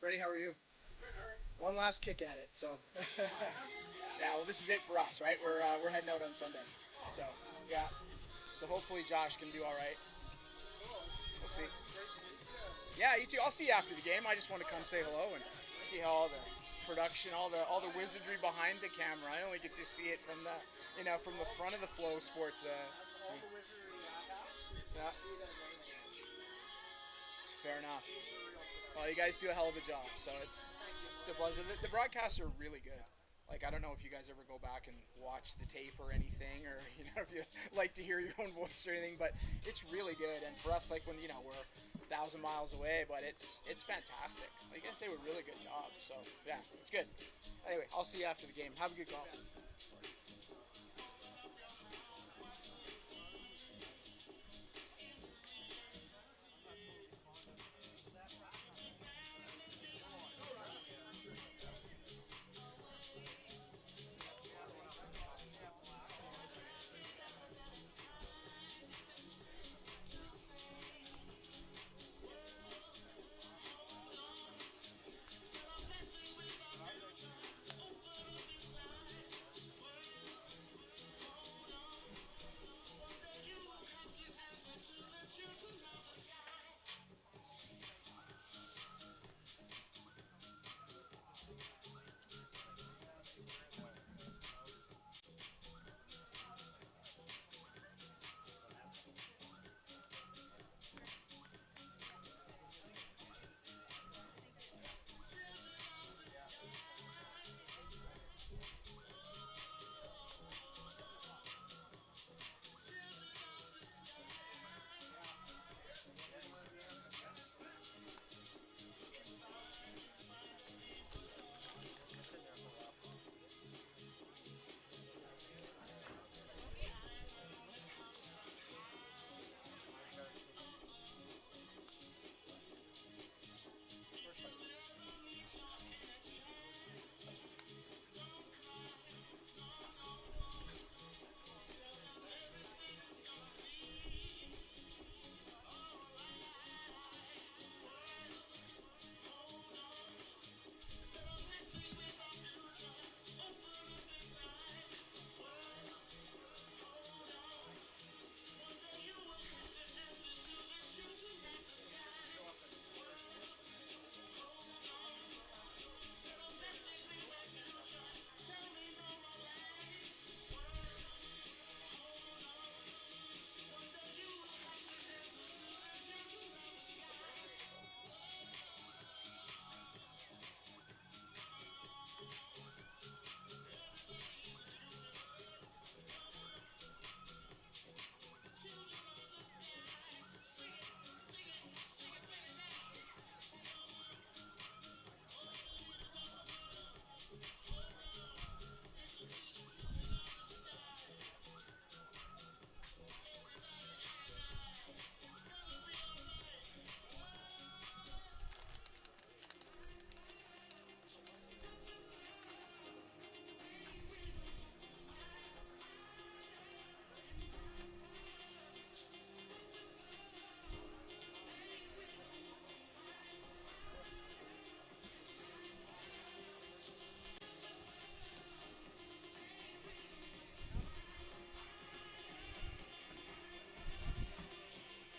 Freddie, how are you? One last kick at it. So, yeah. Well, this is it for us, right? We're heading out on Sunday. So, yeah. So hopefully Josh can do all right. We'll see. Yeah, you too. I'll see you after the game. I just want to come say hello and see how all the production, all the wizardry behind the camera. I only get to see it from the front of the Flow Sports. Yeah. Fair enough. Well, you guys do a hell of a job, so it's a pleasure. The broadcasts are really good. Like, I don't know if you guys ever go back and watch the tape or anything, or if you like to hear your own voice or anything, but it's really good. And for us, like when we're 1,000 miles away, but it's fantastic. I guess they do a really good job. So yeah, it's good. Anyway, I'll see you after the game. Have a good call.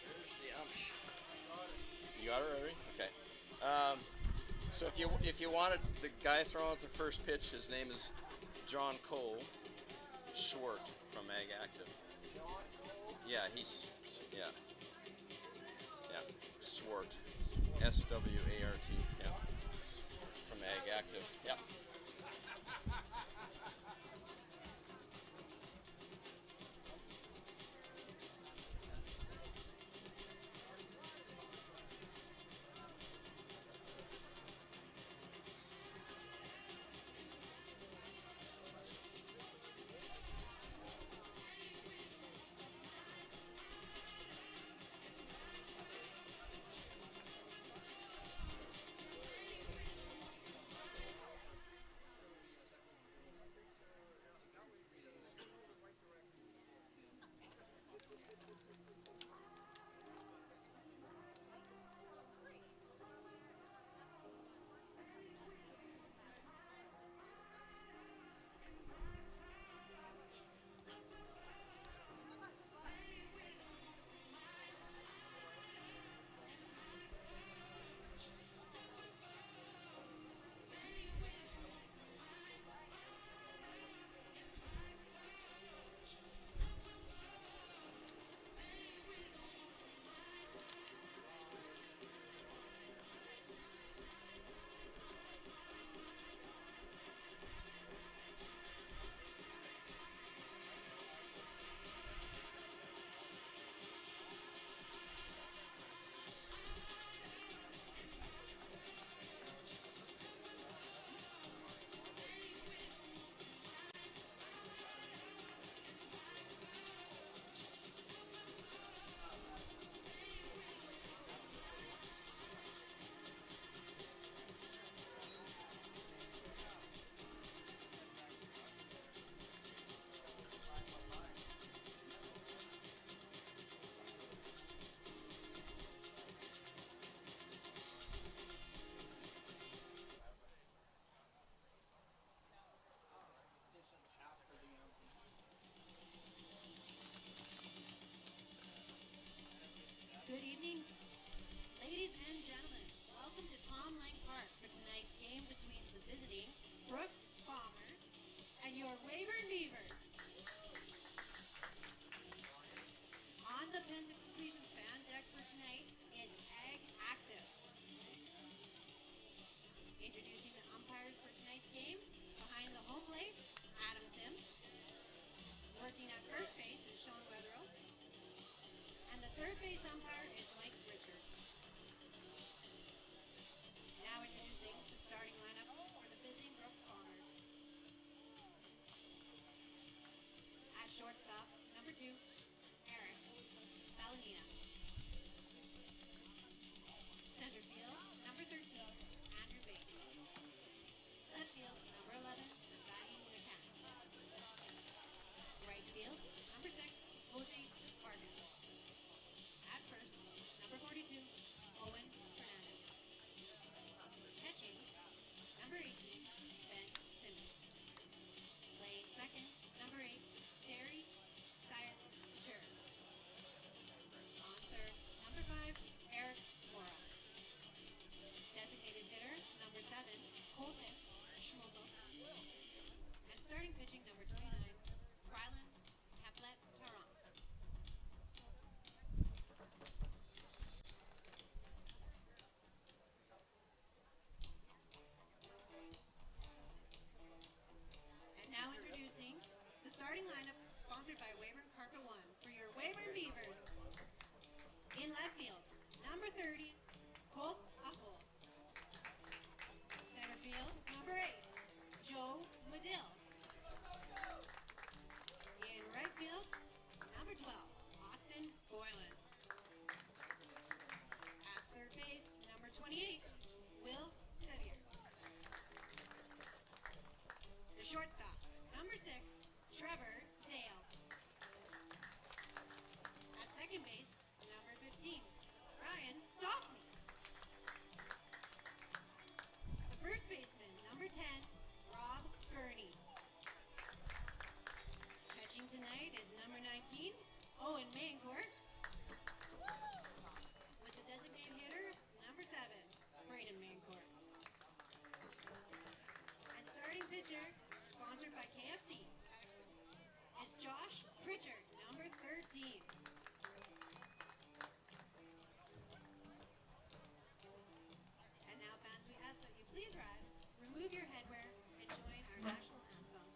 There's the umsh. You got it already? Okay. Um, so if you wanted the guy throwing out the first pitch, his name is John Cole Swart from Ag Active. Yeah, yeah yeah Swart, Swart. Yeah, from Ag Active. Yeah. Ladies and gentlemen, welcome to Tom Lang Park for tonight's game between the visiting Brooks Bombers and your Weyburn Beavers. On the Pens and Completion Span deck for tonight is Egg Active. Introducing the umpires for tonight's game, behind the home plate, Adam Sims. Working at first base is Sean Wetherill. And the third base umpire is Mike Richards. Now introducing the starting lineup for the visiting Brooks Bombers. At shortstop, number 2, Eric Balanina. Center field, number 13, Andrew Bates. Left field, number 11, Zadie McCann. Right field, number 6, Jose Vargas. At first, number 42, Owen Fernandez. Catching, number 18, Ben Simmons. Playing second, number 8, Derry Steyer. On third, number 5, Eric Mora. Designated hitter, number 7, Colton Schmogel. And starting pitching, number 29, Rylan Caplet-Taran. And now introducing the starting lineup, sponsored by Weyburn Carpet One for your Weyburn Beavers. In left field, number 30, Colt Apple. Center field, number 8, Joe Medill. In right field, number 12, Austin Boylan. At third base, number 28, Will Sevier. The shortstop, number 6, Trevor Dale. At second base, number 15, Ryan Doffney. The first baseman, number 10, Rob Gurney. Catching tonight is number 19, Owen Mancourt. With the designated hitter, number 7, Braden Mancourt. And starting pitcher, sponsored by KFC, is Josh Pritchard, number 13. And now, fans, we ask that you please rise, remove your headwear, and join our national anthem.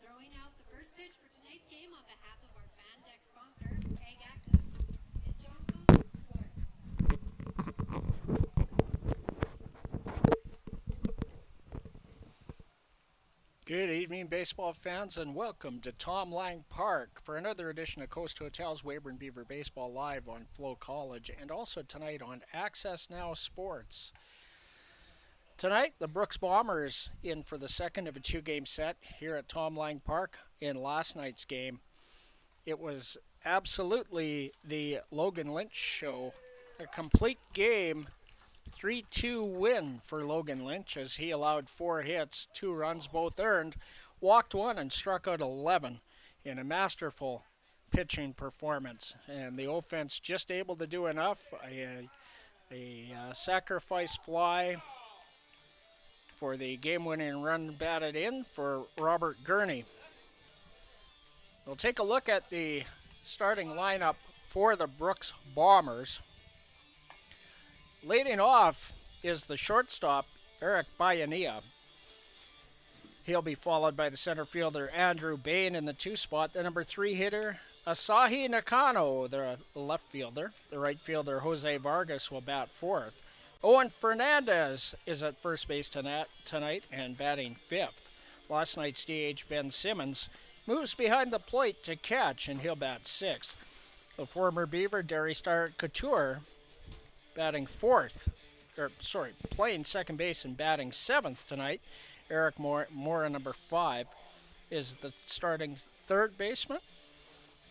Throwing out the first pitch for tonight's game on behalf of our fan deck sponsor, Egg Active, is Jonathan Swart. Good evening, baseball fans, and welcome to Tom Lang Park for another edition of Coast Hotel's Weyburn Beaver Baseball Live on FloCollege, and also tonight on Access Now Sports. Tonight, the Brooks Bombers in for the second of a two-game set here at Tom Lang Park. In last night's game, it was absolutely the Logan Lynch show. A complete game 3-2 win for Logan Lynch as he allowed 4 hits, 2 runs, both earned, walked 1 and struck out 11 in a masterful pitching performance. And the offense just able to do enough. A sacrifice fly for the game-winning run batted in for Robert Gurney. We'll take a look at the starting lineup for the Brooks Bombers. Leading off is the shortstop, Eric Bayania. He'll be followed by the center fielder, Andrew Bain, in the 2 spot. The number 3 hitter, Asahi Nakano, the left fielder. The right fielder, Jose Vargas, will bat 4th. Owen Fernandez is at first base tonight and batting 5th. Last night's DH, Ben Simmons, moves behind the plate to catch, and he'll bat 6th. The former Beaver, Derry Star Couture, batting 4th, playing second base and batting 7th tonight. Eric Mora, number 5, is the starting third baseman,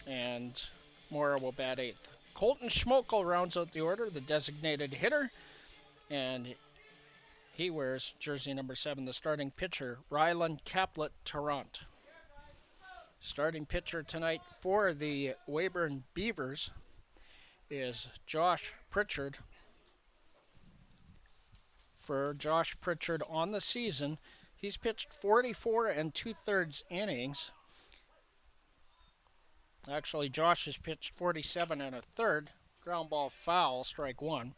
and Mora will bat 8th. Colton Schmokel rounds out the order, the designated hitter, and he wears jersey number 7, the starting pitcher, Rylan Caplet-Tarrant. Starting pitcher tonight for the Weyburn Beavers is Josh Pritchard. For Josh Pritchard on the season, he's pitched 44 2/3 innings. Actually, Josh has pitched 47 1/3. Ground ball foul, strike 1.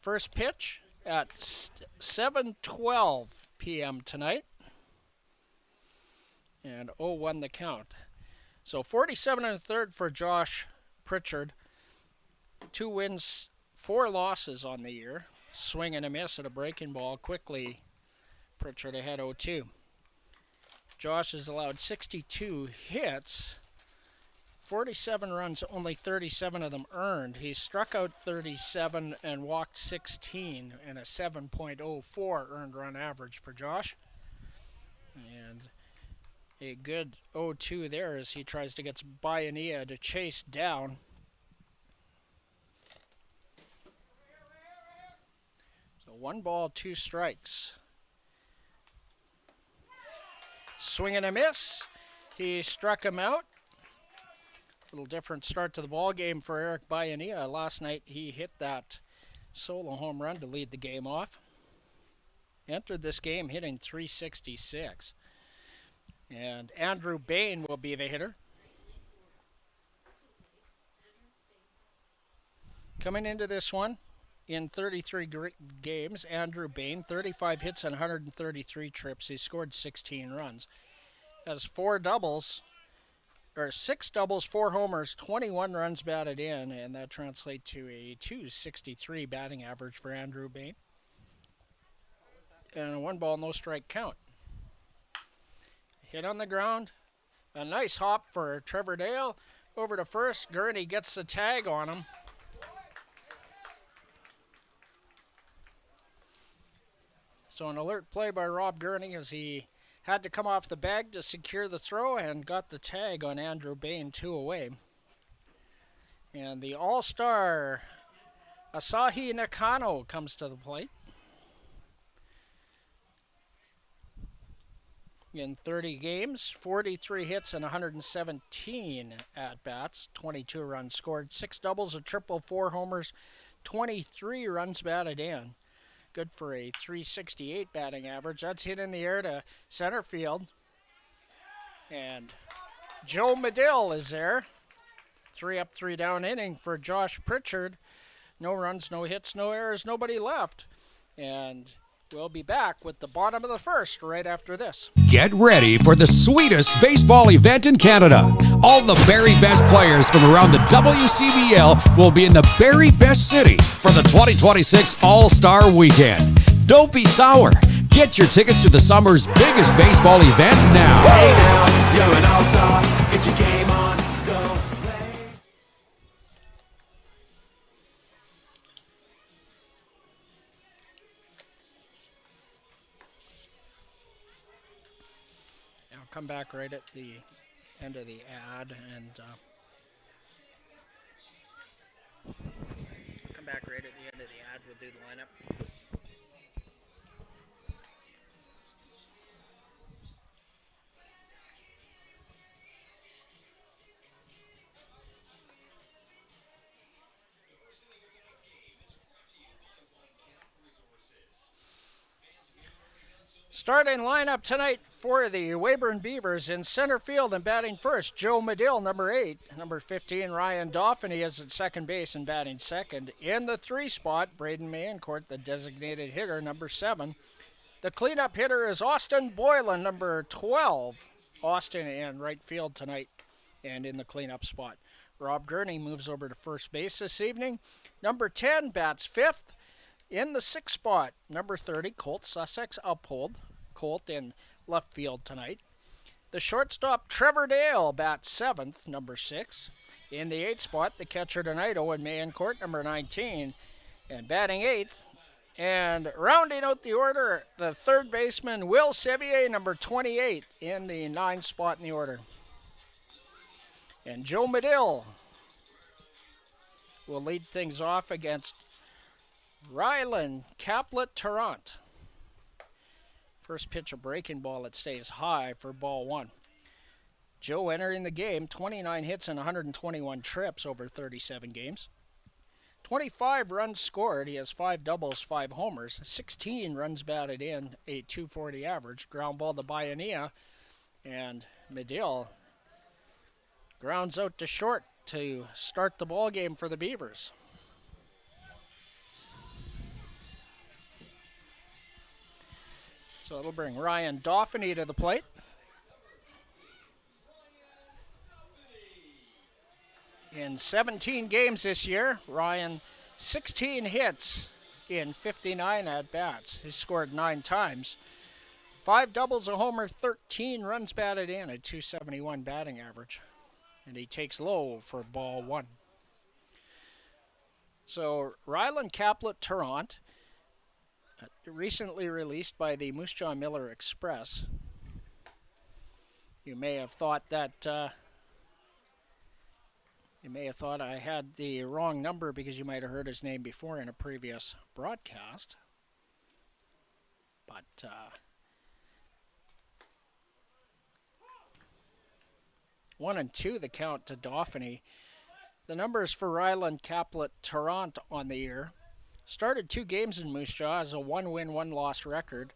First pitch at 7:12 p.m. tonight. And 0-1 the count. So 47 1/3 for Josh Pritchard. 2 wins, 4 losses on the year. Swing and a miss at a breaking ball. Quickly, Pritchard ahead 0-2. Josh has allowed 62 hits. 47 runs, only 37 of them earned. He struck out 37 and walked 16 and a 7.04 earned run average for Josh. And a good 0-2 there as he tries to get Bayania to chase down. So 1 ball, 2 strikes. Swing and a miss. He struck him out. Little different start to the ball game for Eric Bayania. Last night he hit that solo home run to lead the game off. Entered this game hitting .366. And Andrew Bain will be the hitter. Coming into this one, in 33 games, Andrew Bain, 35 hits and 133 trips. He scored 16 runs. Has 6 doubles, 4 homers, 21 runs batted in, and that translates to a .263 batting average for Andrew Bain. And a 1 ball, no strike count. Hit on the ground. A nice hop for Trevor Dale. Over to first. Gurney gets the tag on him. So an alert play by Rob Gurney as he had to come off the bag to secure the throw and got the tag on Andrew Bain 2 away. And the all-star Asahi Nakano comes to the plate. In 30 games, 43 hits and 117 at-bats, 22 runs scored, 6 doubles, a triple, 4 homers, 23 runs batted in. Good for a .368 batting average. That's hit in the air to center field. And Joe Medill is there. 3 up, 3 down inning for Josh Pritchard. No runs, no hits, no errors, nobody left. And we'll be back with the bottom of the first right after this. Get ready for the sweetest baseball event in Canada. All the very best players from around the WCBL will be in the very best city for the 2026 All-Star Weekend. Don't be sour. Get your tickets to the summer's biggest baseball event now. Hey now, you're an all-star. Get your game on, go play. I'll come back right at the end of the ad and come back right at the end of the ad. Chad will do the lineup. Starting lineup tonight for the Weyburn Beavers: in center field and batting first, Joe Medill, number 8. Number 15, Ryan Dauphiny, is at second base and batting second. In the 3 spot, Braden Mayencourt, the designated hitter, number 7. The cleanup hitter is Austin Boylan, number 12. Austin in right field tonight and in the cleanup spot. Rob Gurney moves over to first base this evening. Number 10 bats 5th. In the 6th spot, number 30, Colt Sussex Uphold. Colt in left field tonight. The shortstop, Trevor Dale, bats 7th, number 6. In the 8th spot, the catcher tonight, Owen Mayencourt, number 19. And batting 8th, and rounding out the order, the third baseman, Will Sevier, number 28, in the 9th spot in the order. And Joe Medill will lead things off against Rylan Caplet-Tarrant. First pitch, a breaking ball that stays high for ball 1. Joe entering the game, 29 hits and 121 trips over 37 games. 25 runs scored. He has 5 doubles, 5 homers, 16 runs batted in, a .240 average. Ground ball to Baiania, and Medill grounds out to short to start the ball game for the Beavers. So it'll bring Ryan Dauphiny to the plate. In 17 games this year, Ryan 16 hits in 59 at-bats. He scored 9 times. 5 doubles, a homer, 13 runs batted in, a .271 batting average. And he takes low for ball 1. So Rylan Caplet-Tarrant, recently released by the Moose Jaw Miller Express. You may have thought I had the wrong number because you might have heard his name before in a previous broadcast. But 1-2 the count to Dauphiny. The numbers for Rylan Caplet-Tarrant on the year: started 2 games in Moose Jaw as a 1-win, 1-loss record.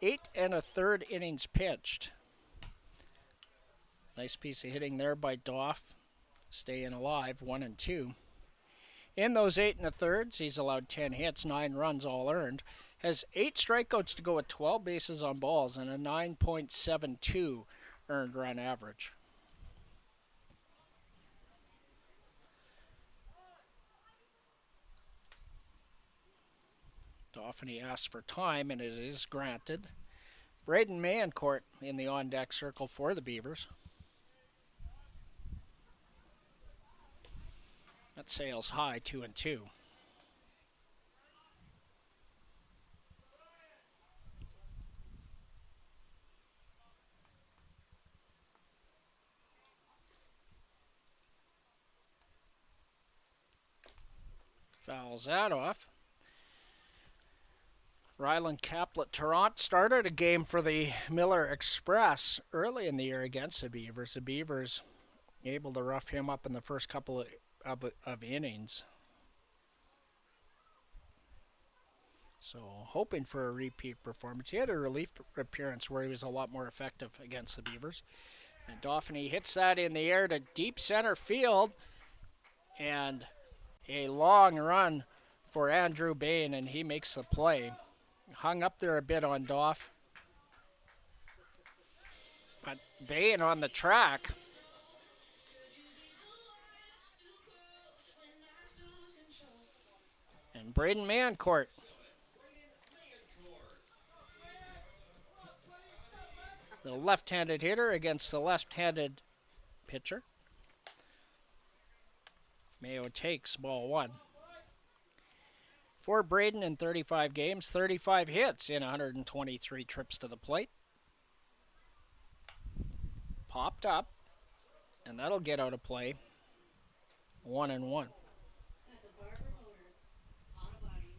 8 1/3 innings pitched. Nice piece of hitting there by Doff. Staying alive, 1-2. In those 8 1/3, he's allowed 10 hits, 9 runs, all earned. Has 8 strikeouts to go with 12 bases on balls and a 9.72 earned run average. Dauphiny asks for time, and it is granted. Braden Mayencourt in the on-deck circle for the Beavers. That sails high, 2-2. Fouls that off. Rylan Caplet-Tarrant started a game for the Miller Express early in the year against the Beavers. The Beavers able to rough him up in the first couple of innings. So hoping for a repeat performance. He had a relief appearance where he was a lot more effective against the Beavers. And Dauphiny hits that in the air to deep center field. And a long run for Andrew Bain, and he makes the play. Hung up there a bit on Doff. But Bain on the track. And Braden Mayencourt. The left-handed hitter against the left-handed pitcher. Mayo takes ball 1. For Braden in 35 games, 35 hits in 123 trips to the plate. Popped up, and that'll get out of play. 1-1. That's a Barber Motors auto body.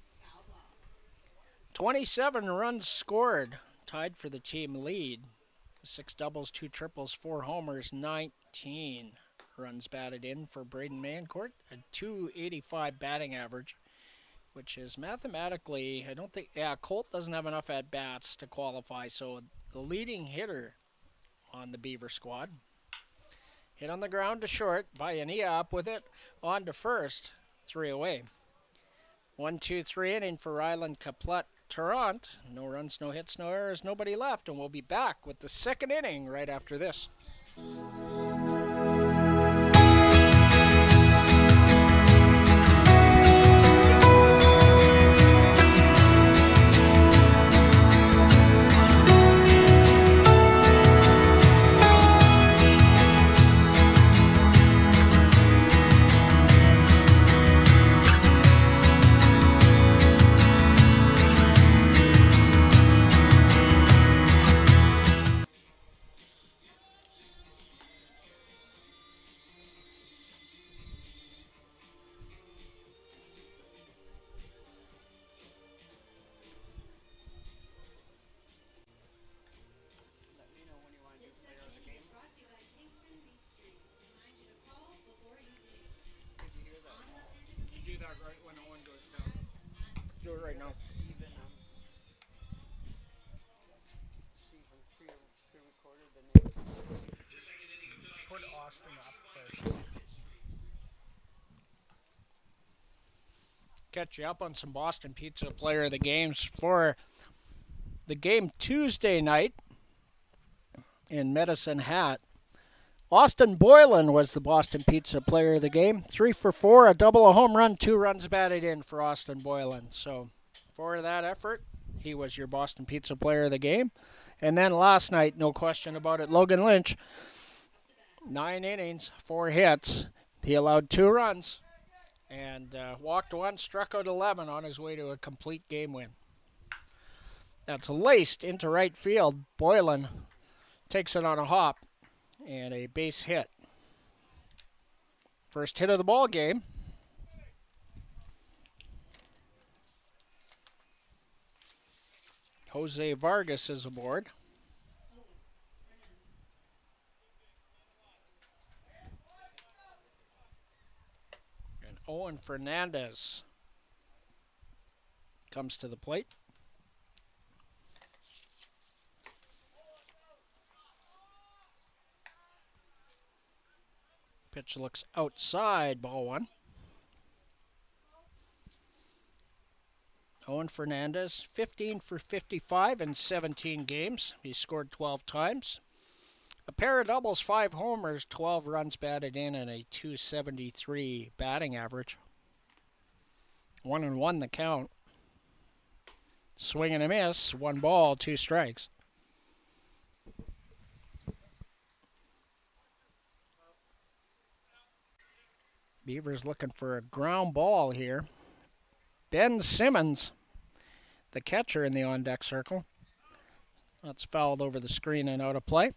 27 runs scored, tied for the team lead. 6 doubles, 2 triples, 4 homers, 19 runs batted in for Braden Mancourt. A .285 batting average, which is mathematically, I don't think, Colt doesn't have enough at-bats to qualify, so the leading hitter on the Beaver squad. Hit on the ground to short, Bayanea up with it, on to first, 3 away. 1-2-3 inning for Ryland Caplet Tarrant. No runs, no hits, no errors, nobody left, and we'll be back with the second inning right after this. Do that right when one goes down. Do it right now. Stephen pre-recorded the names. Put Austin up first. Catch you up on some Boston Pizza Player of the Games for the game Tuesday night in Medicine Hat. Austin Boylan was the Boston Pizza Player of the game. 3 for 4, a double, a home run, 2 runs batted in for Austin Boylan. So for that effort, he was your Boston Pizza Player of the game. And then last night, no question about it, Logan Lynch, 9 innings, 4 hits. He allowed 2 runs and walked 1, struck out 11 on his way to a complete game win. That's laced into right field. Boylan takes it on a hop and a base hit. First hit of the ball game. Jose Vargas is aboard. And Owen Fernandez comes to the plate. Pitch looks outside, ball 1. Owen Fernandez, 15 for 55 in 17 games. He scored 12 times. A pair of doubles, 5 homers, 12 runs batted in, and a .273 batting average. 1-1 the count. Swing and a miss, 1 ball, 2 strikes. Beavers looking for a ground ball here. Ben Simmons, the catcher in the on-deck circle. That's fouled over the screen and out of play.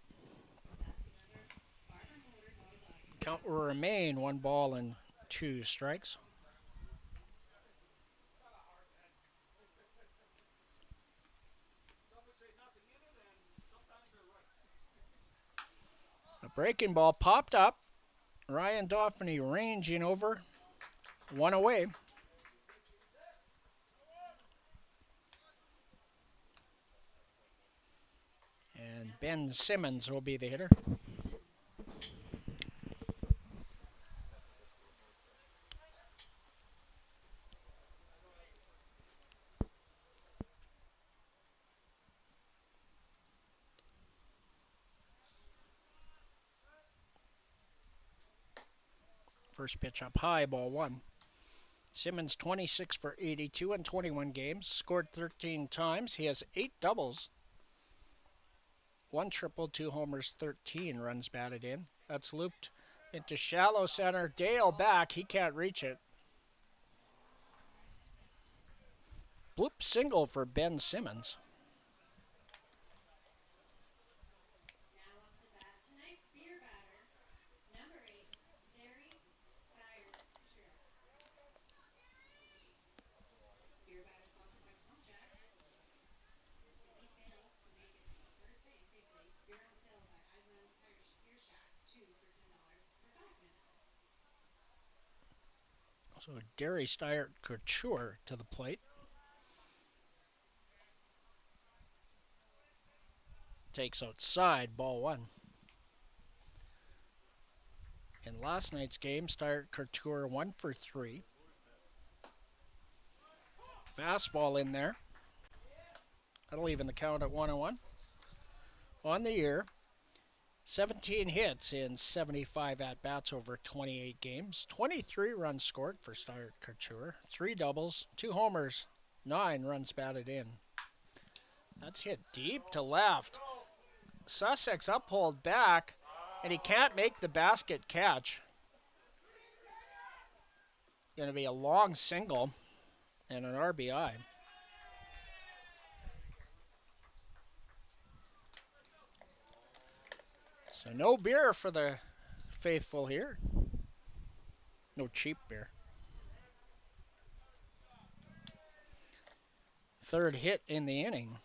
Count will remain 1 ball and 2 strikes. A breaking ball popped up. Ryan Dauphiny ranging over, 1 away. And Ben Simmons will be the hitter. First pitch up high, ball 1. Simmons 26 for 82 in 21 games, scored 13 times. He has 8 doubles, 1 triple, 2 homers, 13 runs batted in. That's looped into shallow center. Dale back, he can't reach it. Bloop single for Ben Simmons. So Derry Steyert Couture to the plate. Takes outside, ball one. In last night's game, Steyert Couture 1 for 3. Fastball in there. That'll even the count at 1-1. On the year, 17 hits in 75 at-bats over 28 games. 23 runs scored for Steyert Couture. 3 doubles, 2 homers, 9 runs batted in. That's hit deep to left. Sussex uphold back, and he can't make the basket catch. Going to be a long single and an RBI. So no beer for the faithful here. No cheap beer. Third hit in the inning.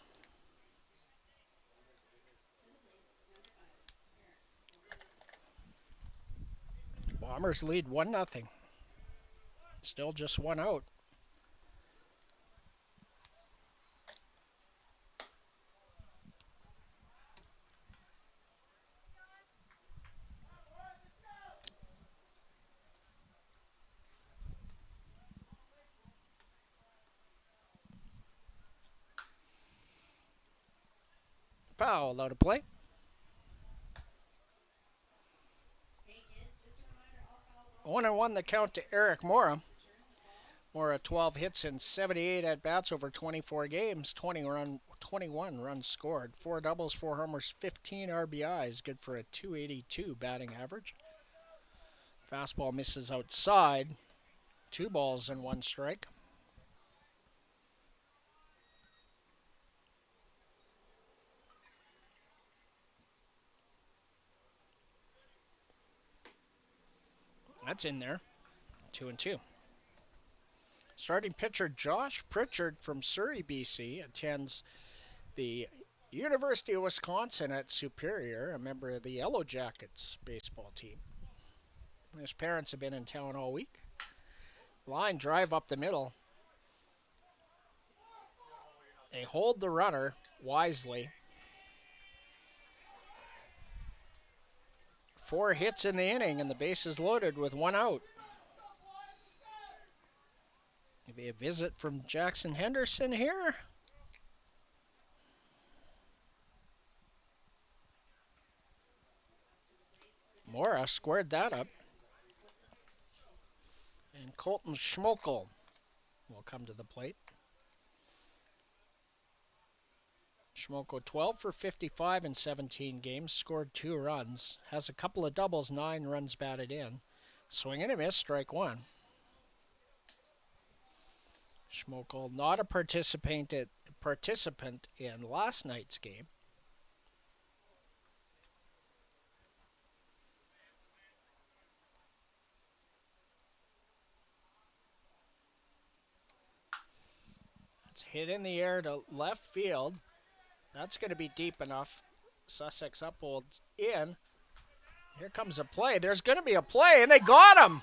Bombers lead 1-0. Still just 1 out. Powell out of play. 1-1 the count to Eric Mora. Mora 12 hits and 78 at-bats over 24 games, 21 runs scored, 4 doubles, 4 homers, 15 RBIs, good for a .282 batting average. Fastball misses outside, 2 balls and 1 strike. That's in there, 2-2. Starting pitcher Josh Pritchard from Surrey, BC, attends the University of Wisconsin at Superior, a member of the Yellow Jackets baseball team. His parents have been in town all week. Line drive up the middle. They hold the runner wisely. 4 hits in the inning, and the base is loaded with 1 out. Maybe a visit from Jackson Henderson here. Mora squared that up. And Colton Schmokel will come to the plate. Schmokel 12 for 55 in 17 games, scored 2 runs, has a couple of doubles, 9 runs batted in. Swing and a miss, strike 1. Schmokel not a participant in last night's game. It's hit in the air to left field. That's going to be deep enough. Sussex upholds in. Here comes a play. There's going to be a play, and they got him.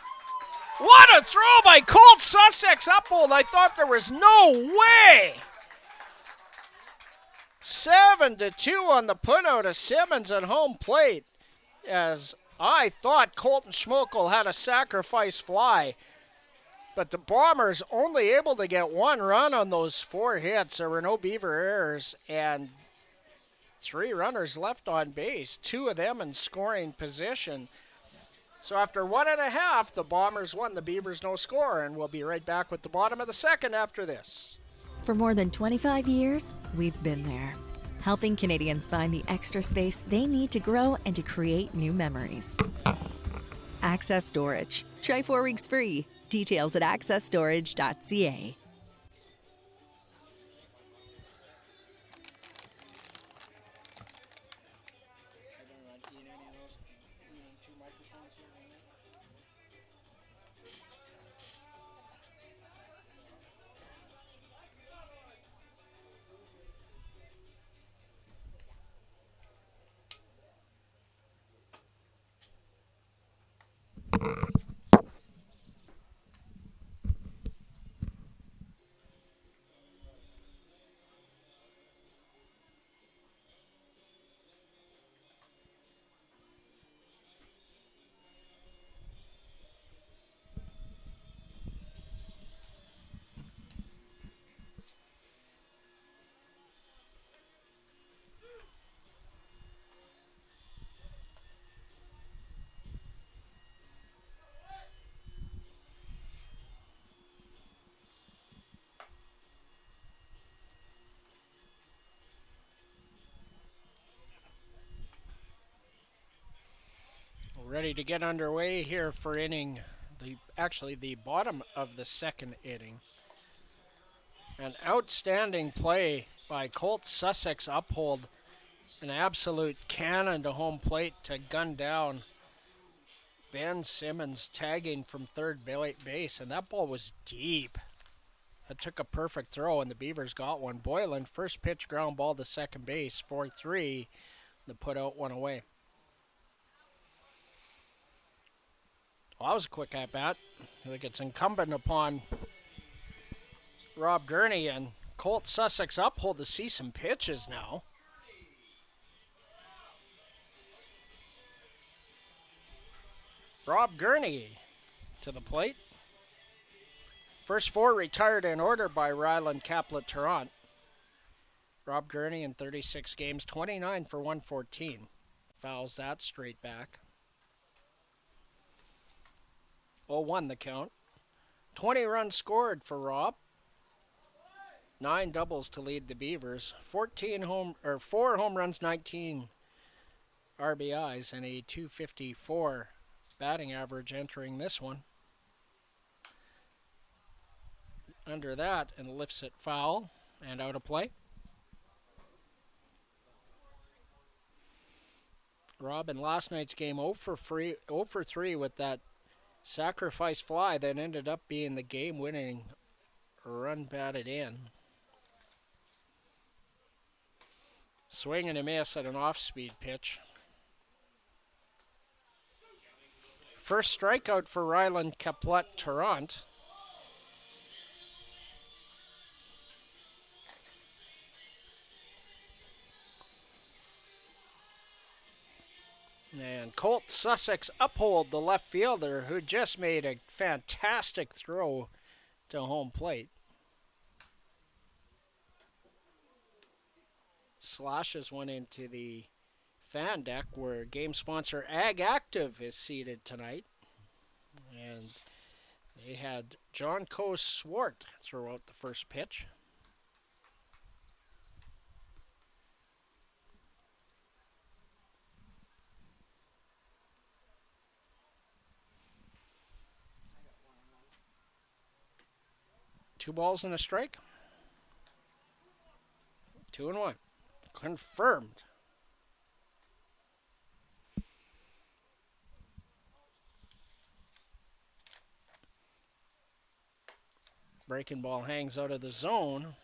What a throw by Colt Sussex Uphold. I thought there was no way. 7-2 on the putout of Simmons at home plate, as I thought Colton Schmokel had a sacrifice fly. But the Bombers only able to get 1 run on those 4 hits. There were no Beaver errors and 3 runners left on base, 2 of them in scoring position. So after 1.5, the Bombers won. The Beavers no score, and we'll be right back with the bottom of the second after this. For more than 25 years, we've been there, helping Canadians find the extra space they need to grow and to create new memories. Access Storage. Try 4 weeks free. Details at accessstorage.ca. ready to get underway here for the bottom of the second inning. An outstanding play by Colt Sussex Uphold. An absolute cannon to home plate to gun down Ben Simmons, tagging from third base, and that ball was deep. That took a perfect throw, and the Beavers got one. Boylan, first pitch ground ball to second base, 4-3. The put out one away. Well, that was a quick at bat. I think it's incumbent upon Rob Gurney and Colt Sussex Uphold to see some pitches now. Rob Gurney to the plate. First four retired in order by Ryland Caplet-Tarrant. Rob Gurney in 36 games, 29 for 114. Fouls that straight back. 0-1 the count. 20 runs scored for Rob. 9 doubles to lead the Beavers. 4 home runs, 19 RBIs, and a .254 batting average entering this one. Under that, and lifts it foul and out of play. Rob in last night's game 0 for 3 with that sacrifice fly that ended up being the game-winning run batted in. Swing and a miss at an off-speed pitch. First strikeout for Ryland Caplet-Tarrant. And Colt Sussex Uphold, the left fielder, who just made a fantastic throw to home plate. Slashes one into the fan deck where game sponsor Ag Active is seated tonight. And they had John Coe Swart throw out the first pitch. Two balls and a strike. 2-1. Confirmed. Breaking ball hangs out of the zone.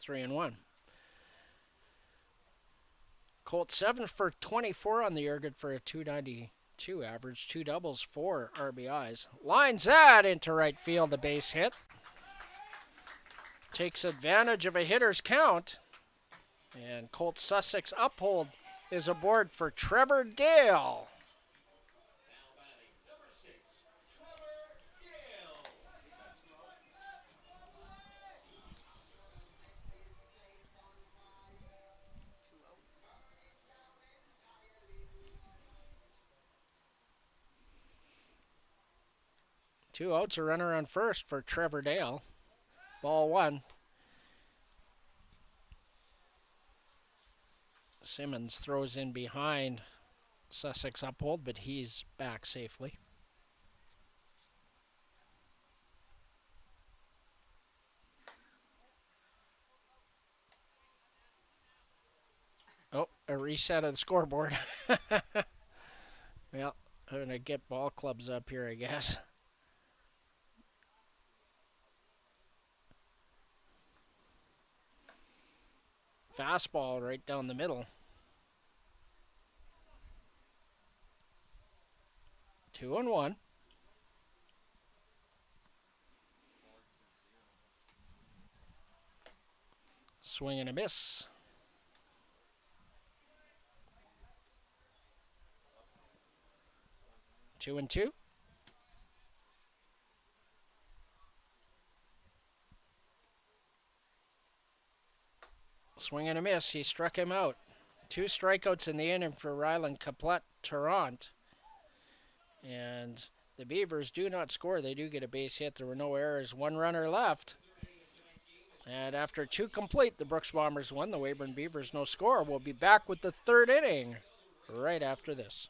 3-1. Colt 7 for 24 on the year, good for a .292 average. 2 doubles, 4 RBIs. Lines that into right field, the base hit. Takes advantage of a hitter's count. And Colt Sussex Uphold is aboard for Trevor Dale. Two outs, a runner on first for Trevor Dale. Ball one. Simmons throws in behind Sussex Uphold, but he's back safely. Oh, a reset of the scoreboard. Well, I'm going to get ball clubs up here, I guess. Fastball right down the middle. 2-1. Swing and a miss. Two and two. Swing and a miss. He struck him out. 2 strikeouts in the inning for Ryland Caplet-Tarrant. And the Beavers do not score. They do get a base hit. There were no errors. 1 runner left. And after 2 complete, the Brooks Bombers won. The Weyburn Beavers no score. We'll be back with the 3rd inning right after this.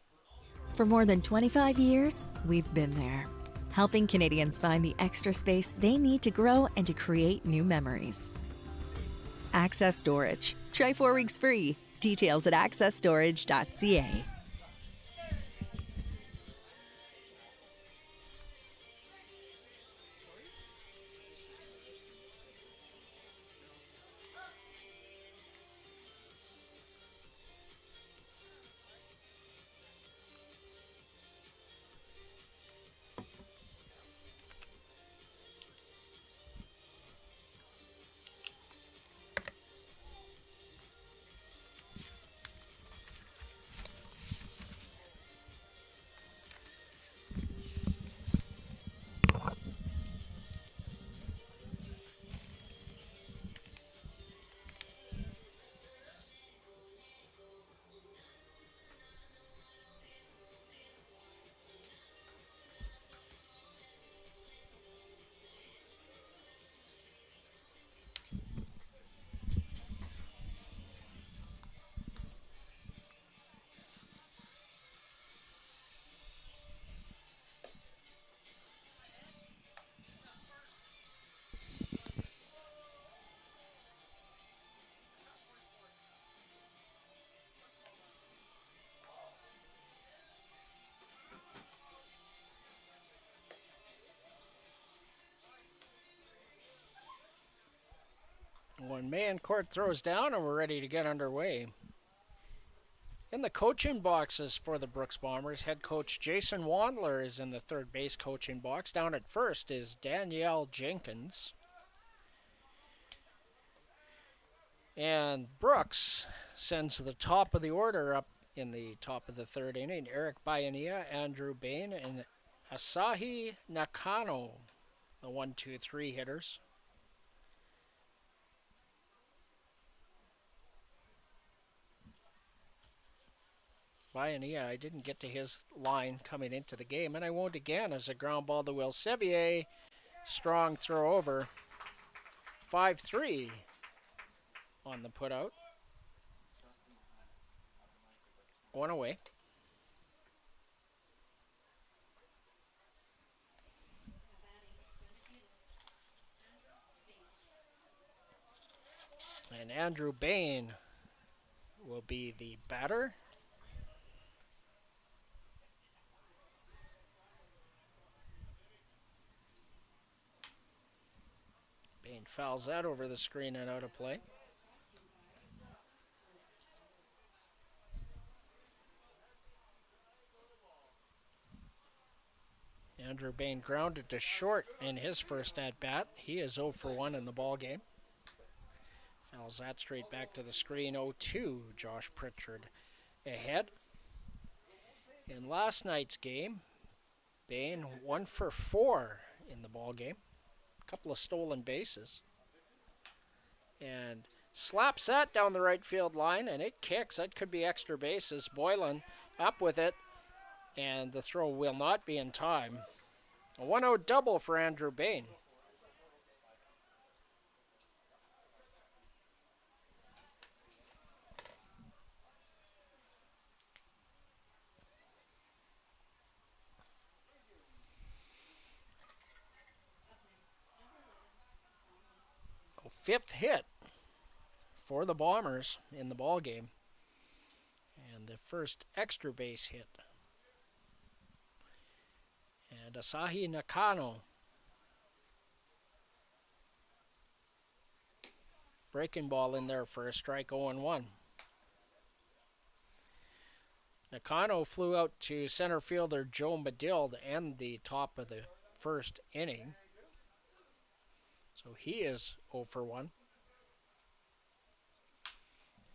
For more than 25 years, we've been there, helping Canadians find the extra space they need to grow and to create new memories. Access Storage. Try 4 weeks free. Details at accessstorage.ca. One man court throws down and we're ready to get underway. In the coaching boxes for the Brooks Bombers, head coach Jason Wandler is in the third base coaching box. Down at first is Danielle Jenkins. And Brooks sends the top of the order up in the top of the third inning. Eric Bayania, Andrew Bain, and Asahi Nakano, the 1-2-3 hitters. Bayania, I didn't get to his line coming into the game, and I won't again as a ground ball to Will Sevier. Strong throw over. 5-3 on the putout. One away. And Andrew Bain will be the batter. Bain fouls that over the screen and out of play. Andrew Bain grounded to short in his first at-bat. He is 0 for 1 in the ball game. Fouls that straight back to the screen. 0-2, Josh Pritchard ahead. In last night's game, Bain 1 for 4 in the ball game. A couple of stolen bases. And slaps that down the right field line, and it kicks. That could be extra bases. Boylan up with it, and the throw will not be in time. A 1-0 double for Andrew Bain. Fifth hit for the Bombers in the ball game, and the first extra base hit. And Asahi Nakano breaking ball in there for a strike. 0-1. Nakano flew out to center fielder Joe Medill to end the top of the first inning. So he is 0 for 1.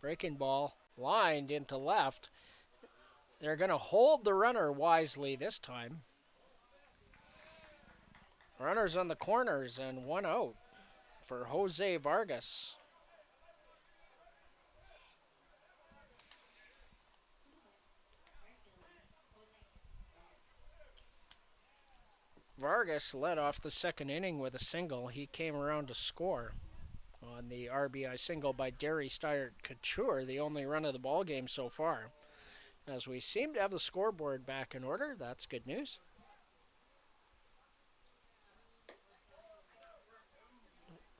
Breaking ball lined into left. They're going to hold the runner wisely this time. Runners on the corners and 1 out for Jose Vargas. Vargas led off the second inning with a single. He came around to score on the RBI single by Derry Steyert Couture, the only run of the ball game so far. as we seem to have the scoreboard back in order. That's good news.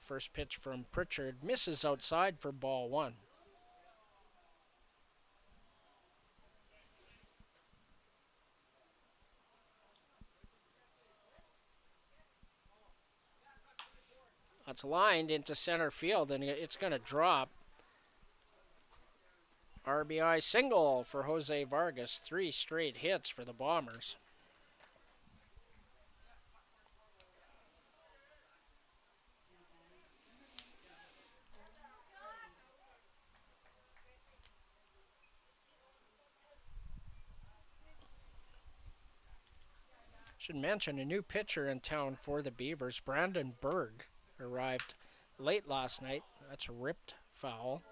First pitch from Pritchard misses outside for ball 1. That's lined into center field, and it's going to drop. RBI single for Jose Vargas. 3 straight hits for the Bombers. Should mention a new pitcher in town for the Beavers. Brandon Berg arrived late last night. That's a ripped foul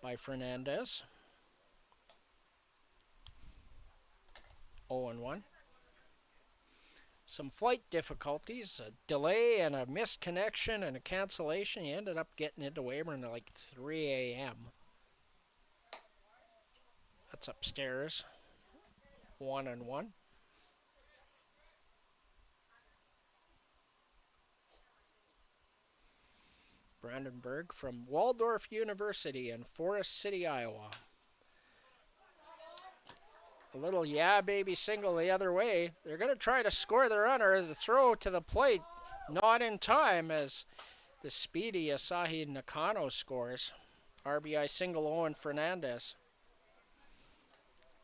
by Fernandez. 0-1. Some flight difficulties, a delay and a missed connection and a cancellation. He ended up getting into Weyburn at like 3 a.m. That's upstairs. 1-1. Brandenburg from Waldorf University in Forest City, Iowa. A little yeah baby single the other way. They're going to try to score the runner. The throw to the plate, not in time, as the speedy Asahi Nakano scores. RBI single Owen Fernandez.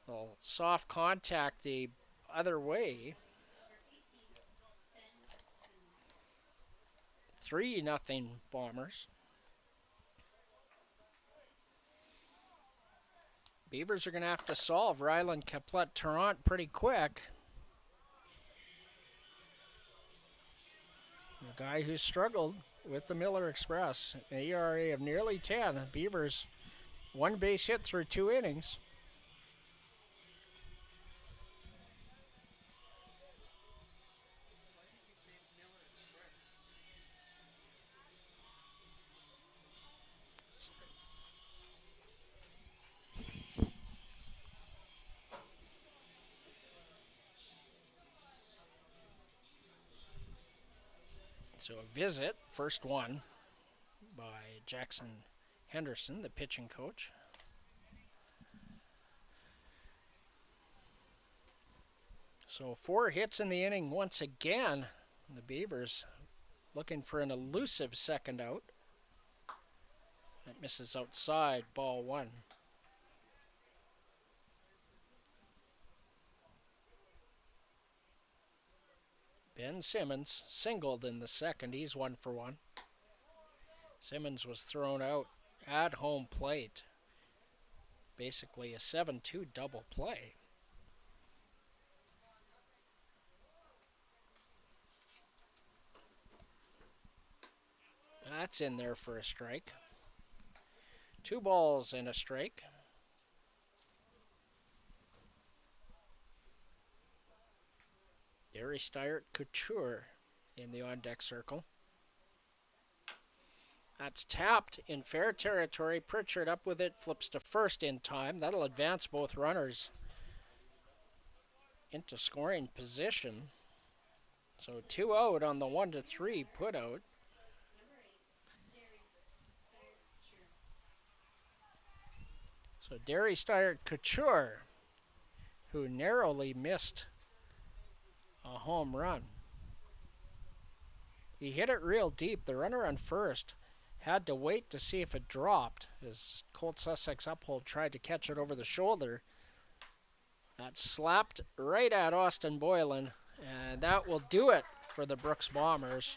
A little soft contact the other way. 3-0 Bombers. Beavers are going to have to solve Ryland Caplet-Tarrant pretty quick. A guy who struggled with the Miller Express. An ERA of nearly 10. Beavers 1 base hit through 2 innings. So a visit, first one, by Jackson Henderson, the pitching coach. So 4 hits in the inning once again. The Beavers looking for an elusive second out. That misses outside, ball 1. Ben Simmons singled in the second. He's 1 for 1. Simmons was thrown out at home plate. Basically a 7-2 double play. That's in there for a strike. 2 balls and a strike. Gary Steyert Couture in the on-deck circle. That's tapped in fair territory. Pritchard up with it, flips to first in time. That'll advance both runners into scoring position. So 2 out on the 1-3 put out. So Gary Steyert Couture, who narrowly missed a home run. He hit it real deep. The runner on first had to wait to see if it dropped as Colt Sussex Uphold tried to catch it over the shoulder. That slapped right at Austin Boylan, and that will do it for the Brooks Bombers.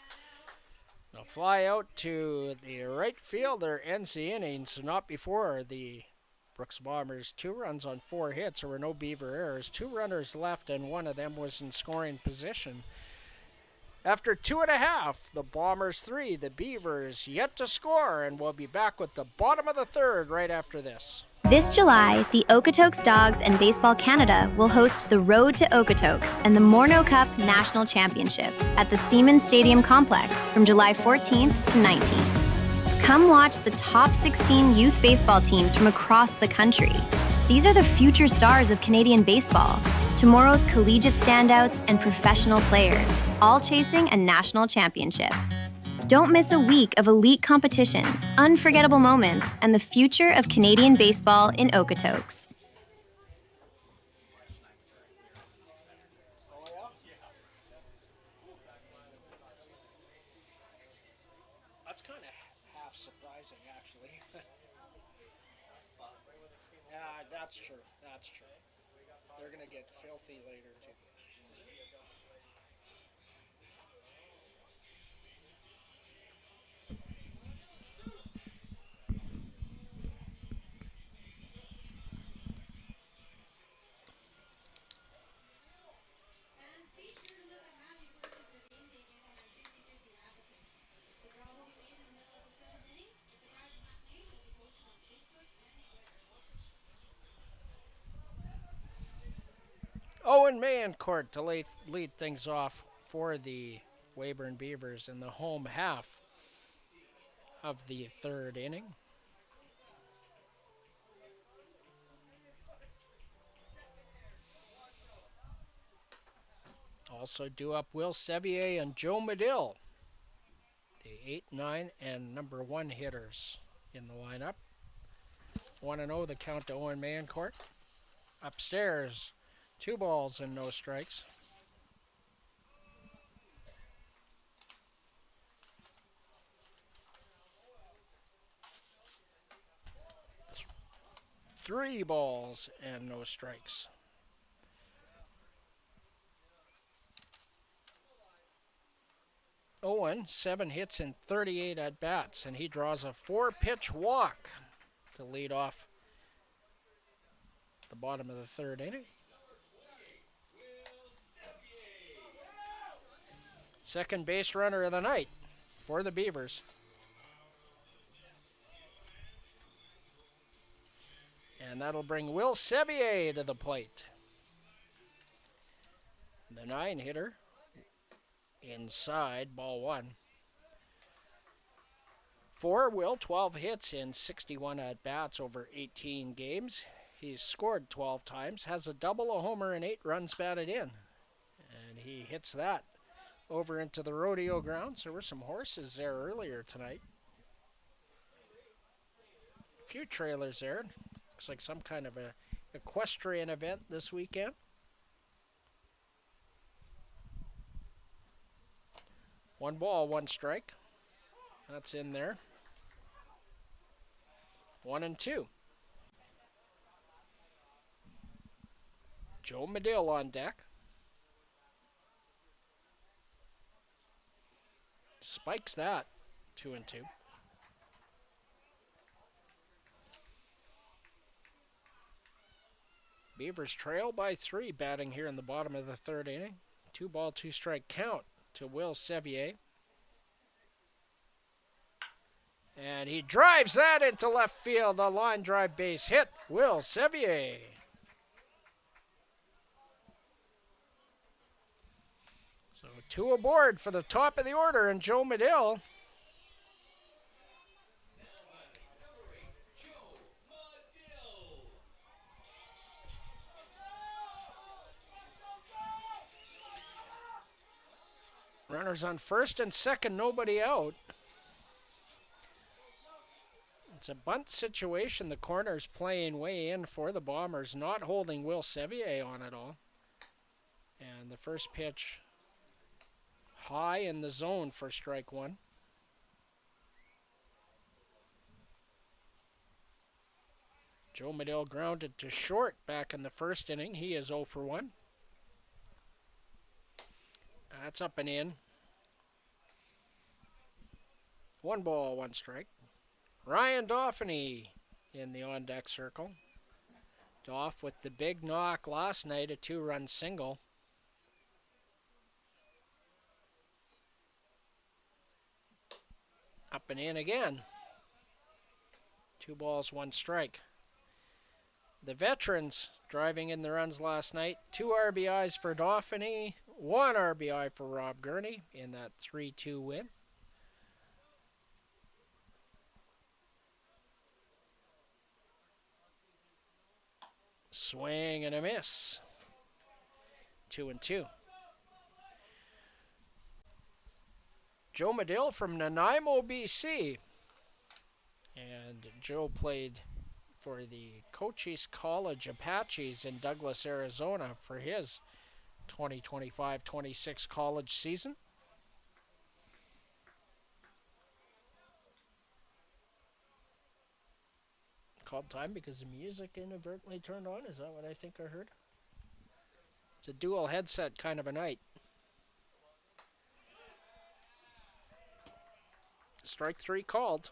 They'll fly out to the right fielder, ends the inning, so not before the Brooks Bombers. 2 runs on 4 hits. There were no Beaver errors. 2 runners left, and one of them was in scoring position. After 2.5, the Bombers 3, the Beavers yet to score, and we'll be back with the bottom of the 3rd right after this. This July, the Okotoks Dogs and Baseball Canada will host the Road to Okotoks and the Morneau Cup National Championship at the Siemens Stadium Complex from July 14th to 19th. Come watch the top 16 youth baseball teams from across the country. These are the future stars of Canadian baseball, tomorrow's collegiate standouts and professional players, all chasing a national championship. Don't miss a week of elite competition, unforgettable moments, and the future of Canadian baseball in Okotoks. That's kind of half surprising, actually. Yeah, that's true. That's true. They're going to get filthy later, too. And be sure to look at Happy Birthday for game day game on our 50/50 advocate. The draw will be made in the middle of the 7th inning. If the prize is not paid, it will be posted on Facebook and Twitter. Owen Mayencourt to lead things off for the Weyburn Beavers in the home half of the third inning. Also due up Will Sevier and Joe Medill, the 8, 9, and number 1 hitters in the lineup. 1-0 the count to Owen Mayencourt. Upstairs, 2 balls and no strikes. Three balls and no strikes. Owen, 7 hits and 38 at-bats, and he draws a 4-pitch walk to lead off the bottom of the third inning. Second base runner of the night for the Beavers. And that'll bring Will Sevier to the plate. The 9 hitter inside, ball 1. For Will, 12 hits in 61 at-bats over 18 games. He's scored 12 times, has a double, a homer, and 8 runs batted in. And he hits that over into the rodeo grounds. There were some horses there earlier tonight. A few trailers there. Looks like some kind of a equestrian event this weekend. One ball, 1 strike. That's in there. 1-2. Joe Medill on deck. Spikes that. 2-2. Beavers trail by 3, batting here in the bottom of the third inning. 2 ball, 2 strike count to Will Sevier. And he drives that into left field. A line drive base hit. Will Sevier. So 2 aboard for the top of the order and Joe Medill. Runners on first and second, nobody out. It's a bunt situation. The corner's playing way in for the Bombers, not holding Will Sevier on at all. And the first pitch high in the zone for strike 1. Joe Medill grounded to short back in the first inning. He is 0 for 1. That's up and in. 1 ball, 1 strike. Ryan Dauphiny in the on-deck circle. Doff with the big knock last night, a 2-run single. Up and in again. 2 balls, 1 strike. The veterans driving in the runs last night. 2 RBIs for Dauphiny, 1 RBI for Rob Gurney in that 3-2 win. Swing and a miss. 2-2. Joe Medill from Nanaimo, BC. And Joe played for the Cochise College Apaches in Douglas, Arizona for his 2025-26 college season. Called time because the music inadvertently turned on. Is that what I think I heard? It's a dual headset kind of a night. Strike 3 called.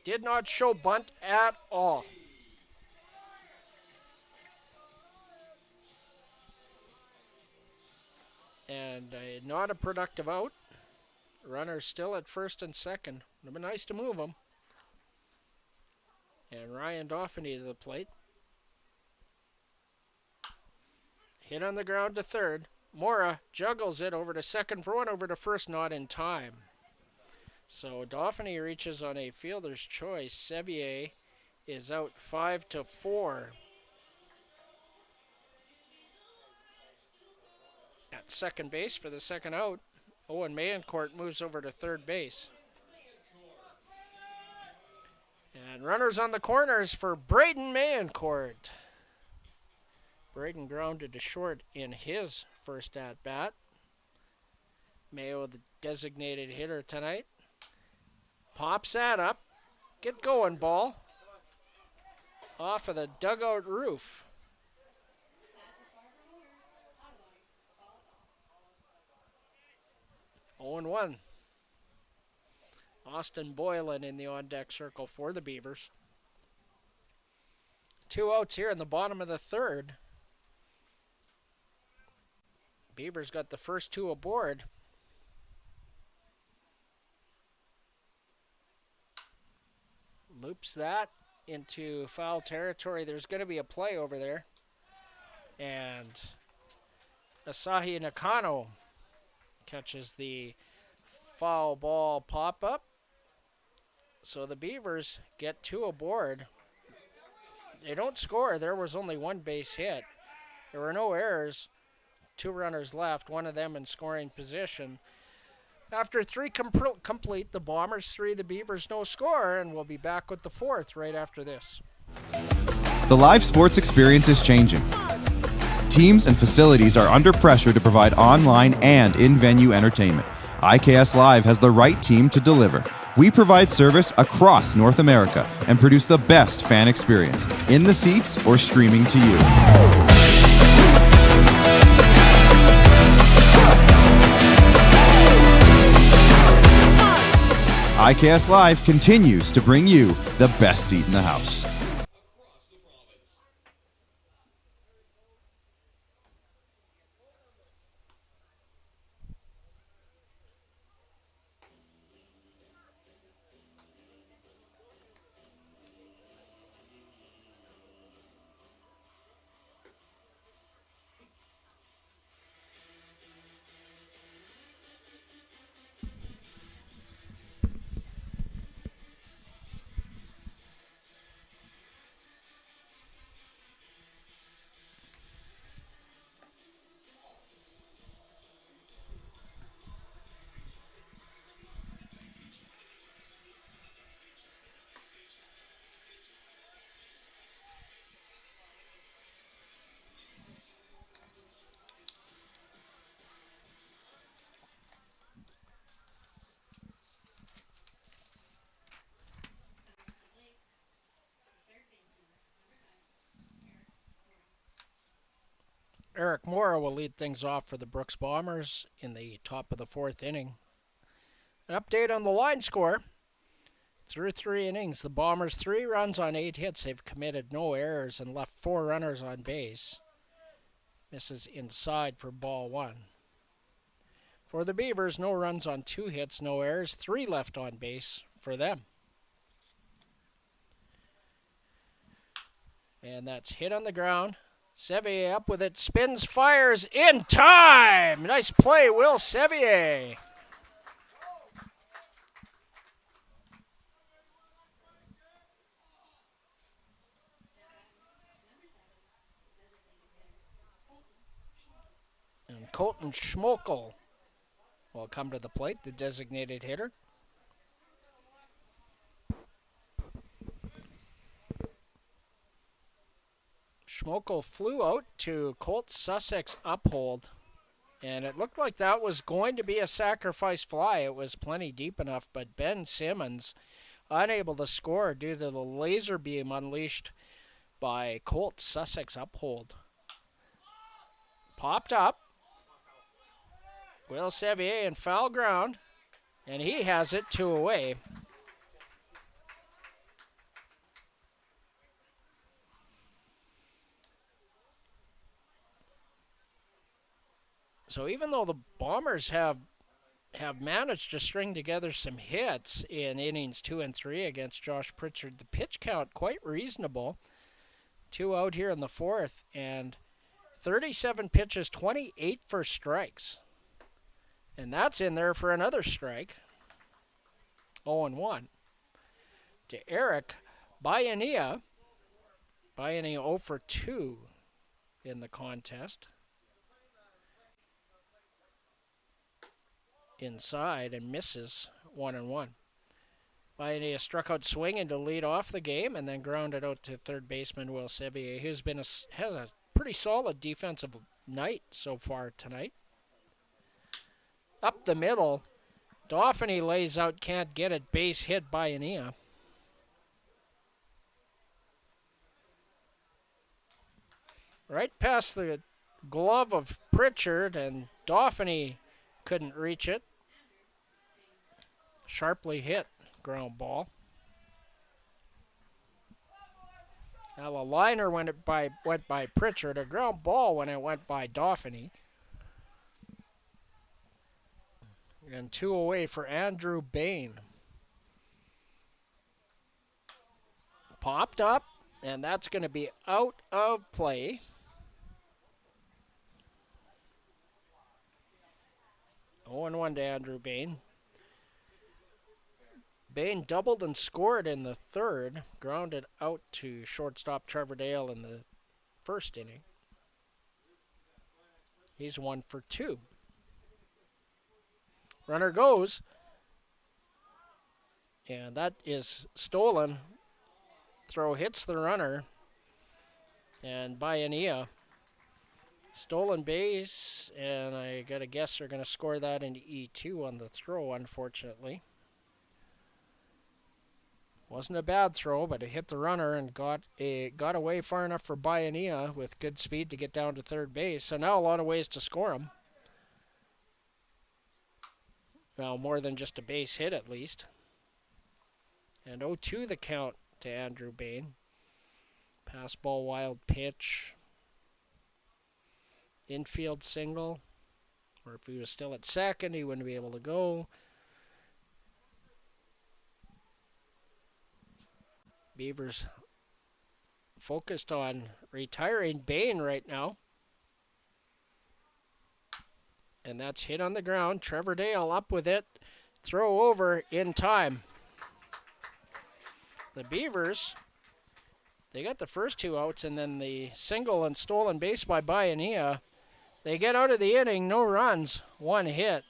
Did not show bunt at all. And not a productive out. Runner still at first and second. Would have been nice to move him. And Ryan Dauphiny to the plate. Hit on the ground to third. Mora juggles it over to second for one, over to first, not in time. So Dauphiny reaches on a fielder's choice. Sevier is out 5-4. At second base for the second out. Owen Mayencourt moves over to third base. And runners on the corners for Braden Mayencourt. Braden grounded to short in his first at-bat. Mayo, the designated hitter tonight. Pops that up. Get going, ball. Off of the dugout roof. Oh, 0-1. Austin Boylan in the on-deck circle for the Beavers. 2 outs here in the bottom of the third. Beavers got the first 2 aboard. Loops that into foul territory. There's going to be a play over there. And Asahi Nakano catches the foul ball pop-up. So the Beavers get 2 aboard. They don't score. There was only 1 base hit. There were no errors. 2 runners left, one of them in scoring position. After 3 complete, the Bombers 3, the Beavers no score, and we'll be back with the 4th right after this. The live sports experience is changing. Teams and facilities are under pressure to provide online and in-venue entertainment. IKS Live has the right team to deliver. We provide service across North America and produce the best fan experience, in the seats or streaming to you. IKS Live continues to bring you the best seat in the house. Eric Mora will lead things off for the Brooks Bombers in the top of the 4th inning. An update on the line score. Through 3 innings, the Bombers 3 runs on 8 hits. They've committed no errors and left 4 runners on base. Misses inside for ball 1. For the Beavers, no runs on 2 hits, no errors, 3 left on base for them. And that's hit on the ground. Sevier up with it, spins, fires in time. Nice play, Will Sevier. And Colton Schmokel will come to the plate, the designated hitter. Schmokel flew out to Colt Sussex uphold, and it looked like that was going to be a sacrifice fly. It was plenty deep enough, but Ben Simmons unable to score due to the laser beam unleashed by Colt Sussex uphold. Popped up. Will Sevier in foul ground, and he has it 2 away. So even though the Bombers have managed to string together some hits in innings 2 and 3 against Josh Pritchard, the pitch count quite reasonable. 2 out here in the 4th, and 37 pitches, 28 for strikes. And that's in there for another strike. 0-1. To Eric Bayania. Bayania 0 for 2 in the contest. Inside and misses 1-1. Bayania struck out swinging to lead off the game and then grounded out to third baseman Will Sevier, who's has a pretty solid defensive night so far tonight. Up the middle, Dauphiny lays out, can't get it, base hit Bayania. Right past the glove of Pritchard, and Dauphiny couldn't reach it. Sharply hit ground ball. Now a liner went by Pritchard, a ground ball when it went by Dauphiny. And 2 away for Andrew Bain. Popped up, and that's going to be out of play. Oh, 0-1 to Andrew Bain. Bain doubled and scored in the 3rd, grounded out to shortstop Trevor Dale in the 1st inning. He's 1 for 2. Runner goes, and that is stolen. Throw hits the runner, and Bayania. Stolen base, and I got to guess they're going to score that into E2 on the throw, unfortunately. Wasn't a bad throw, but it hit the runner and got away far enough for Bayania with good speed to get down to third base. So now a lot of ways to score him. Well, more than just a base hit at least. And 0-2 the count to Andrew Bain. Pass ball, wild pitch. Infield single. Or if he was still at second, he wouldn't be able to go. Beavers focused on retiring Bain right now. And that's hit on the ground. Trevor Dale up with it. Throw over in time. The Beavers, they got the first 2 outs, and then the single and stolen base by Bayania. They get out of the inning, no runs, 1 hit.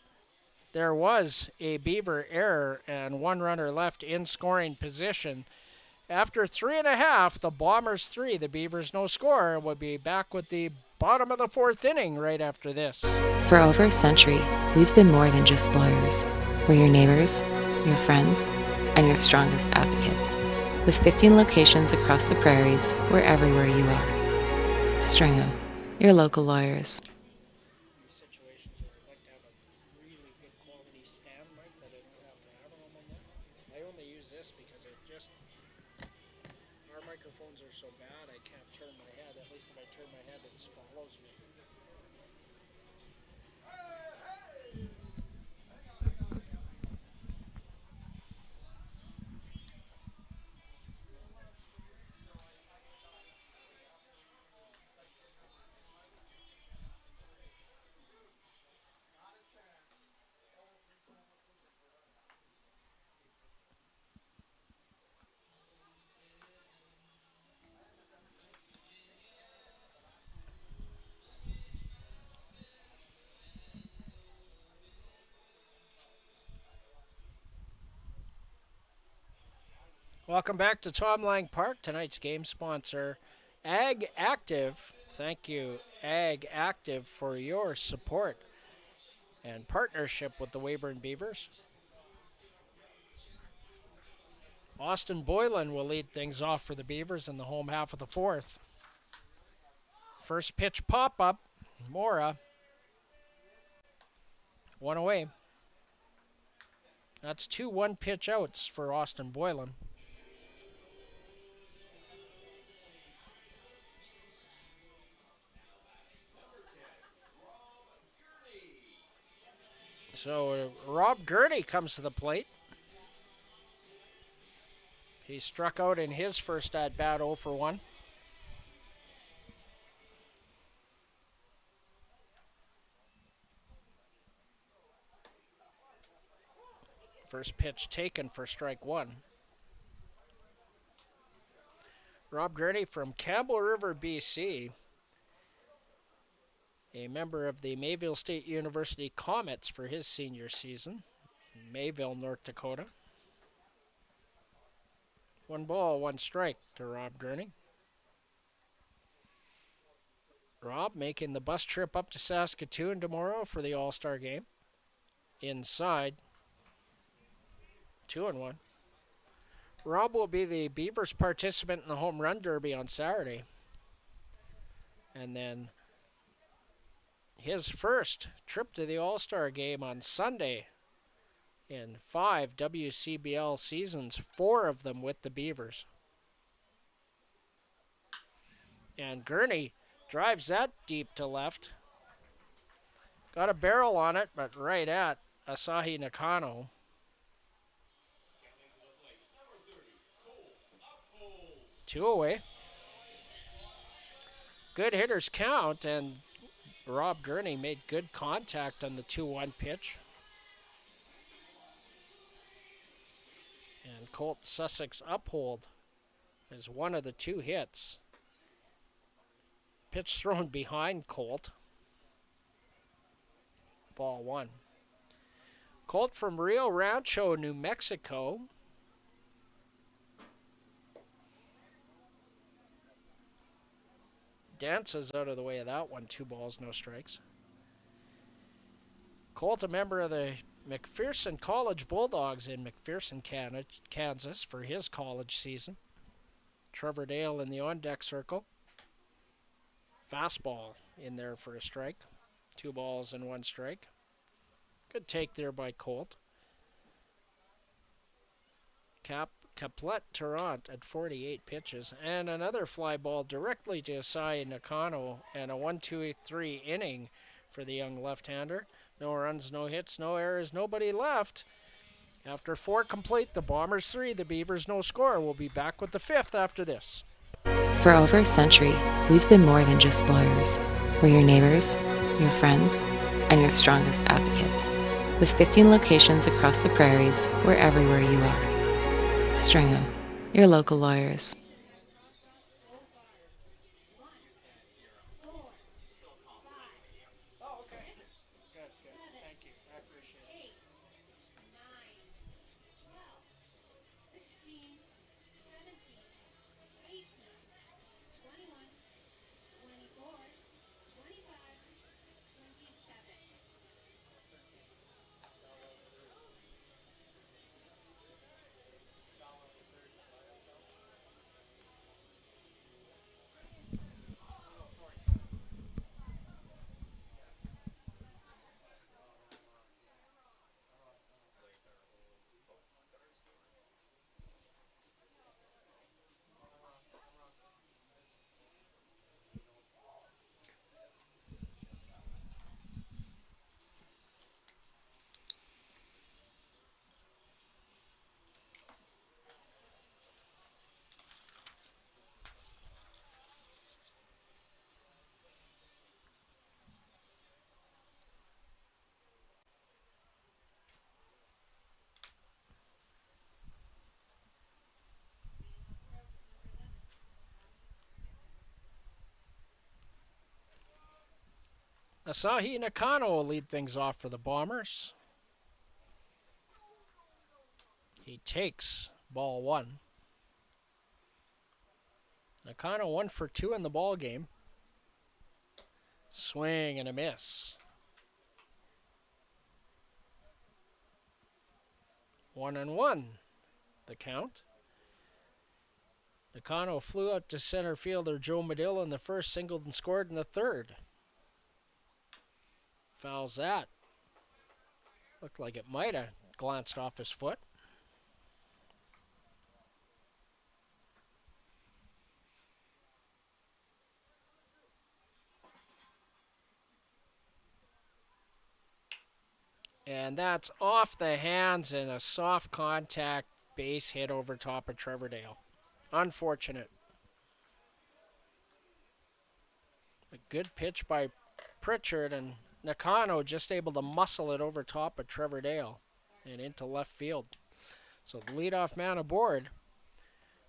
There was a Beaver error and 1 runner left in scoring position. After 3.5, the Bombers 3, the Beavers no score. We'll be back with the bottom of the 4th inning right after this. For over a century, we've been more than just lawyers. We're your neighbors, your friends, and your strongest advocates. With 15 locations across the prairies, we're everywhere you are. Stringham, your local lawyers. Situations where I'd like to have a really good quality stand mic that I don't have to have on my neck. I only use this because our microphones are so bad I can't turn my head. At least if I turn my head, it just follows me. Welcome back to Tom Lang Park. Tonight's game sponsor, Ag Active. Thank you, Ag Active, for your support and partnership with the Weyburn Beavers. Austin Boylan will lead things off for the Beavers in the home half of the fourth. First pitch pop-up, Mora. One away. That's 2 one-pitch outs for Austin Boylan. So Rob Gurney comes to the plate. He struck out in his first at-bat 0 for 1. First pitch taken for strike 1. Rob Gurney from Campbell River, BC. A member of the Mayville State University Comets for his senior season. Mayville, North Dakota. 1 ball, 1 strike to Rob Gurney. Rob making the bus trip up to Saskatchewan tomorrow for the All-Star game. Inside. 2-1. Rob will be the Beavers participant in the home run derby on Saturday. And then his first trip to the All-Star game on Sunday in 5 WCBL seasons, 4 of them with the Beavers. And Gurney drives that deep to left. Got a barrel on it, but right at Asahi Nakano. 2 away. Good hitters count, and Rob Gurney made good contact on the 2-1 pitch. And Colt Sussex Uphold is one of the 2 hits. Pitch thrown behind Colt. Ball 1. Colt from Rio Rancho, New Mexico. Dances out of the way of that one. 2 balls, no strikes. Colt, a member of the McPherson College Bulldogs in McPherson, Kansas for his college season. Trevor Dale in the on-deck circle. Fastball in there for a strike. 2 balls and 1 strike. Good take there by Colt. Caplet Tarrant at 48 pitches. And another fly ball directly to Asai Nakano, and a 1-2-3 inning for the young left-hander. No runs, no hits, no errors, nobody left. After 4 complete, the Bombers 3, the Beavers no score. We'll be back with the 5th after this. For over a century, we've been more than just lawyers. We're your neighbors, your friends, and your strongest advocates. With 15 locations across the prairies, we're everywhere you are. Stringham, your local lawyers. Asahi Nakano will lead things off for the Bombers. He takes ball 1. Nakano 1 for 2 in the ball game. Swing and a miss. 1-1, the count. Nakano flew out to center fielder Joe Medill in the first, singled and scored in the third. Fouls that. Looked like it might have glanced off his foot. And that's off the hands and a soft contact base hit over top of Trevordale. Unfortunate. A good pitch by Pritchard, and Nakano just able to muscle it over top of Trevordale and into left field. So the leadoff man aboard.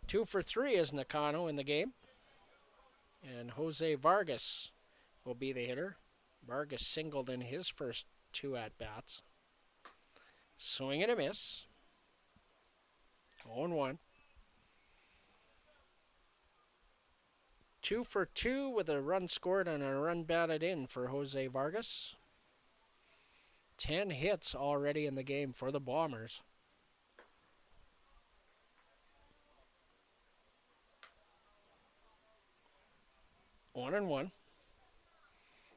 2 for 3 is Nakano in the game. And Jose Vargas will be the hitter. Vargas singled in his first 2 at-bats. Swing and a miss. 0-1. 2 for 2 with a run scored and a run batted in for Jose Vargas. 10 hits already in the game for the Bombers. One and one.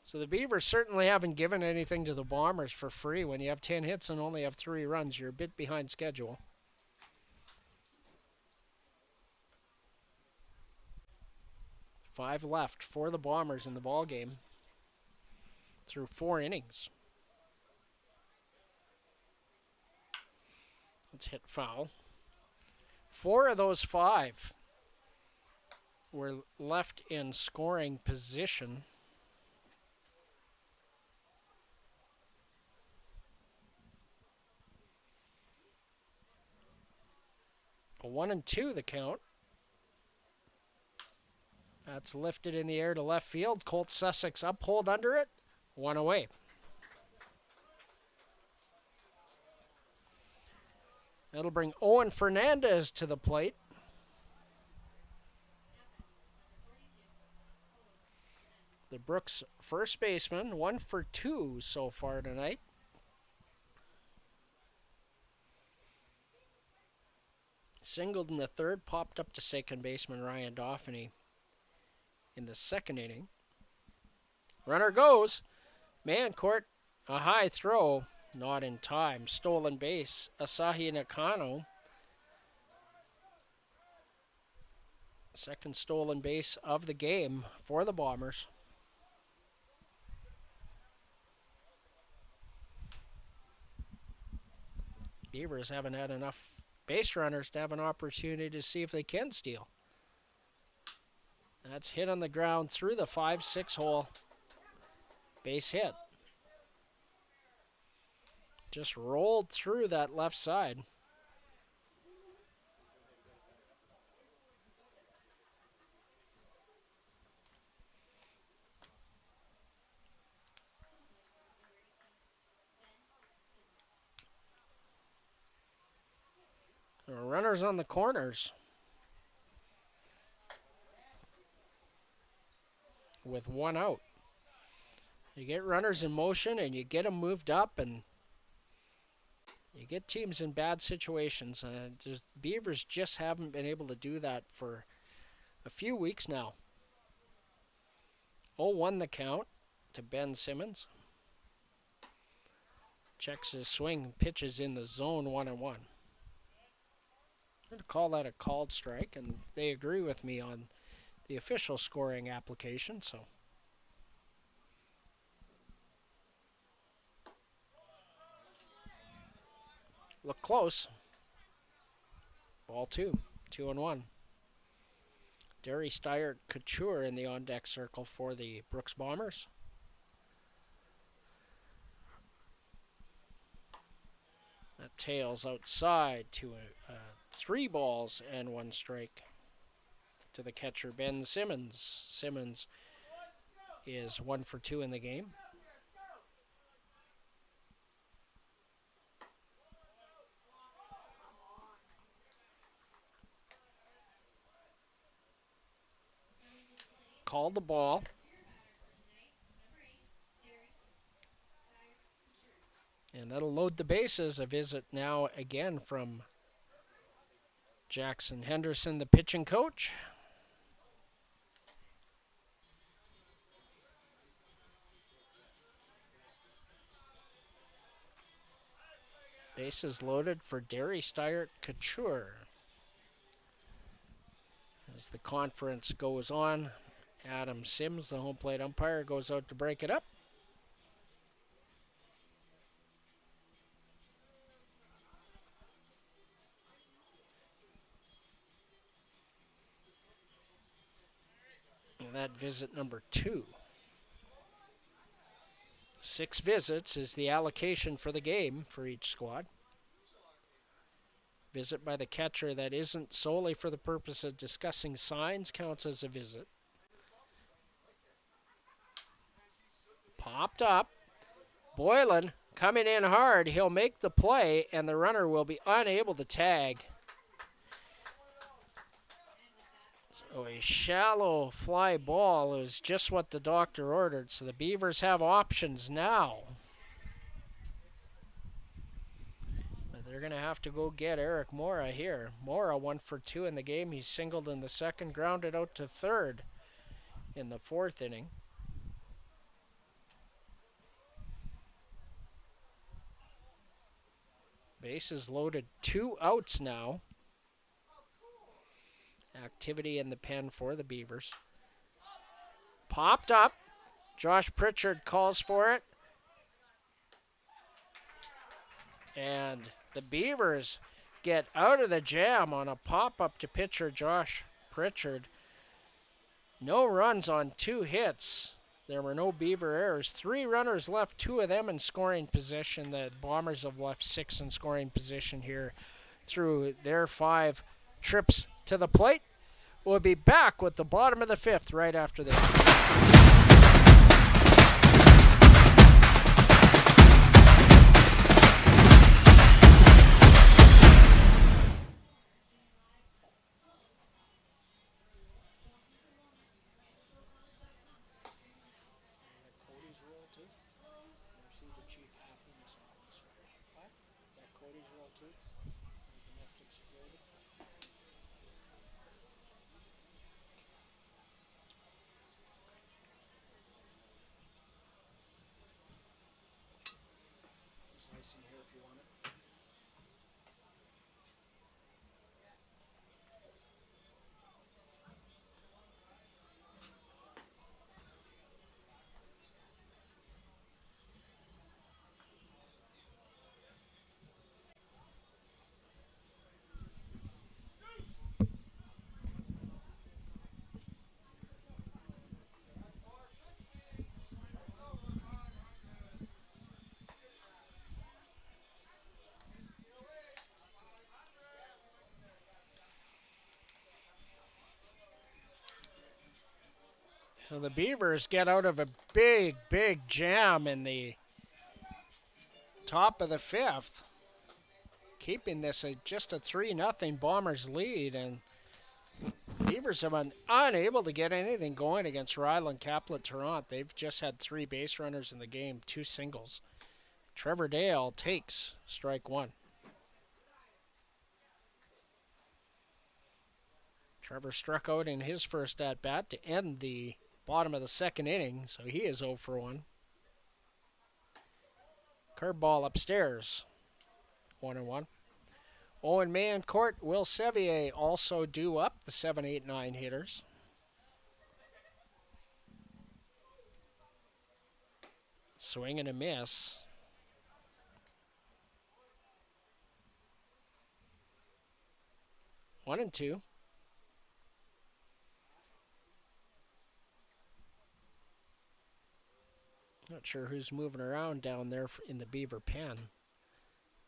So the Beavers certainly haven't given anything to the Bombers for free. When you have 10 hits and only have 3 runs, you're a bit behind schedule. Five left for the Bombers in the ball game through 4 innings. Let's hit foul. 4 of those 5 were left in scoring position. A 1-2 the count. That's lifted in the air to left field. Colt Sussex uphold under it. 1 away. That'll bring Owen Fernandez to the plate. The Brooks first baseman, 1 for 2 so far tonight. Singled in the third, popped up to second baseman Ryan Dauphiny in the second inning. Runner goes. Mancourt, a high throw, not in time. Stolen base, Asahi Nakano. Second stolen base of the game for the Bombers. Beavers haven't had enough base runners to have an opportunity to see if they can steal. That's hit on the ground through the 5-6 hole. Base hit. Just rolled through that left side. There are runners on the corners. With 1 out. You get runners in motion and you get them moved up, and you get teams in bad situations. Beavers just haven't been able to do that for a few weeks now. 0-1 the count to Ben Simmons. Checks his swing, pitches in the zone 1-1. I'm going to call that a called strike, and they agree with me on the official scoring application, so. Look close. Ball 2, 2-1. Derry Steyert Couture in the on-deck circle for the Brooks Bombers. That tails outside to 3 balls and 1 strike to the catcher, Ben Simmons. Simmons is 1 for 2 in the game. called the ball. And that'll load the bases. A visit now again from Jackson Henderson, the pitching coach. Bases loaded for Derry Steyert Couture. As the conference goes on, Adam Sims, the home plate umpire, goes out to break it up. And that visit number 2. 6 visits is the allocation for the game for each squad. Visit by the catcher that isn't solely for the purpose of discussing signs counts as a visit. Popped up. Boylan coming in hard. He'll make the play, and the runner will be unable to tag. So a shallow fly ball is just what the doctor ordered. So the Beavers have options now. But they're going to have to go get Eric Mora here. Mora 1 for 2 in the game. He's singled in the second, grounded out to third in the 4th inning. Bases loaded, 2 outs now. Activity in the pen for the Beavers. Popped up. Josh Pritchard calls for it. And the Beavers get out of the jam on a pop-up to pitcher Josh Pritchard. No runs on 2 hits. There were no Beaver errors. 3 runners left, 2 of them in scoring position. The Bombers have left 6 in scoring position here through their 5 trips to the plate. We'll be back with the bottom of the 5th right after this. So the Beavers get out of a big, big jam in the top of the 5th, keeping this just a 3-0 Bombers lead, and Beavers have been unable to get anything going against Ryland Caplet Toronto. They've just had 3 base runners in the game, 2 singles. Trevor Dale takes strike 1. Trevor struck out in his first at-bat to end the bottom of the 2nd inning, so he is 0 for 1. Curveball upstairs, 1-1. Owen Mancourt, Will Sevier also due up, the 7, 8, 9 hitters. Swing and a miss. One and two. Not sure who's moving around down there in the Beaver pen.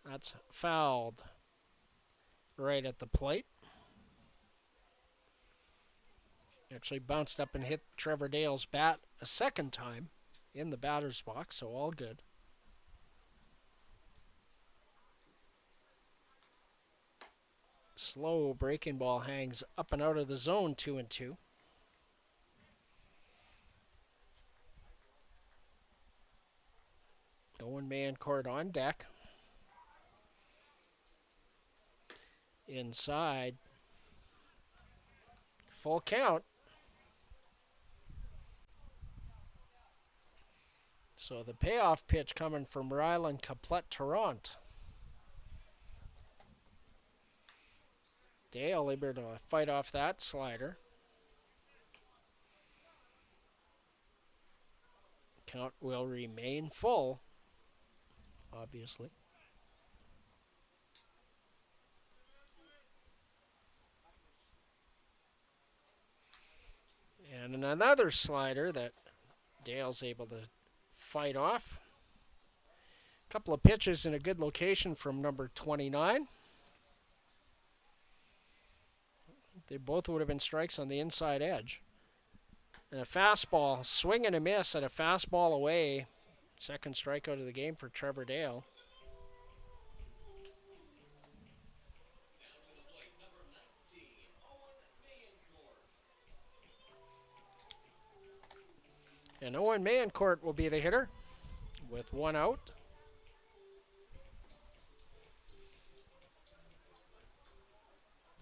That's fouled right at the plate. Actually bounced up and hit Trevor Dale's bat a second time in the batter's box, so all good. Slow breaking ball hangs up and out of the zone, 2-2. Owen Mancourt on deck. Inside. Full count. So the payoff pitch coming from Ryland Caplet-Tarrant. Dale able to fight off that slider. Count will remain full, obviously. And another slider that Dale's able to fight off. A couple of pitches in a good location from number 29. They both would have been strikes on the inside edge. And a fastball, swing and a miss at a fastball away. Second strikeout of the game for Trevor Dale. And Owen Mancourt will be the hitter with one out.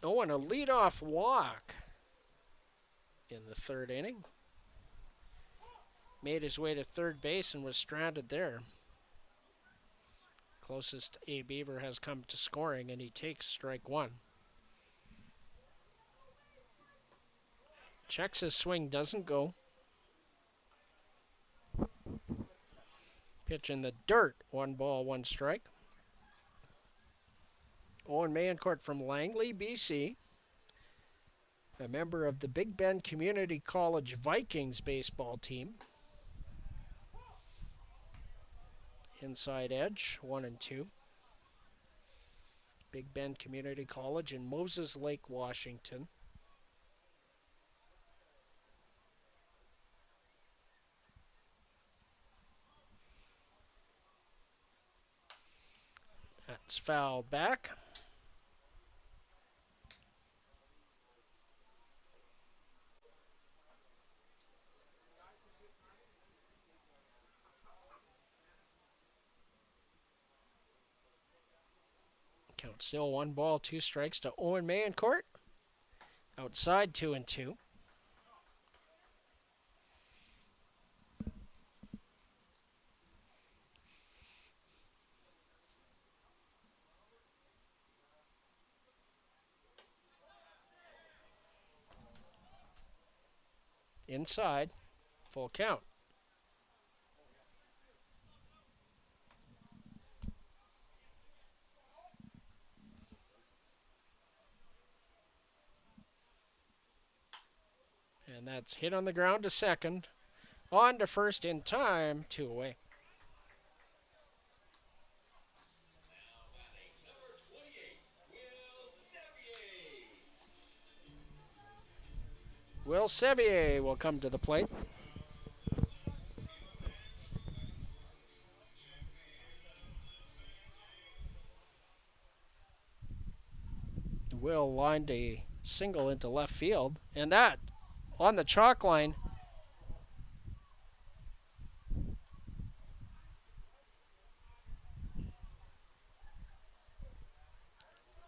Owen, a leadoff walk in the third inning. Made his way to third base and was stranded there. Closest a Beaver has come to scoring, and he takes strike one. Checks his swing, doesn't go. Pitch in the dirt, 1 ball, 1 strike. Owen Mancourt from Langley, BC. A member of the Big Bend Community College Vikings baseball team. Inside edge, 1 and 2. Big Bend Community College in Moses Lake, Washington. That's fouled back. Count still 1 ball, 2 strikes to Owen Mancourt. Outside 2 and 2. Inside, full count. And that's hit on the ground to second. On to first in time, 2 away. Will Sevier will come to the plate. Will lined a single into left field, and that on the chalk line.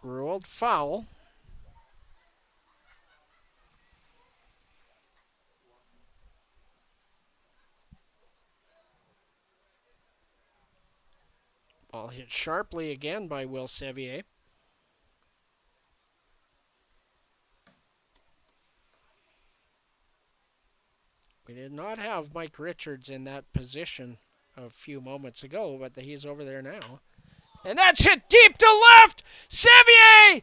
Ruled foul. Ball hit sharply again by Will Sevier. We did not have Mike Richards in that position a few moments ago, but he's over there now. And that's hit deep to left! Sevier!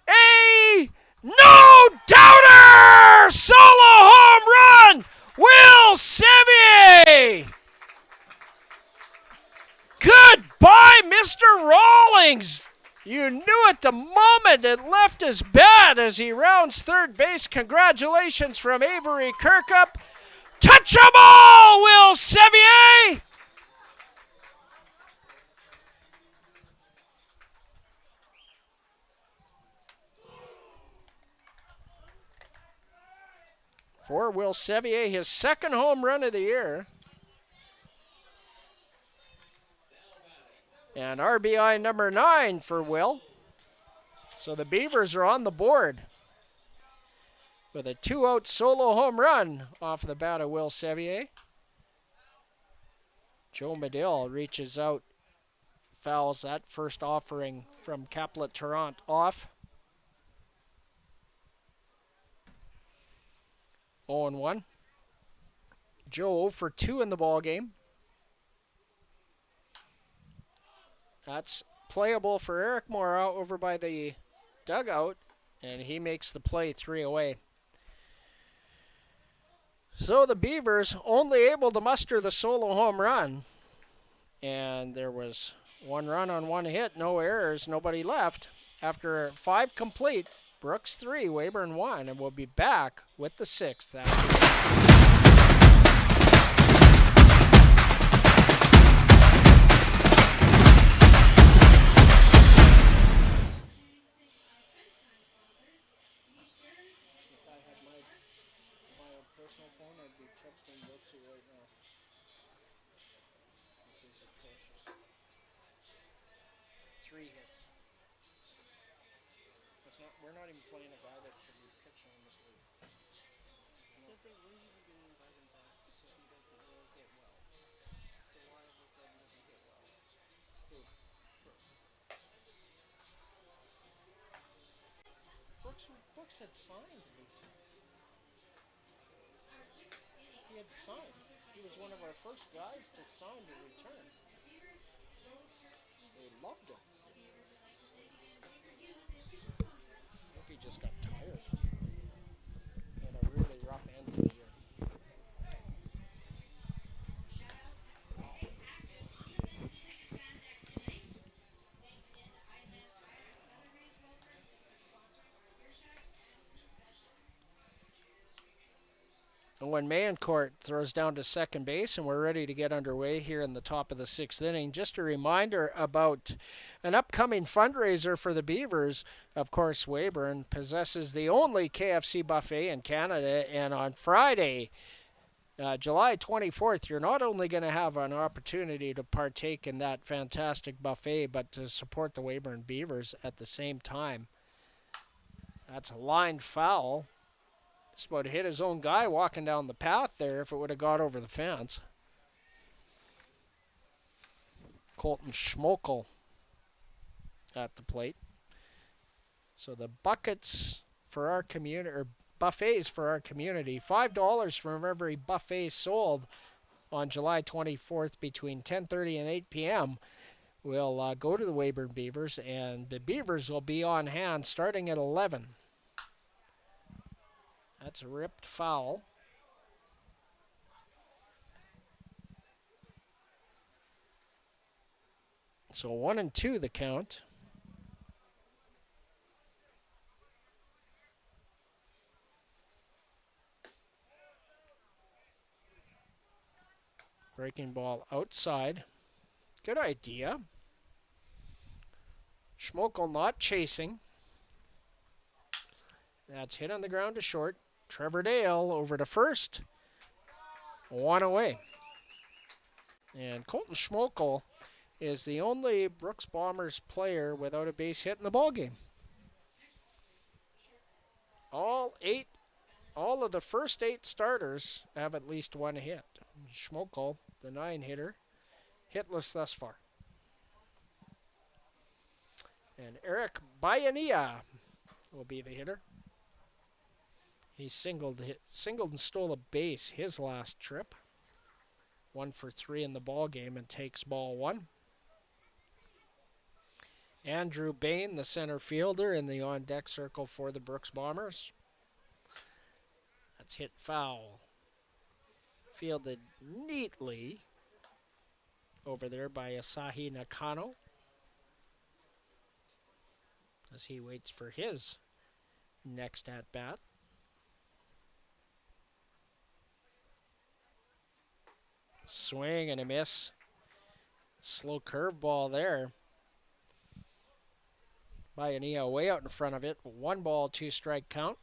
A no-doubter! Solo home run! Will Sevier! Goodbye, Mr. Rawlings! You knew it the moment it left his bat as he rounds third base. Congratulations from Avery Kirkup. Touch 'em all, Will Sevier! For Will Sevier, his second home run of the year. And RBI number 9 for Will. So the Beavers are on the board with a 2-out solo home run off the bat of Will Sevier. Joe Medill reaches out, fouls that first offering from Caplet-Tarrant off. 0-1. Joe 0 for 2 in the ball game. That's playable for Eric Mora over by the dugout, and he makes the play 3 away. So the Beavers only able to muster the solo home run, and there was 1 run on 1 hit, no errors, nobody left. After 5 complete, Brooks 3, Weyburn 1, and we'll be back with the 6th. Personal phone, I'd be texting Brooksy right now. This is atrocious. 3 hits. We're not even playing a guy that should be pitching in this league. Said they wouldn't even be inviting back because he doesn't really hit well. So why of a sudden does he hit well? Brooks had signed Lisa. He had signed. He was one of our first guys to sign to return. They loved him. I think he just got tired. He had a really rough end to the year. When Mayencourt throws down to second base, and we're ready to get underway here in the top of the 6th inning. Just a reminder about an upcoming fundraiser for the Beavers. Of course, Weyburn possesses the only KFC buffet in Canada, and on Friday, July 24th, you're not only going to have an opportunity to partake in that fantastic buffet, but to support the Weyburn Beavers at the same time. That's a line foul. Just about hit his own guy walking down the path there if it would have got over the fence. Colton Schmokel at the plate. So the buckets for our community, or buffets for our community, $5 from every buffet sold on July 24th between 10:30 and 8 p.m. will go to the Weyburn Beavers, and the Beavers will be on hand starting at 11. That's a ripped foul. So 1-2 the count. Breaking ball outside. Good idea. Schmokel not chasing. That's hit on the ground to short. Trevor Dale over to first. 1 away. And Colton Schmokel is the only Brooks Bombers player without a base hit in the ballgame. All of the first 8 starters have at least 1 hit. Schmokel, the 9-hitter, hitless thus far. And Eric Bayania will be the hitter. He singled and stole a base his last trip. 1 for 3 in the ball game and takes ball 1. Andrew Bain, the center fielder, in the on-deck circle for the Brooks Bombers. That's hit foul. Fielded neatly over there by Asahi Nakano as he waits for his next at-bat. Swing and a miss. Slow curveball there. Bayania way out in front of it. 1 ball, 2 strike count.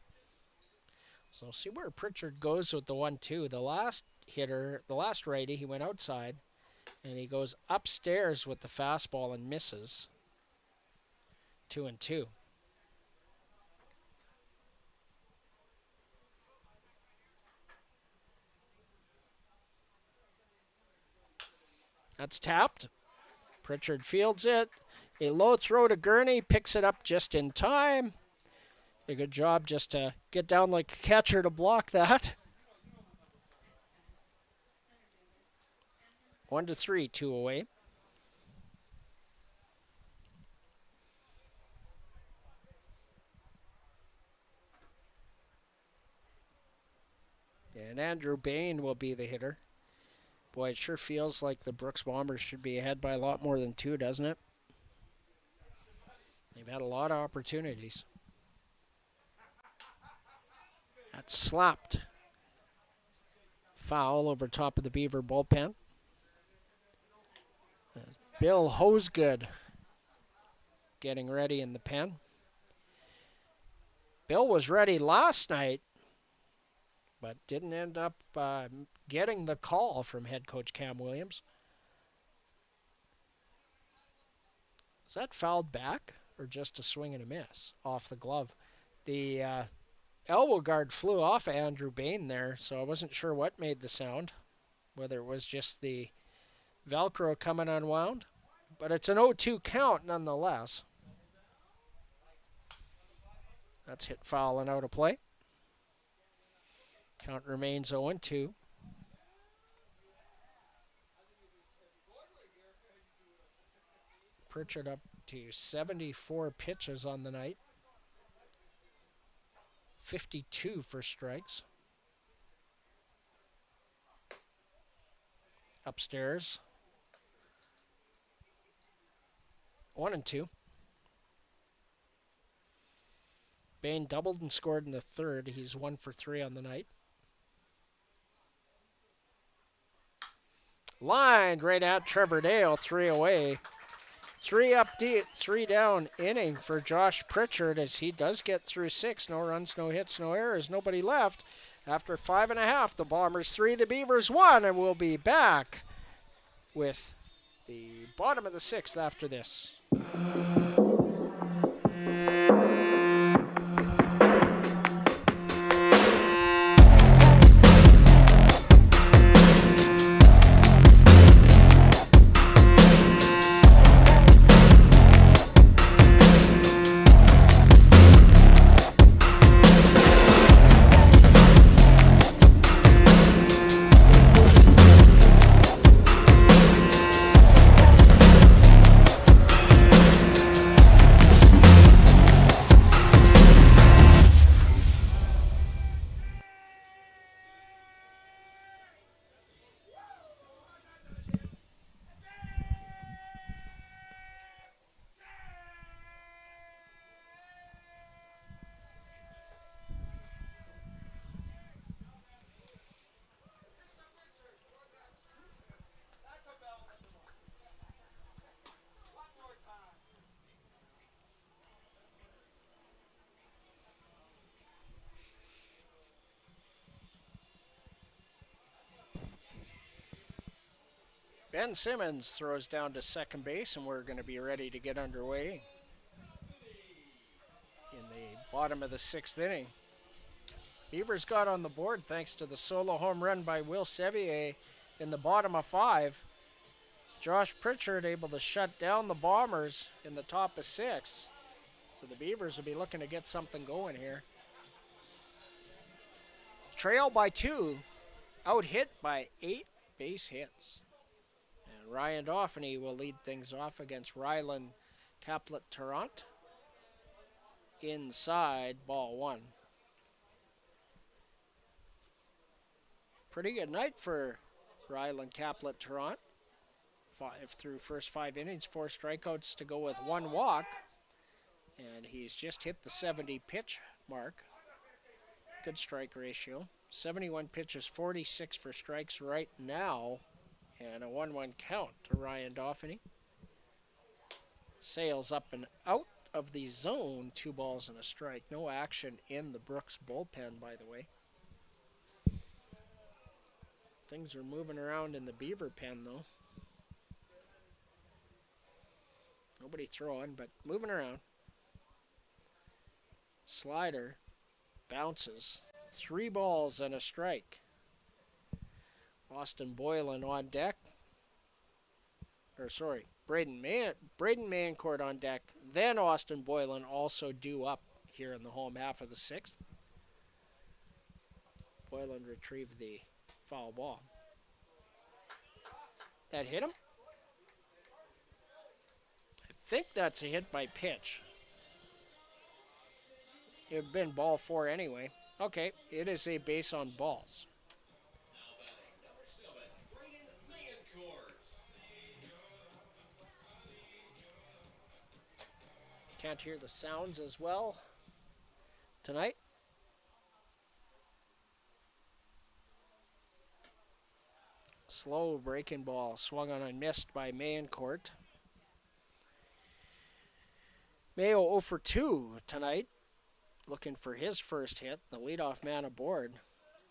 So see where Pritchard goes with the 1-2. The last hitter, the last righty, he went outside. And he goes upstairs with the fastball and misses. 2-2. That's tapped. Pritchard fields it. A low throw to Gurney, picks it up just in time. A good job just to get down like a catcher to block that. 1-3, 2 away. And Andrew Bain will be the hitter. Boy, it sure feels like the Brooks Bombers should be ahead by a lot more than 2, doesn't it? They've had a lot of opportunities. That's slapped. Foul over top of the Beaver bullpen. Bill Hosegood getting ready in the pen. Bill was ready last night, but didn't end up getting the call from head coach Cam Williams. Is that fouled back or just a swing and a miss off the glove? The elbow guard flew off of Andrew Bain there, so I wasn't sure what made the sound, whether it was just the Velcro coming unwound. But it's an 0-2 count nonetheless. That's hit foul and out of play. Count remains 0-2. Pritchard up to 74 pitches on the night. 52 for strikes. Upstairs. 1-2. Bain doubled and scored in the third. He's 1 for 3 on the night. Lined right at Trevor Dale, 3 away. 3 up, 3 down inning for Josh Pritchard as he does get through 6. No runs, no hits, no errors, nobody left. After 5.5, the Bombers 3, the Beavers 1, and we'll be back with the bottom of the 6th after this. Ben Simmons throws down to second base, and we're going to be ready to get underway in the bottom of the 6th inning. Beavers got on the board thanks to the solo home run by Will Sevier in the bottom of 5. Josh Pritchard able to shut down the Bombers in the top of 6. So the Beavers will be looking to get something going here. Trail by 2, out hit by 8 base hits. And Ryan Dauphiny will lead things off against Rylan Caplet-Tarrant. Inside, ball 1. Pretty good night for Rylan Caplet-Tarrant. 5 through first 5 innings, 4 strikeouts to go with 1 walk. And he's just hit the 70 pitch mark. Good strike ratio. 71 pitches, 46 for strikes right now. And a 1-1 count to Ryan Dauphiny. Sails up and out of the zone, 2 balls and a strike. No action in the Brooks bullpen, by the way. Things are moving around in the Beaver pen, though. Nobody throwing, but moving around. Slider bounces. 3 balls and a strike. Austin Boylan on deck. Braden Mancourt on deck. Then Austin Boylan also due up here in the home half of the 6th. Boylan retrieved the foul ball. That hit him? I think that's a hit by pitch. It would have been ball 4 anyway. Okay, it is a base on balls. Can't hear the sounds as well tonight. Slow breaking ball swung on and missed by Mancourt. Mayo 0 for 2 tonight, looking for his first hit, the leadoff man aboard.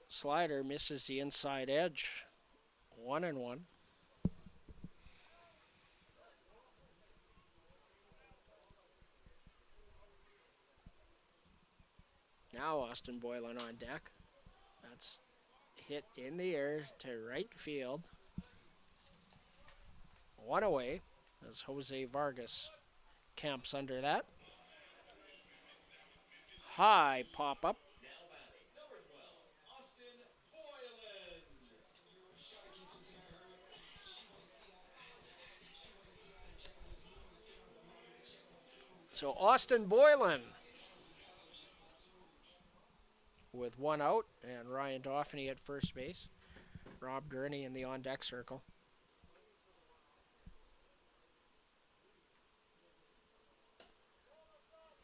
Slider misses the inside edge, 1-1. Now Austin Boylan on deck. That's hit in the air to right field. 1 away as Jose Vargas camps under that. High pop up. So Austin Boylan with 1 out, and Ryan Dauphiny at first base. Rob Gurney in the on-deck circle.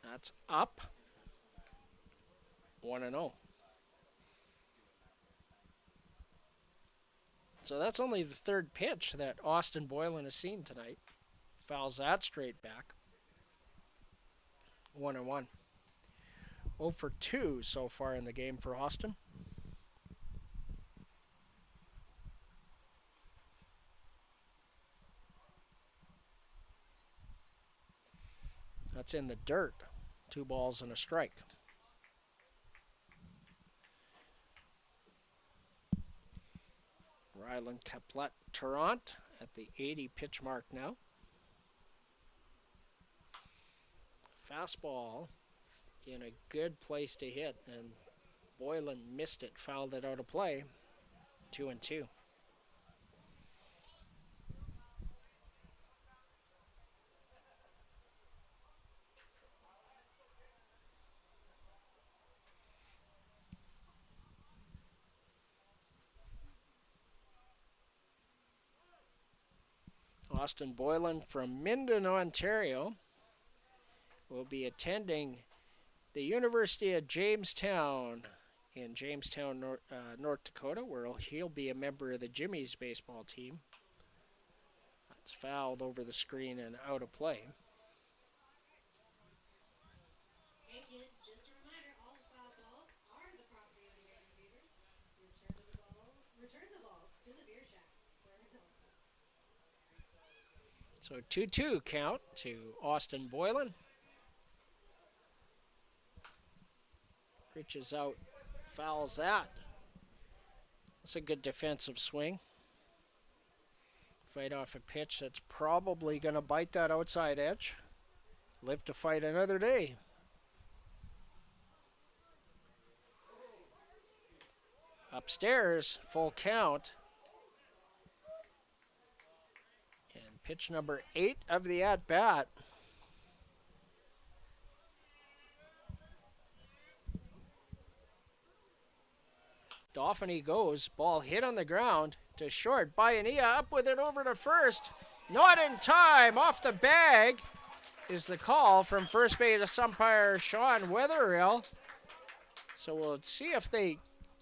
That's up. 1-0. So that's only the 3rd pitch that Austin Boylan has seen tonight. Fouls that straight back. 1-1. 0 for 2 so far in the game for Austin. That's in the dirt. 2 balls and a strike. Ryland Caplet Tarrant at the 80 pitch mark now. Fastball in a good place to hit, and Boylan missed it, fouled it out of play. 2-2. Austin Boylan from Minden, Ontario, will be attending the University of Jamestown in Jamestown, North Dakota, where he'll be a member of the Jimmy's baseball team. That's fouled over the screen and out of play. Hey kids, just a reminder, all foul balls are the property of the Weyburn Beavers. Return the balls to the beer shack. So 2-2 count to Austin Boylan. Reaches out, fouls that. That's a good defensive swing. Fight off a pitch that's probably going to bite that outside edge. Live to fight another day. Upstairs, full count. And pitch number 8 of the at-bat. Dauphiny goes, ball hit on the ground to short. Bayanilla up with it over to first. Not in time, off the bag is the call from first base umpire Sean Wetherill. So we'll see if they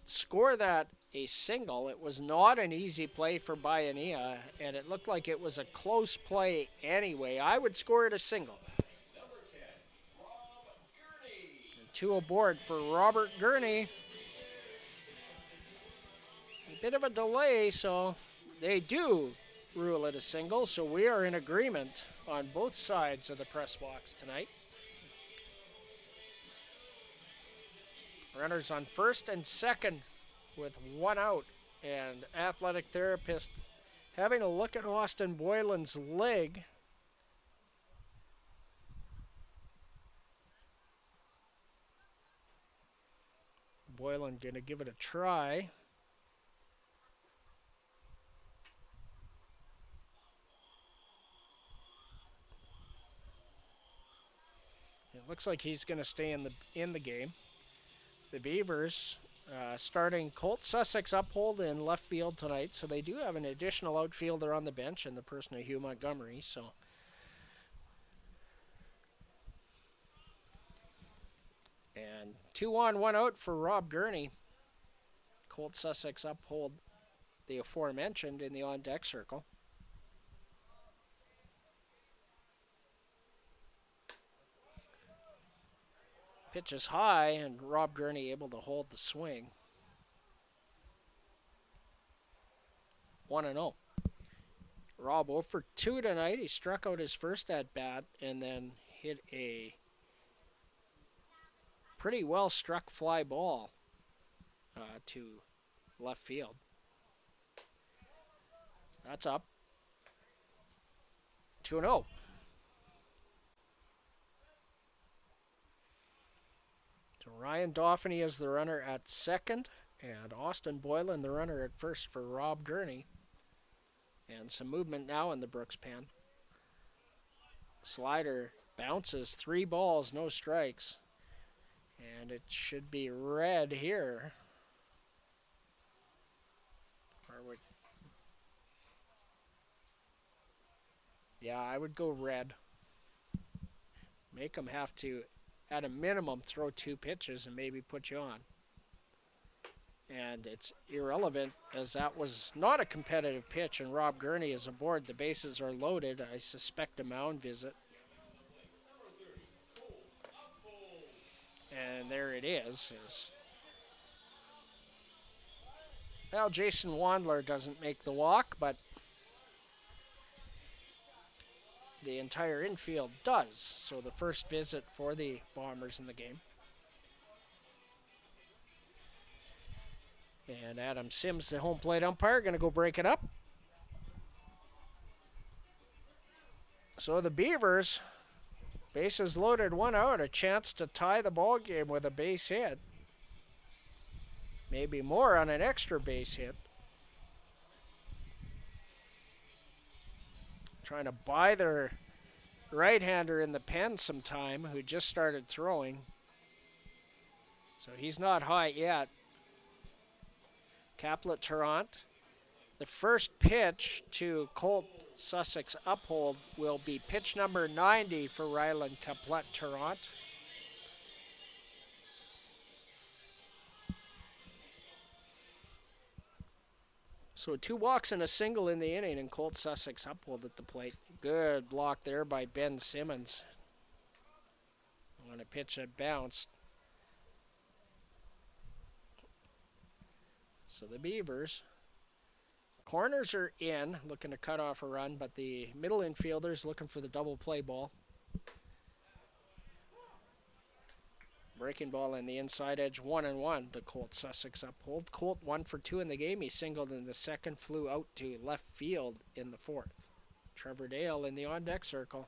score that a single. It was not an easy play for Bayanilla, and it looked like it was a close play anyway. I would score it a single. And 2 aboard for Robert Gurney. A bit of a delay, so they do rule it a single, so we are in agreement on both sides of the press box tonight. Runners on first and second with one out, and athletic therapist having a look at Austin Boylan's leg. Boylan gonna give it a try. It looks like he's gonna stay in the game. The Beavers starting Colt Sussex Uphold in left field tonight, so they do have an additional outfielder on the bench in the person of Hugh Montgomery. So, and 2 on, 1 out for Rob Gurney. Colt Sussex Uphold, the aforementioned, in the on-deck circle. Pitch is high, and Rob Gurney able to hold the swing. 1-0. Rob 0 for 2 tonight. He struck out his first at-bat and then hit a pretty well struck fly ball to left field. That's up. 2-0. So Ryan Dauphiny is the runner at second, and Austin Boylan the runner at first for Rob Gurney. And some movement now in the Brooks pen. Slider bounces, 3 balls, no strikes. And it should be red here. Yeah, I would go red. Make them have to, at a minimum, throw 2 pitches and maybe put you on. And it's irrelevant, as that was not a competitive pitch, and Rob Gurney is aboard. The bases are loaded. I suspect a mound visit. And there it is. Well, Jason Wandler doesn't make the walk, but the entire infield does. So the first visit for the Bombers in the game. And Adam Sims, the home plate umpire, going to go break it up. So the Beavers, bases loaded, 1 out, a chance to tie the ball game with a base hit. Maybe more on an extra base hit. Trying to buy their right-hander in the pen some time, who just started throwing. So he's not high yet. Caplet Tarrant. The first pitch to Colt Sussex Uphold will be pitch number 90 for Ryland Caplet Tarrant. So 2 walks and a single in the inning, and Colt Sussex Uphold at the plate. Good block there by Ben Simmons on a pitch that bounced. So the Beavers, corners are in, looking to cut off a run, but the middle infielders looking for the double play ball. Breaking ball in the inside edge, 1-1 to Colt Sussex Uphold. Colt 1 for 2 in the game. He singled in the second, flew out to left field in the fourth. Trevor Dale in the on-deck circle.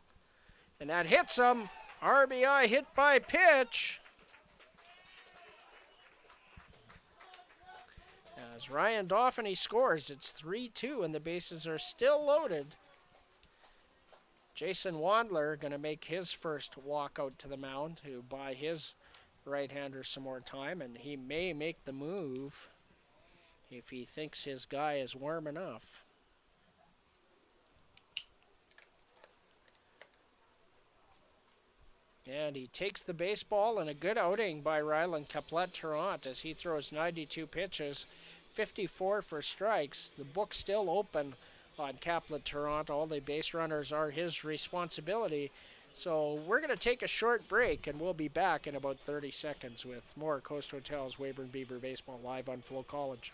And that hits him. RBI hit by pitch. As Ryan Dauphiny scores, it's 3-2 and the bases are still loaded. Jason Wandler going to make his first walk out to the mound to buy his right-hander some more time, and he may make the move if he thinks his guy is warm enough. And he takes the baseball, and a good outing by Ryland Caplet Tarrant as he throws 92 pitches, 54 for strikes. The book's still open on Caplet Tarrant. All the base runners are his responsibility. So we're going to take a short break, and we'll be back in about 30 seconds with more Coast Hotels Weyburn Beaver Baseball live on FloCollege.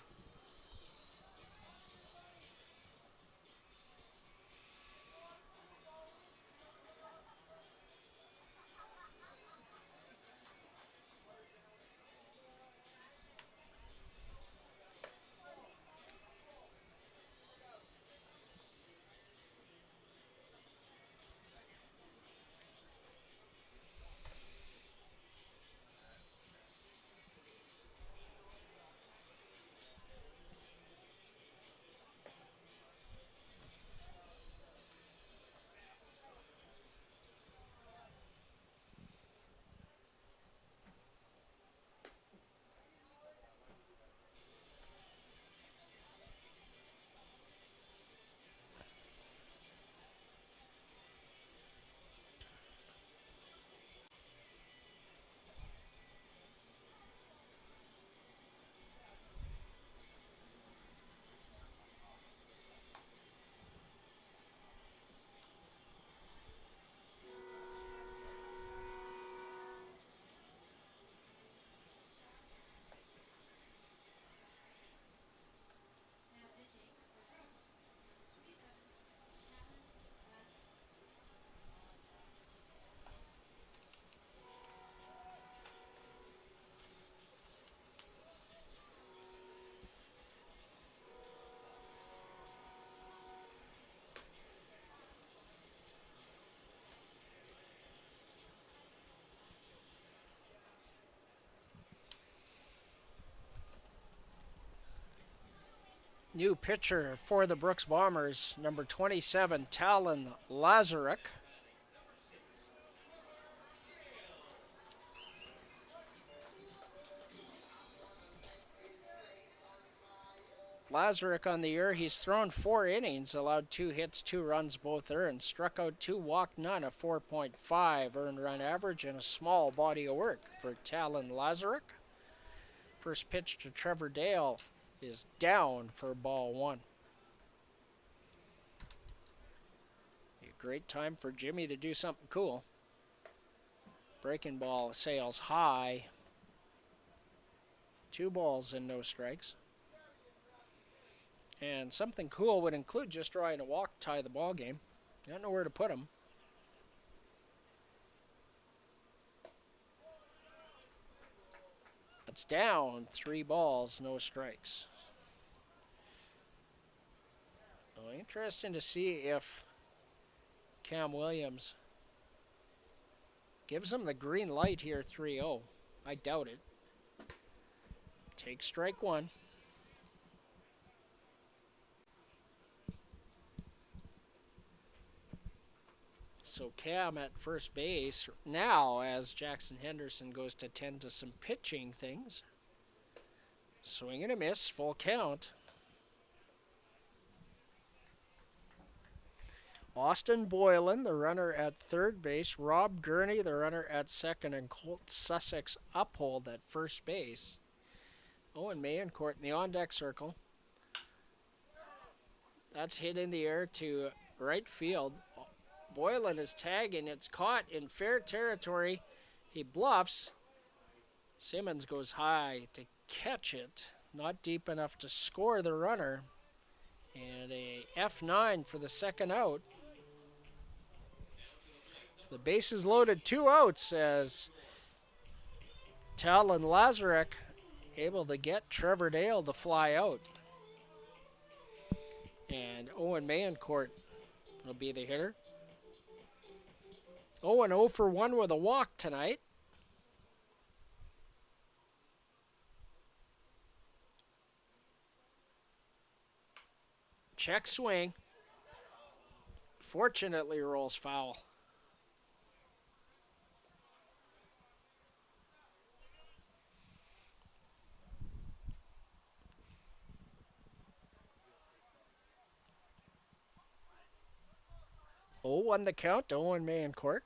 New pitcher for the Brooks Bombers, number 27, Talon Lazaruk. Lazaruk on the year, he's thrown 4 innings, allowed 2 hits, 2 runs, both earned, struck out 2, walked none, a 4.5 earned run average, and a small body of work for Talon Lazaruk. First pitch to Trevor Dale is down for ball 1. A great time for Jimmy to do something cool. Breaking ball sails high. 2 balls and no strikes. And something cool would include just drawing a walk, tie the ball game. You don't know where to put him. It's down, 3 balls, no strikes. Oh, interesting to see if Cam Williams gives him the green light here, 3-0. I doubt it. Take strike 1. So Cam at first base now as Jackson Henderson goes to tend to some pitching things. Swing and a miss, full count. Austin Boylan, the runner at third base. Rob Gurney, the runner at second. And Colt Sussex Uphold at first base. Owen Mayencourt in the on-deck circle. That's hit in the air to right field. Boylan is tagging. It's caught in fair territory. He bluffs. Simmons goes high to catch it. Not deep enough to score the runner. And a F9 for the second out. So the bases loaded, 2 outs as Talon Lazaruk able to get Trevor Dale to fly out. And Owen Mayencourt will be the hitter. Owen 0 for 1 with a walk tonight. Check swing. Fortunately rolls foul. On the count, Owen Mayencourt.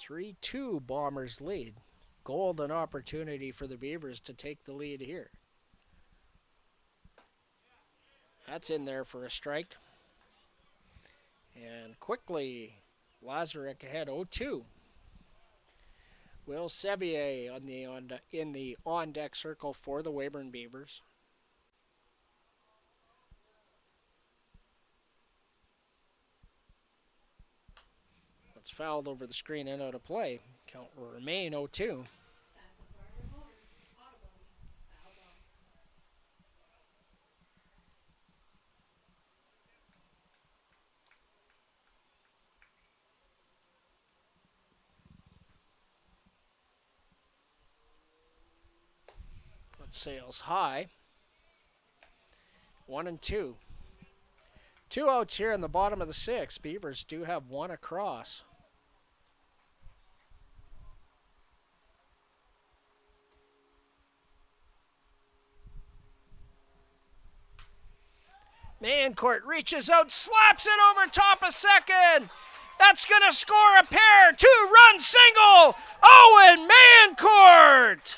3-2 Bombers lead. Golden opportunity for the Beavers to take the lead here. That's in there for a strike. And quickly, Lazaruk ahead 0-2. Will Sevier in the on-deck circle for the Weyburn Beavers. It's fouled over the screen and out of play. Count will remain 0-2. That sails high. 1-2. 2 outs here in the bottom of the 6th. Beavers do have 1 across. Mayencourt reaches out, slaps it over top of second. That's going to score a pair. 2-run single. Owen Mayencourt.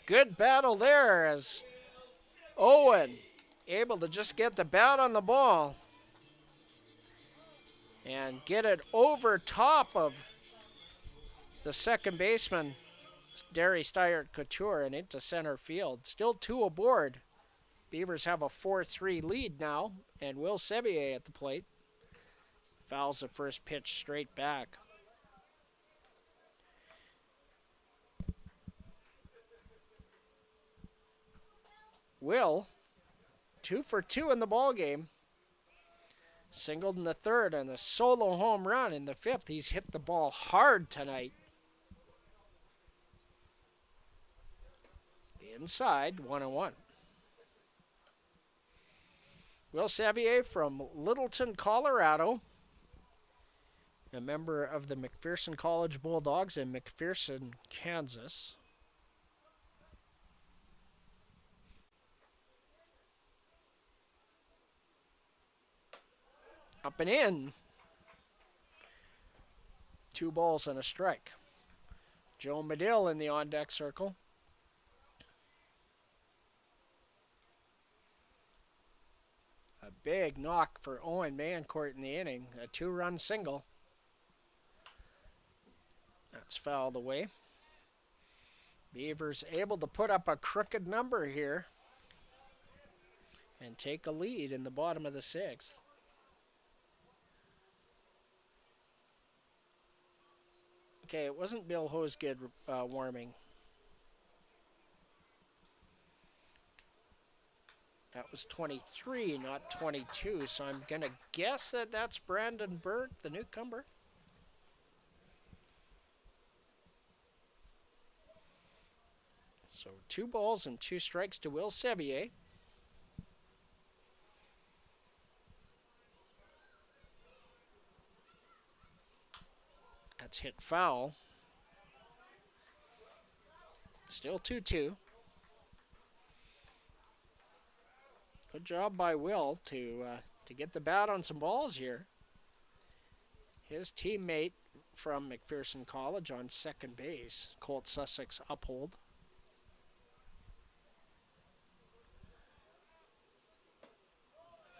Good battle there as Owen able to just get the bat on the ball and get it over top of the second baseman, Derry Steyert Couture, and into center field. Still 2 aboard. Beavers have a 4-3 lead now, and Will Sevier at the plate. Fouls the first pitch straight back. Will, 2 for 2 in the ball game. Singled in the third and a solo home run in the fifth. He's hit the ball hard tonight. Inside, 1-1. Will Sevier from Littleton, Colorado, a member of the McPherson College Bulldogs in McPherson, Kansas. Up and in. 2 balls and a strike. Joe Medill in the on-deck circle. A big knock for Owen Mancourt in the inning. A 2-run single. That's fouled away. Beavers able to put up a crooked number here and take a lead in the bottom of the 6th. Okay, it wasn't Bill Hosgood warming. That was 23, not 22, so I'm going to guess that that's Brandon Berg, the newcomer. So 2 balls and 2 strikes to Will Sevier. That's hit foul. Still 2-2. Good job by Will to get the bat on some balls here. His teammate from McPherson College on second base, Colt Sussex Uphold.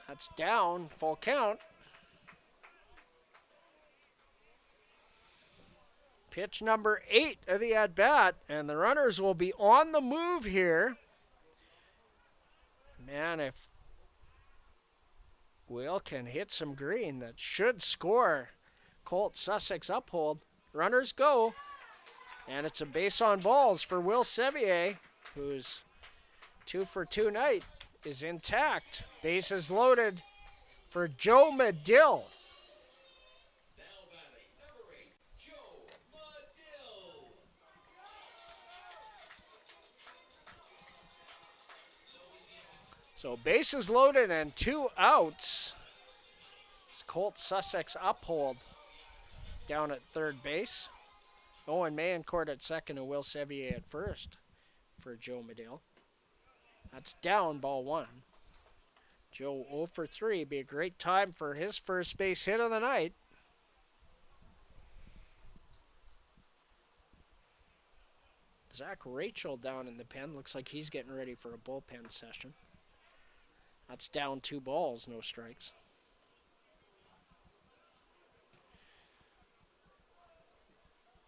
That's down, full count. Pitch number 8 of the at-bat, and the runners will be on the move here. Man, if Will can hit some green, that should score Colt Sussex Uphold. Runners go, and it's a base on balls for Will Sevier, whose 2 for 2 night is intact. Bases loaded for Joe Medill. So bases loaded and 2 outs. It's Colt Sussex Uphold down at third base. Owen Mancourt at second and Will Sevier at first for Joe Medill. That's down, ball 1. Joe 0 for 3. Be a great time for his first base hit of the night. Zach Rachel down in the pen. Looks like he's getting ready for a bullpen session. That's down 2 balls, no strikes.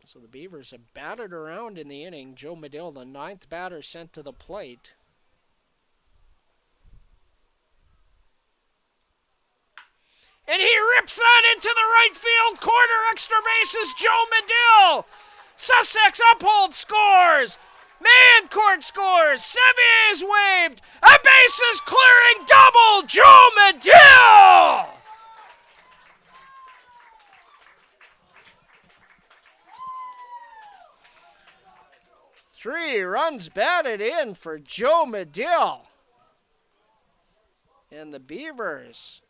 So the Beavers have batted around in the inning. Joe Medill, the 9th batter sent to the plate. And he rips that into the right field corner. Extra bases, Joe Medill. Sussex Uphold scores. Mancourt scores. Sevier is waved. A bases clearing double. Joe Medill. Three runs batted in for Joe Medill. And the Beavers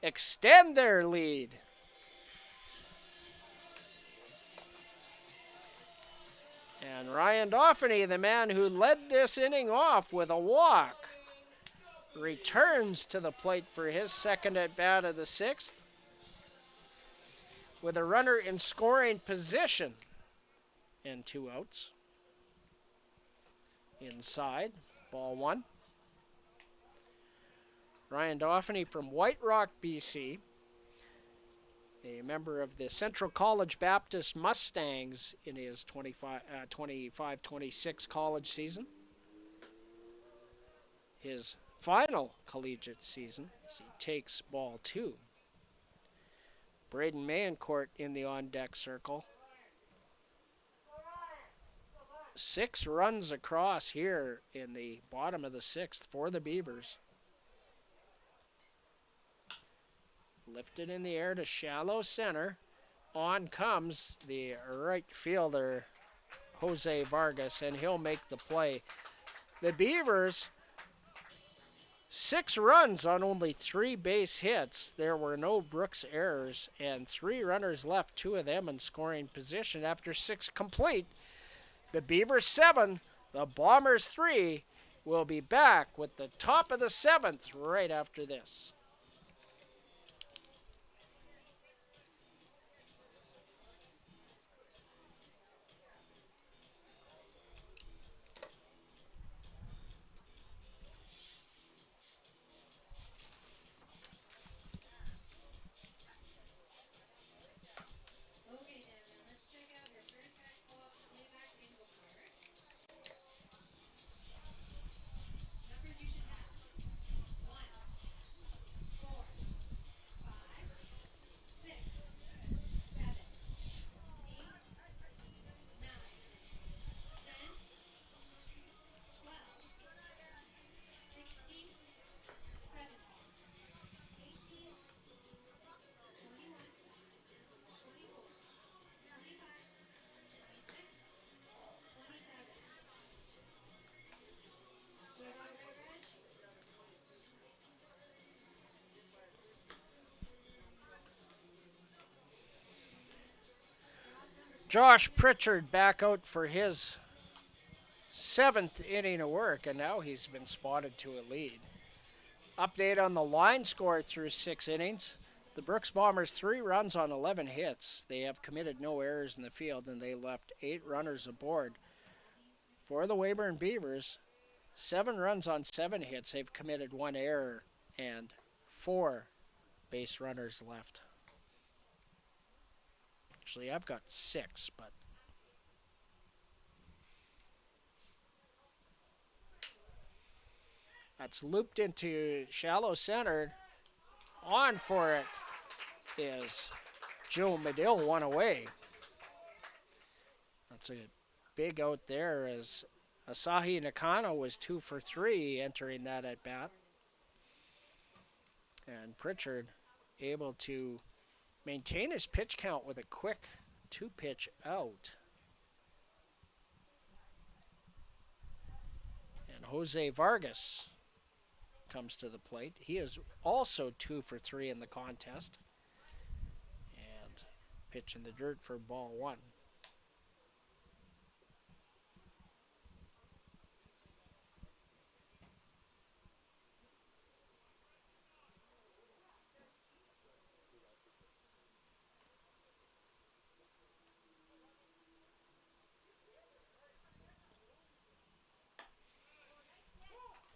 extend their lead. And Ryan Dauphiny, the man who led this inning off with a walk, returns to the plate for his second at-bat of the 6th with a runner in scoring position and 2 outs. Inside, ball 1. Ryan Dauphiny from White Rock, BC, a member of the Central College Baptist Mustangs in his 25-26 college season. His final collegiate season as he takes ball 2. Braden Mancourt in the on-deck circle. 6 runs across here in the bottom of the 6th for the Beavers. Lifted in the air to shallow center. On comes the right fielder, Jose Vargas, and he'll make the play. The Beavers, 6 runs on only 3 base hits. There were no Brooks errors and 3 runners left, 2 of them in scoring position after 6 complete. The Beavers 7, the Bombers 3 will be back with the top of the 7th right after this. Okay, Dan, now let's check out your third pack co-op playback bingo card. Numbers you should have. 1, 4, 5, 6, 7, 8, 9, 10, 12, 16, 17, 18, 21, 24, 25, 26, 27. So about right, Reg? Josh Pritchard back out for his 7th inning of work, and now he's been spotted to a lead. Update on the line score through 6 innings. The Brooks Bombers 3 runs on 11 hits. They have committed no errors in the field, and they left 8 runners aboard. For the Weyburn Beavers, 7 runs on 7 hits. They've committed 1 error and 4 base runners left. Actually, I've got 6, but that's looped into shallow center. On for it is Joe Medill, 1 away. That's a big out there as Asahi Nakano was 2 for 3 entering that at bat. And Pritchard able to maintain his pitch count with a quick 2-pitch out. And Jose Vargas comes to the plate. He is also 2 for 3 in the contest. And pitch in the dirt for ball 1.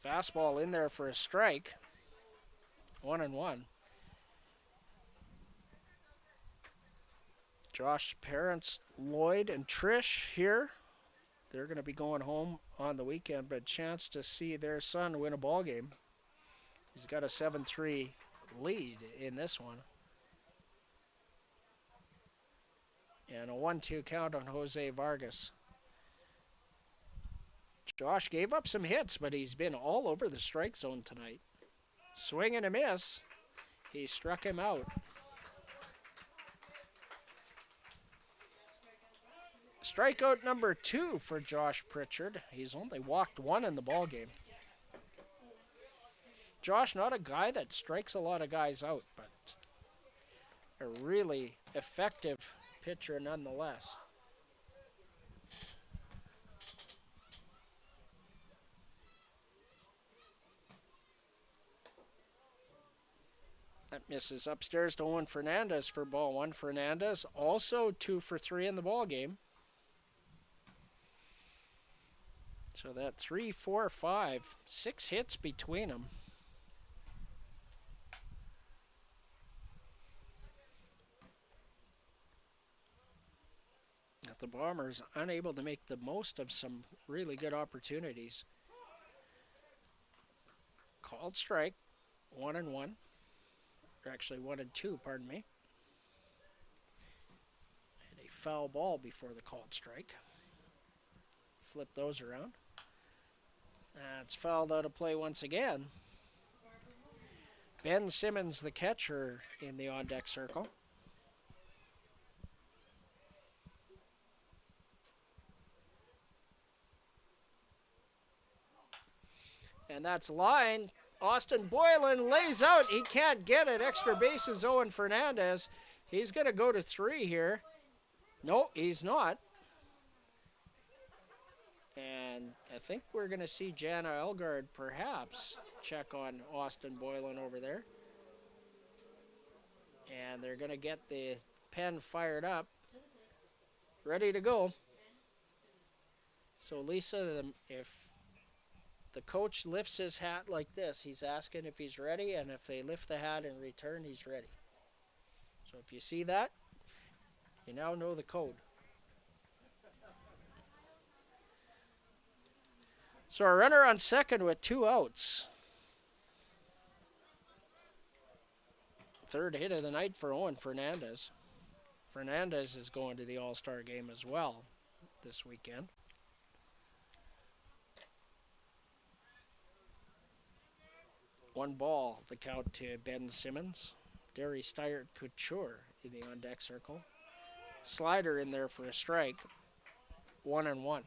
Fastball in there for a strike. 1-1. Josh's parents, Lloyd and Trish, here. They're going to be going home on the weekend, but a chance to see their son win a ball game. He's got a 7-3 lead in this one. And a 1-2 count on Jose Vargas. Josh gave up some hits, but he's been all over the strike zone tonight. Swing and a miss. He struck him out. Strikeout number 2 for Josh Pritchard. He's only walked 1 in the ball game. Josh, not a guy that strikes a lot of guys out, but a really effective pitcher nonetheless. That misses upstairs to Owen Fernandez for ball 1. Fernandez also 2 for 3 in the ball game. So that 3, 4, 5, 6 hits between them. But the Bombers unable to make the most of some really good opportunities. Called strike, 1-1. Or actually 1-2, pardon me. And a foul ball before the called strike. Flip those around. That's fouled out of play once again. Ben Simmons, the catcher, in the on-deck circle. And that's line. Austin Boylan lays out. He can't get it. Extra bases, Owen Fernandez. He's going to go to 3 here. No, he's not. And I think we're going to see Jana Elgard perhaps check on Austin Boylan over there. And they're going to get the pen fired up. Ready to go. So Lisa, if the coach lifts his hat like this, he's asking if he's ready, and if they lift the hat in return, he's ready. So if you see that, you now know the code. So a runner on second with 2 outs. Third hit of the night for Owen Fernandez. Fernandez is going to the All-Star game as well this weekend. One ball, the count to Ben Simmons. Derry Steyert Couture in the on-deck circle. Slider in there for a strike. 1-1.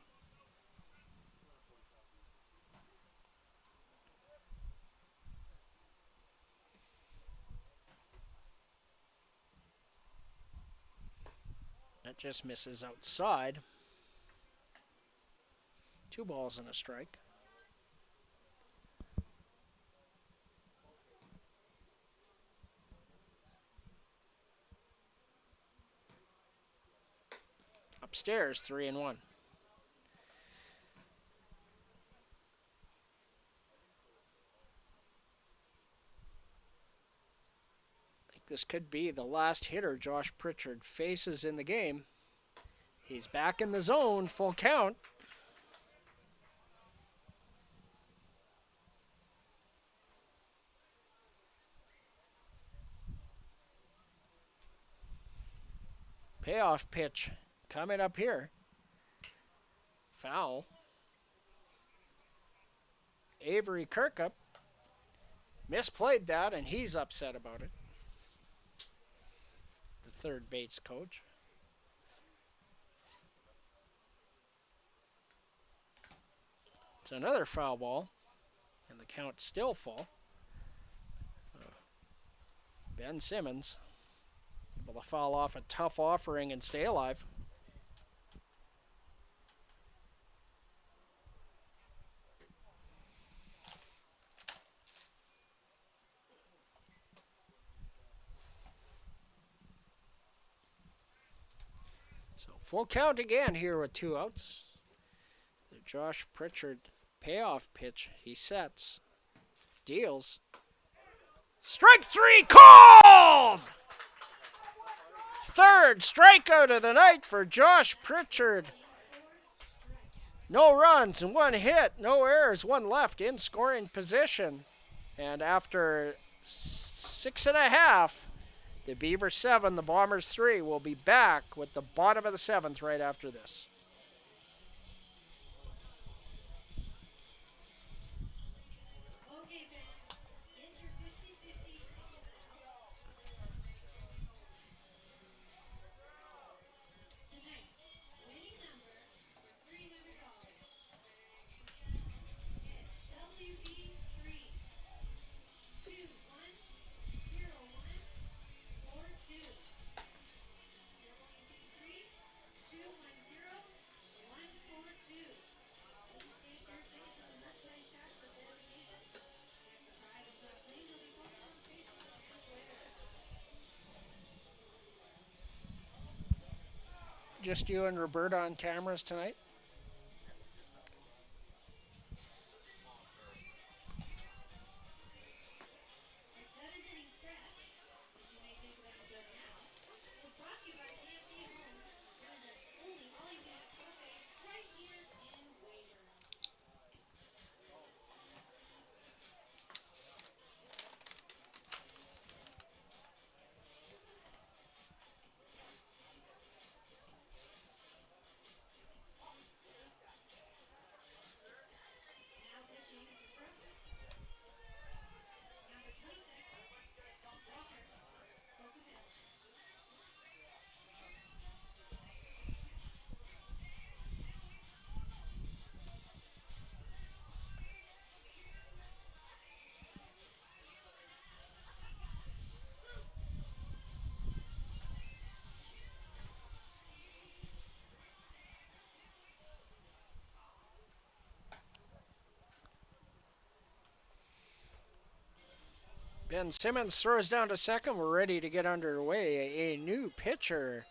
That just misses outside. 2 balls and a strike. Upstairs, 3-1. I think this could be the last hitter Josh Pritchard faces in the game. He's back in the zone, full count. Payoff pitch coming up here. Foul. Avery Kirkup misplayed that, and he's upset about it. The third base coach. It's another foul ball, and the count still full. Ben Simmons able to foul off a tough offering and stay alive. So full count again here with 2 outs. The Josh Pritchard payoff pitch he sets, deals. Strike 3 called! Third strikeout of the night for Josh Pritchard. No runs and 1 hit, no errors, 1 left in scoring position. And after 6.5, the Beavers 7, the Bombers 3 will be back with the bottom of the 7th right after this. Just you and Roberta on cameras tonight? Ben Simmons throws down to second. We're ready to get underway. A new pitcher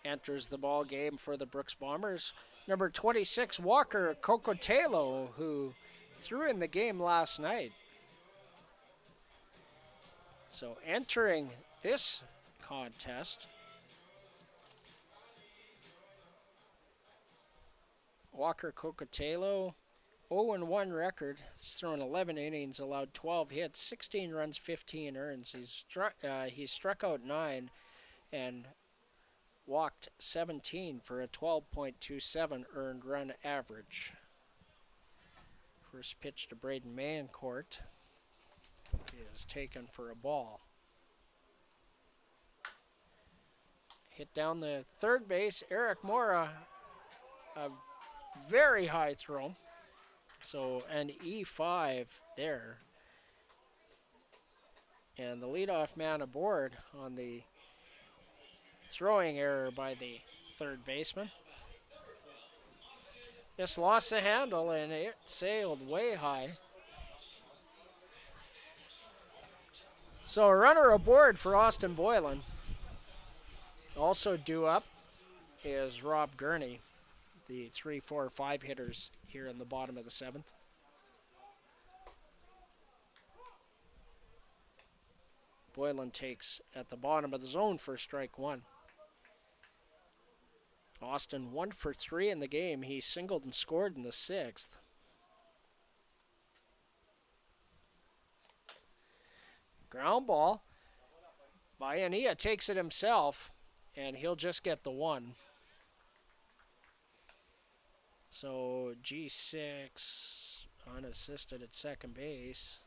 enters the ball game for the Brooks Bombers. Number 26, Walker Cocotelo, who threw in the game last night. So entering this contest, Walker Cocotelo, 0-1 record. He's thrown 11 innings, allowed 12 hits, 16 runs, 15 earns. He's struck out 9 and walked 17 for a 12.27 earned run average. First pitch to Braden Mancourt is taken for a ball. Hit down the third base, Eric Mora, a very high throw. So an E5 there. And the leadoff man aboard on the throwing error by the third baseman. Just lost the handle and it sailed way high. So a runner aboard for Austin Boylan. Also due up is Rob Gurney, the 3, 4, 5 hitters here in the bottom of the 7th. Boylan takes at the bottom of the zone for strike 1. Austin 1 for 3 in the game. He singled and scored in the 6th. Ground ball. Bayanilla takes it himself, and he'll just get the 1. So G6 unassisted at second base.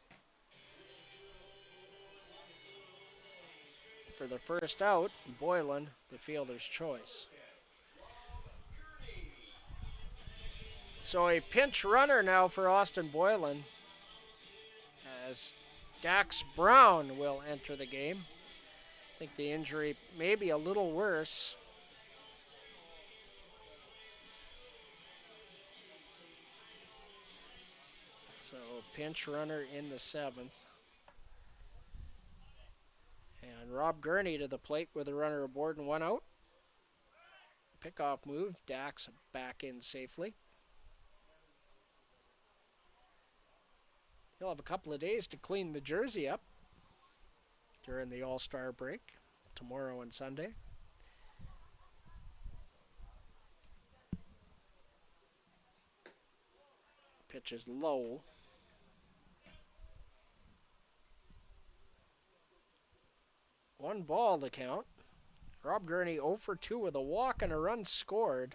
For the first out, Boylan, the fielder's choice. So a pinch runner now for Austin Boylan, as Dax Brown will enter the game. I think the injury may be a little worse. So pinch runner in the 7th. And Rob Gurney to the plate with a runner aboard and 1 out. Pickoff move, Dax back in safely. He'll have a couple of days to clean the jersey up during the All-Star break, tomorrow and Sunday. Pitch is low. One ball to count. Rob Gurney 0 for 2 with a walk and a run scored.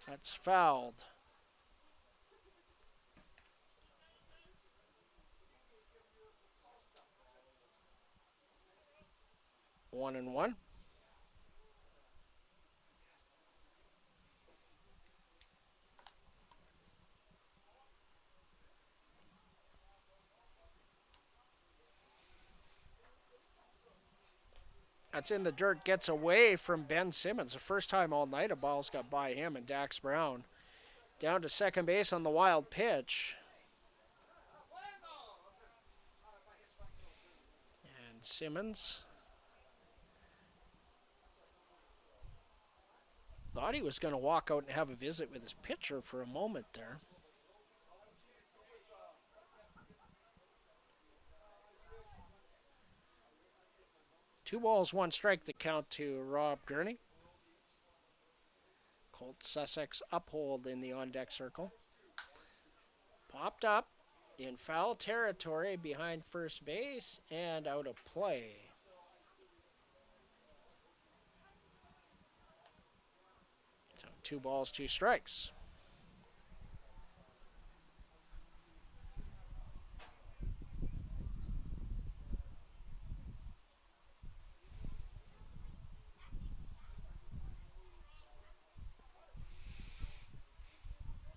That's fouled. One and one. That's in the dirt, gets away from Ben Simmons. The first time all night a ball's got by him and Dax Brown. Down to second base on the wild pitch. And Simmons thought he was going to walk out and have a visit with his pitcher for a moment there. Two balls, one strike to count to Rob Gurney. Colt Sussex uphold in the on-deck circle. Popped up in foul territory behind first base and out of play. So 2 balls, 2 strikes.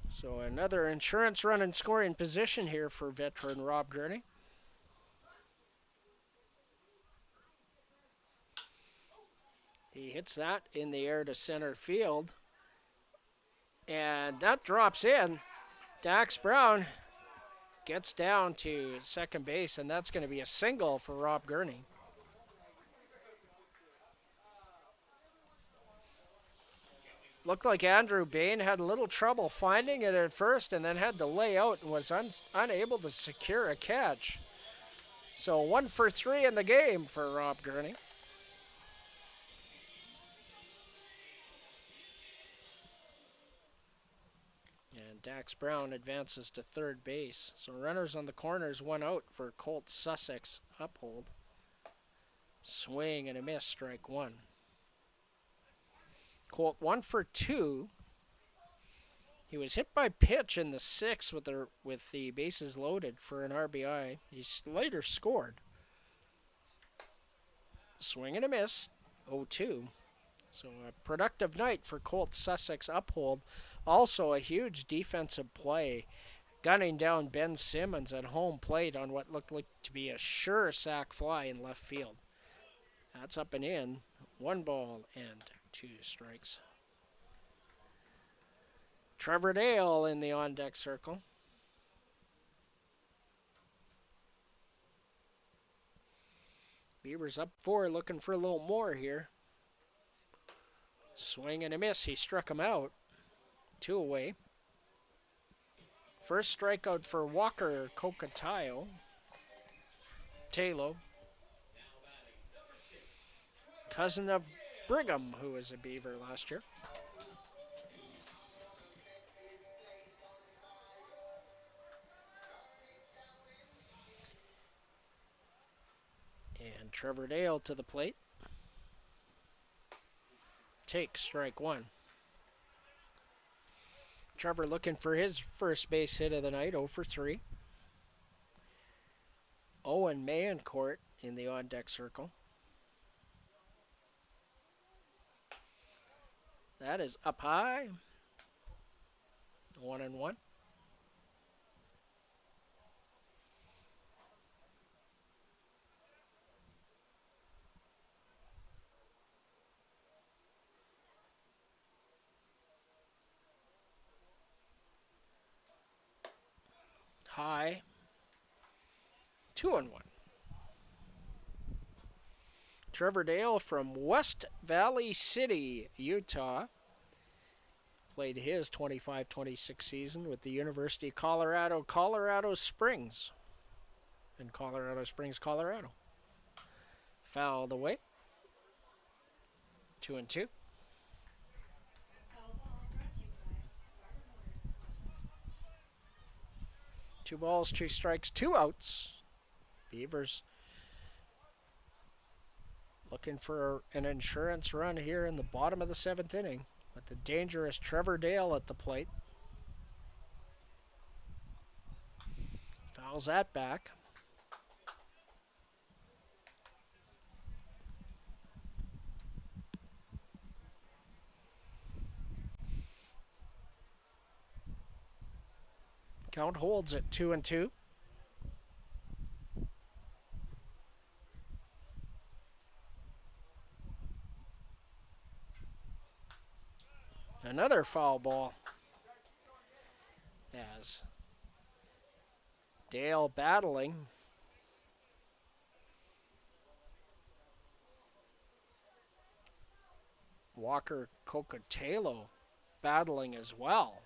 So another insurance run in scoring position here for veteran Rob Gurney. He hits that in the air to center field. And that drops in. Dax Brown gets down to second base, and that's going to be a single for Rob Gurney. Looked like Andrew Bain had a little trouble finding it at first and then had to lay out and was unable to secure a catch. So 1 for 3 in the game for Rob Gurney. And Dax Brown advances to third base. So runners on the corners, 1 out for Colt Sussex Uphold. Swing and a miss, strike 1. Colt 1 for 2. He was hit by pitch in the 6th with the bases loaded for an RBI. He later scored. Swing and a miss, 0-2. So a productive night for Colt Sussex Uphold. Also a huge defensive play, gunning down Ben Simmons at home plate on what looked like to be a sure sac fly in left field. That's up and in. 1 ball and 2 strikes. Trevor Dale in the on-deck circle. Beavers up 4, looking for a little more here. Swing and a miss. He struck him out. 2 away. First strikeout for Walker Taylor. Cousin of Brigham, who was a Beaver last year. And Trevor Dale to the plate. Takes strike 1. Trevor looking for his first base hit of the night, 0 for 3. Owen Mayencourt in the on-deck circle. That is up high. 1-1. High. 2-1. Trevor Dale from West Valley City, Utah. Played his 25-26 season with the University of Colorado Springs. In Colorado Springs, Colorado. Fouled away. 2-2. 2 balls, 2 strikes, 2 outs. Beavers looking for an insurance run here in the bottom of the 7th inning with the dangerous Trevor Dale at the plate. Fouls that back. Count holds at 2-2. Another foul ball as Dale battling. Walker Taylor battling as well.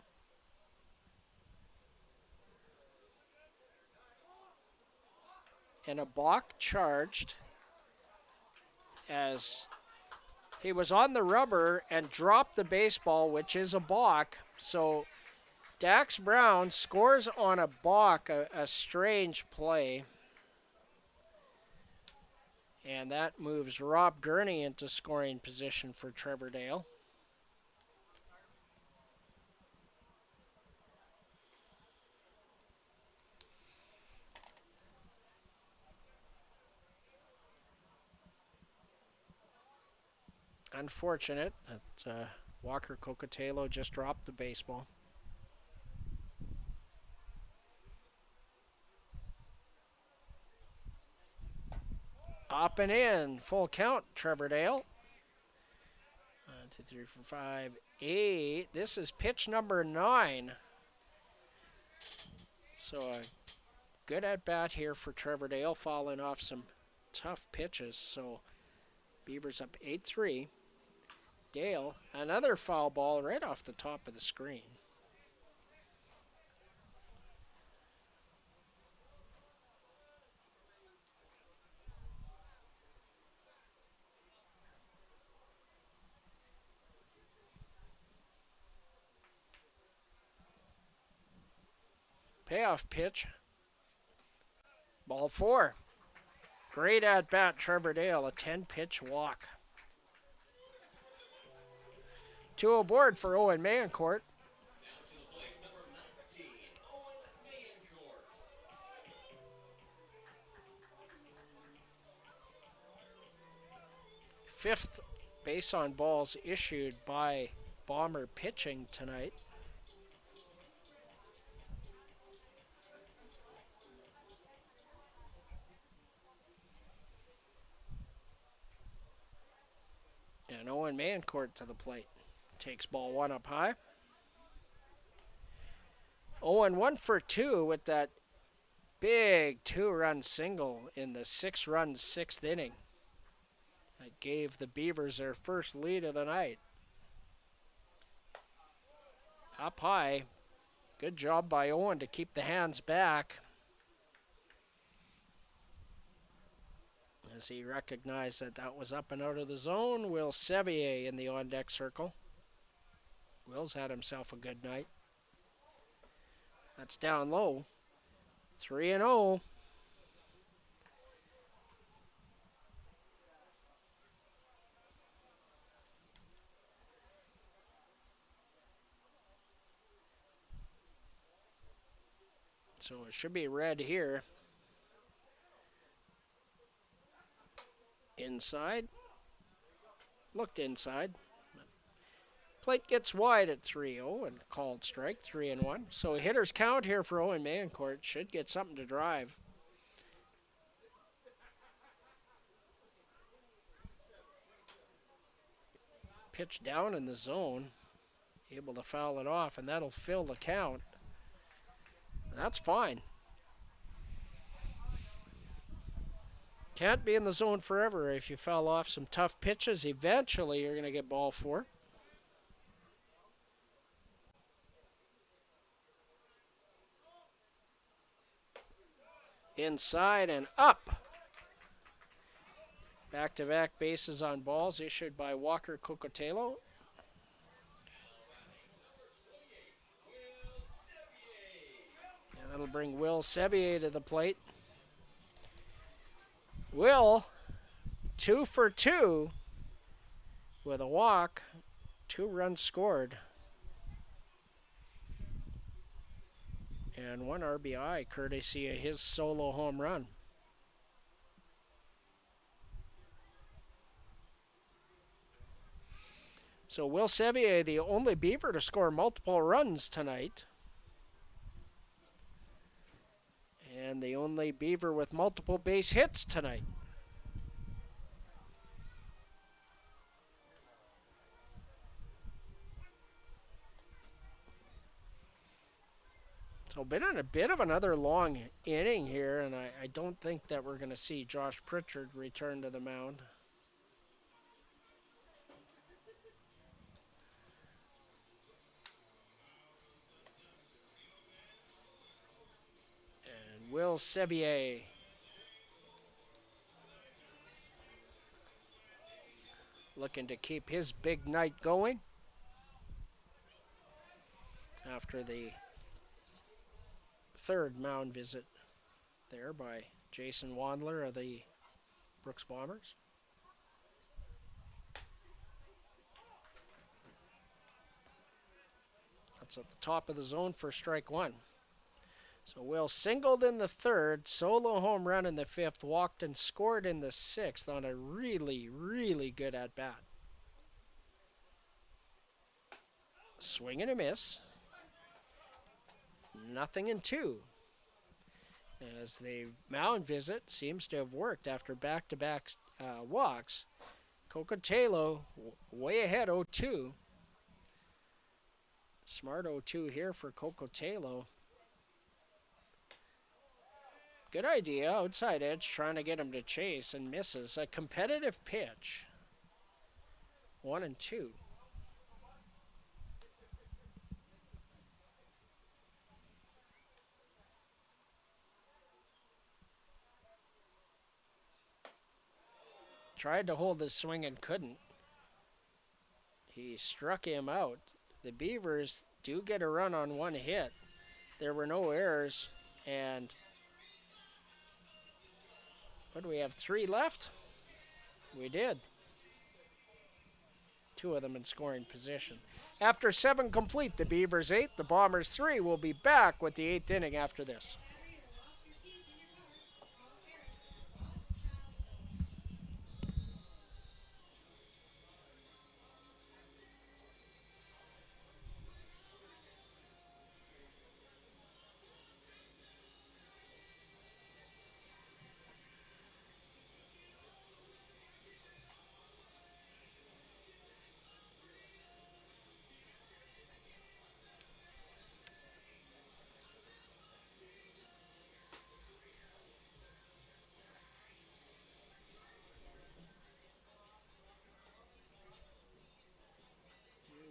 And a balk charged as he was on the rubber and dropped the baseball, which is a balk. So Dax Brown scores on a balk, a strange play. And that moves Rob Gurney into scoring position for Trevor Dale. Unfortunate that Walker Taylor just dropped the baseball. Up and in, full count, Trevor Dale. 1, 2, 3, 4, 5, This is pitch number 9. So a good at bat here for Trevor Dale, following off some tough pitches. So Beavers up 8-3. Dale, another foul ball right off the top of the screen. Payoff pitch. Ball 4. Great at bat, Trevor Dale, a 10-pitch walk. 2 aboard for Owen Mayencourt. Fifth base on balls issued by Bomber pitching tonight. And Owen Mayencourt to the plate. Takes ball 1 up high. Owen 1 for 2 with that big 2-run single in the 6-run 6th inning. That gave the Beavers their first lead of the night. Up high. Good job by Owen to keep the hands back, as he recognized that that was up and out of the zone. Will Sevier in the on-deck circle. Will's had himself a good night. That's down low. 3-0. So it should be red here. Inside. Looked inside. Plate gets wide at 3-0 and called strike, 3-1. So a hitter's count here for Owen Mayencourt. Should get something to drive. Pitch down in the zone. Able to foul it off, and that'll fill the count. That's fine. Can't be in the zone forever. If you foul off some tough pitches, eventually you're going to get ball 4. Inside and up. Back-to-back bases on balls issued by Walker Cocotelo. And that'll bring Will Sevier to the plate. Will, 2 for 2 with a walk, 2 runs scored, and 1 RBI courtesy of his solo home run. So Will Sevier, the only Beaver to score multiple runs tonight, and the only Beaver with multiple base hits tonight. So been on a bit of another long inning here, and I don't think that we're going to see Josh Pritchard return to the mound. And Will Sevier looking to keep his big night going after the third mound visit there by Jason Wandler of the Brooks Bombers. That's at the top of the zone for strike 1. So Will singled in the 3rd, solo home run in the 5th, walked and scored in the 6th on a really, really good at-bat. Swing and a miss. Nothing in 2. As the mound visit seems to have worked after back-to-back walks. Cocotelo way ahead 0-2. Smart 0-2 here for Kokotalo. Good idea, outside edge, trying to get him to chase and misses. A competitive pitch. 1-2. Tried to hold the swing and couldn't. He struck him out. The Beavers do get a run on one hit. There were no errors, and what do we have, 3 left? We did. 2 of them in scoring position. After 7 complete, the Beavers 8, the Bombers 3. We'll be back with the 8th inning after this.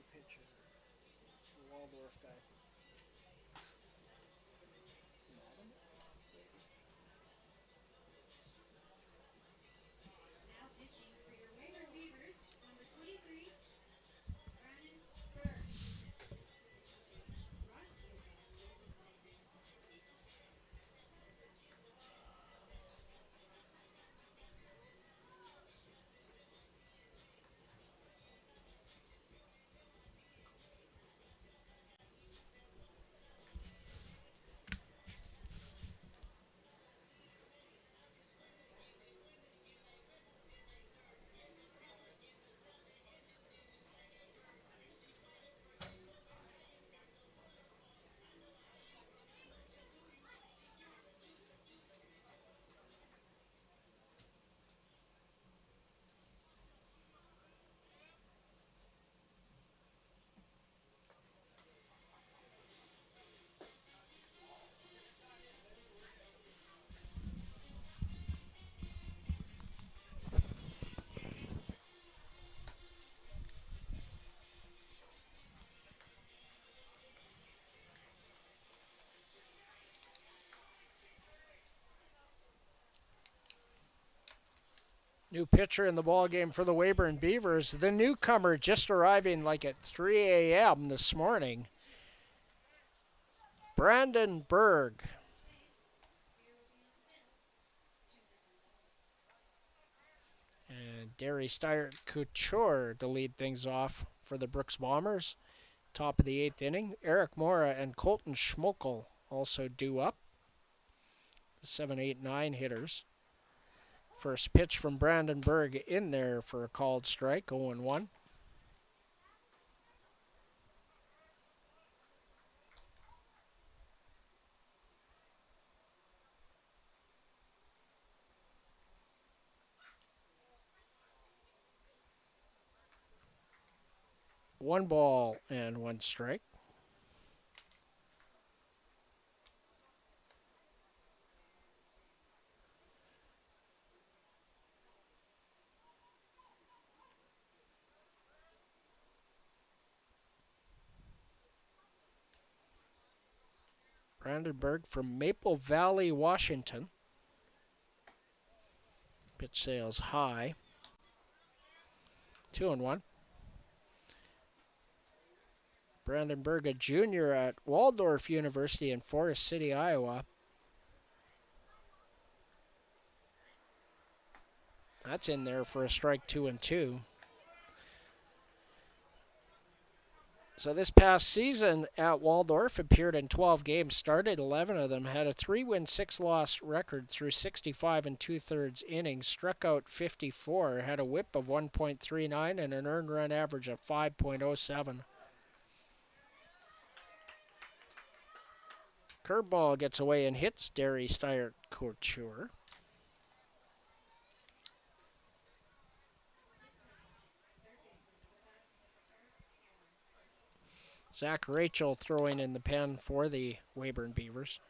Pitcher, the Waldorf guy. Now pitching for your Weyburn Beavers, number 23, Brandon Berg. Brought to you New pitcher in the ball game for the Weyburn Beavers. The newcomer just arriving like at 3 a.m. this morning. Brandon Berg. And Derry Steyer Couture to lead things off for the Brooks Bombers. Top of the 8th inning. Eric Mora and Colton Schmokel also due up. The 7, 8, 9 hitters. First pitch from Brandon Berg in there for a called strike, 0-1. One ball and 1 strike. Brandon Berg from Maple Valley, Washington. Pitch sales high. 2-1. Brandon Berg, a junior at Waldorf University in Forest City, Iowa. That's in there for a strike, 2-2. So this past season at Waldorf, appeared in 12 games, started 11 of them, had a 3-win, 6-loss record through 65 2/3 innings, struck out 54, had a whip of 1.39 and an earned run average of 5.07. Curveball gets away and hits Derry Steyer Couture. Zach Rachel throwing in the pen for the Weyburn Beavers.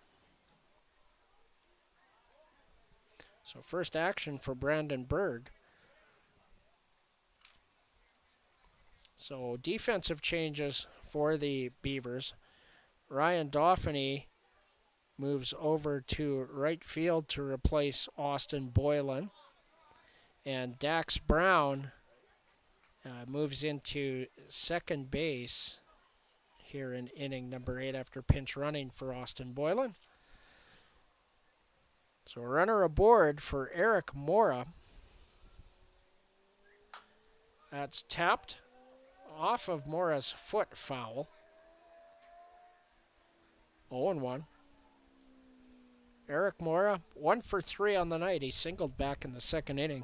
So first action for Brandon Berg. So defensive changes for the Beavers. Ryan Dauphiny moves over to right field to replace Austin Boylan. And Dax Brown moves into second base here in inning number 8 after pinch running for Austin Boylan. So a runner aboard for Eric Mora. That's tapped off of Mora's foot foul. 0-1. Eric Mora, 1 for 3 on the night. He singled back in the second inning.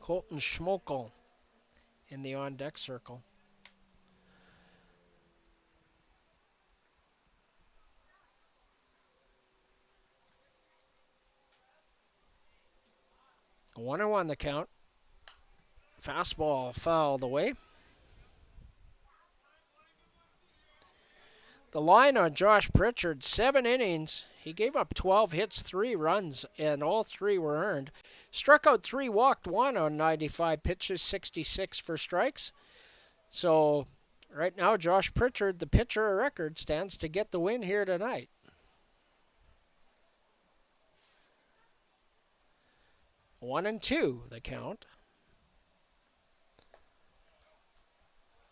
Colton Schmokel in the on-deck circle. A 1-1 the count. Fastball fouled away. The line on Josh Pritchard, 7 innings. He gave up 12 hits, 3 runs, and all 3 were earned. Struck out 3, walked 1 on 95 pitches, 66 for strikes. So right now, Josh Pritchard, the pitcher of record, stands to get the win here tonight. One and two, the count.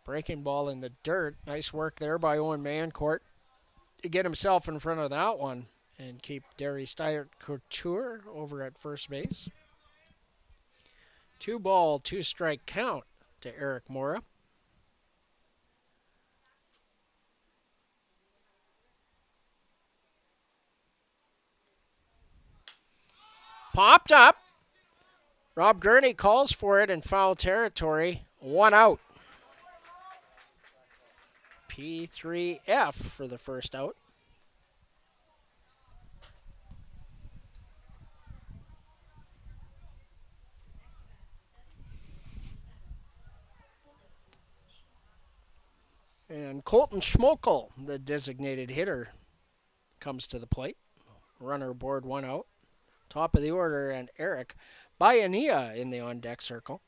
Breaking ball in the dirt. Nice work there by Owen Mancourt to get himself in front of that one and keep Derry Steyert Couture over at first base. 2-ball, 2-strike count to Eric Mora. Popped up. Rob Gurney calls for it in foul territory. 1 out. P3F for the first out. And Colton Schmokel, the designated hitter, comes to the plate. Runner aboard, 1 out. Top of the order, and Eric Bayania in the on-deck circle.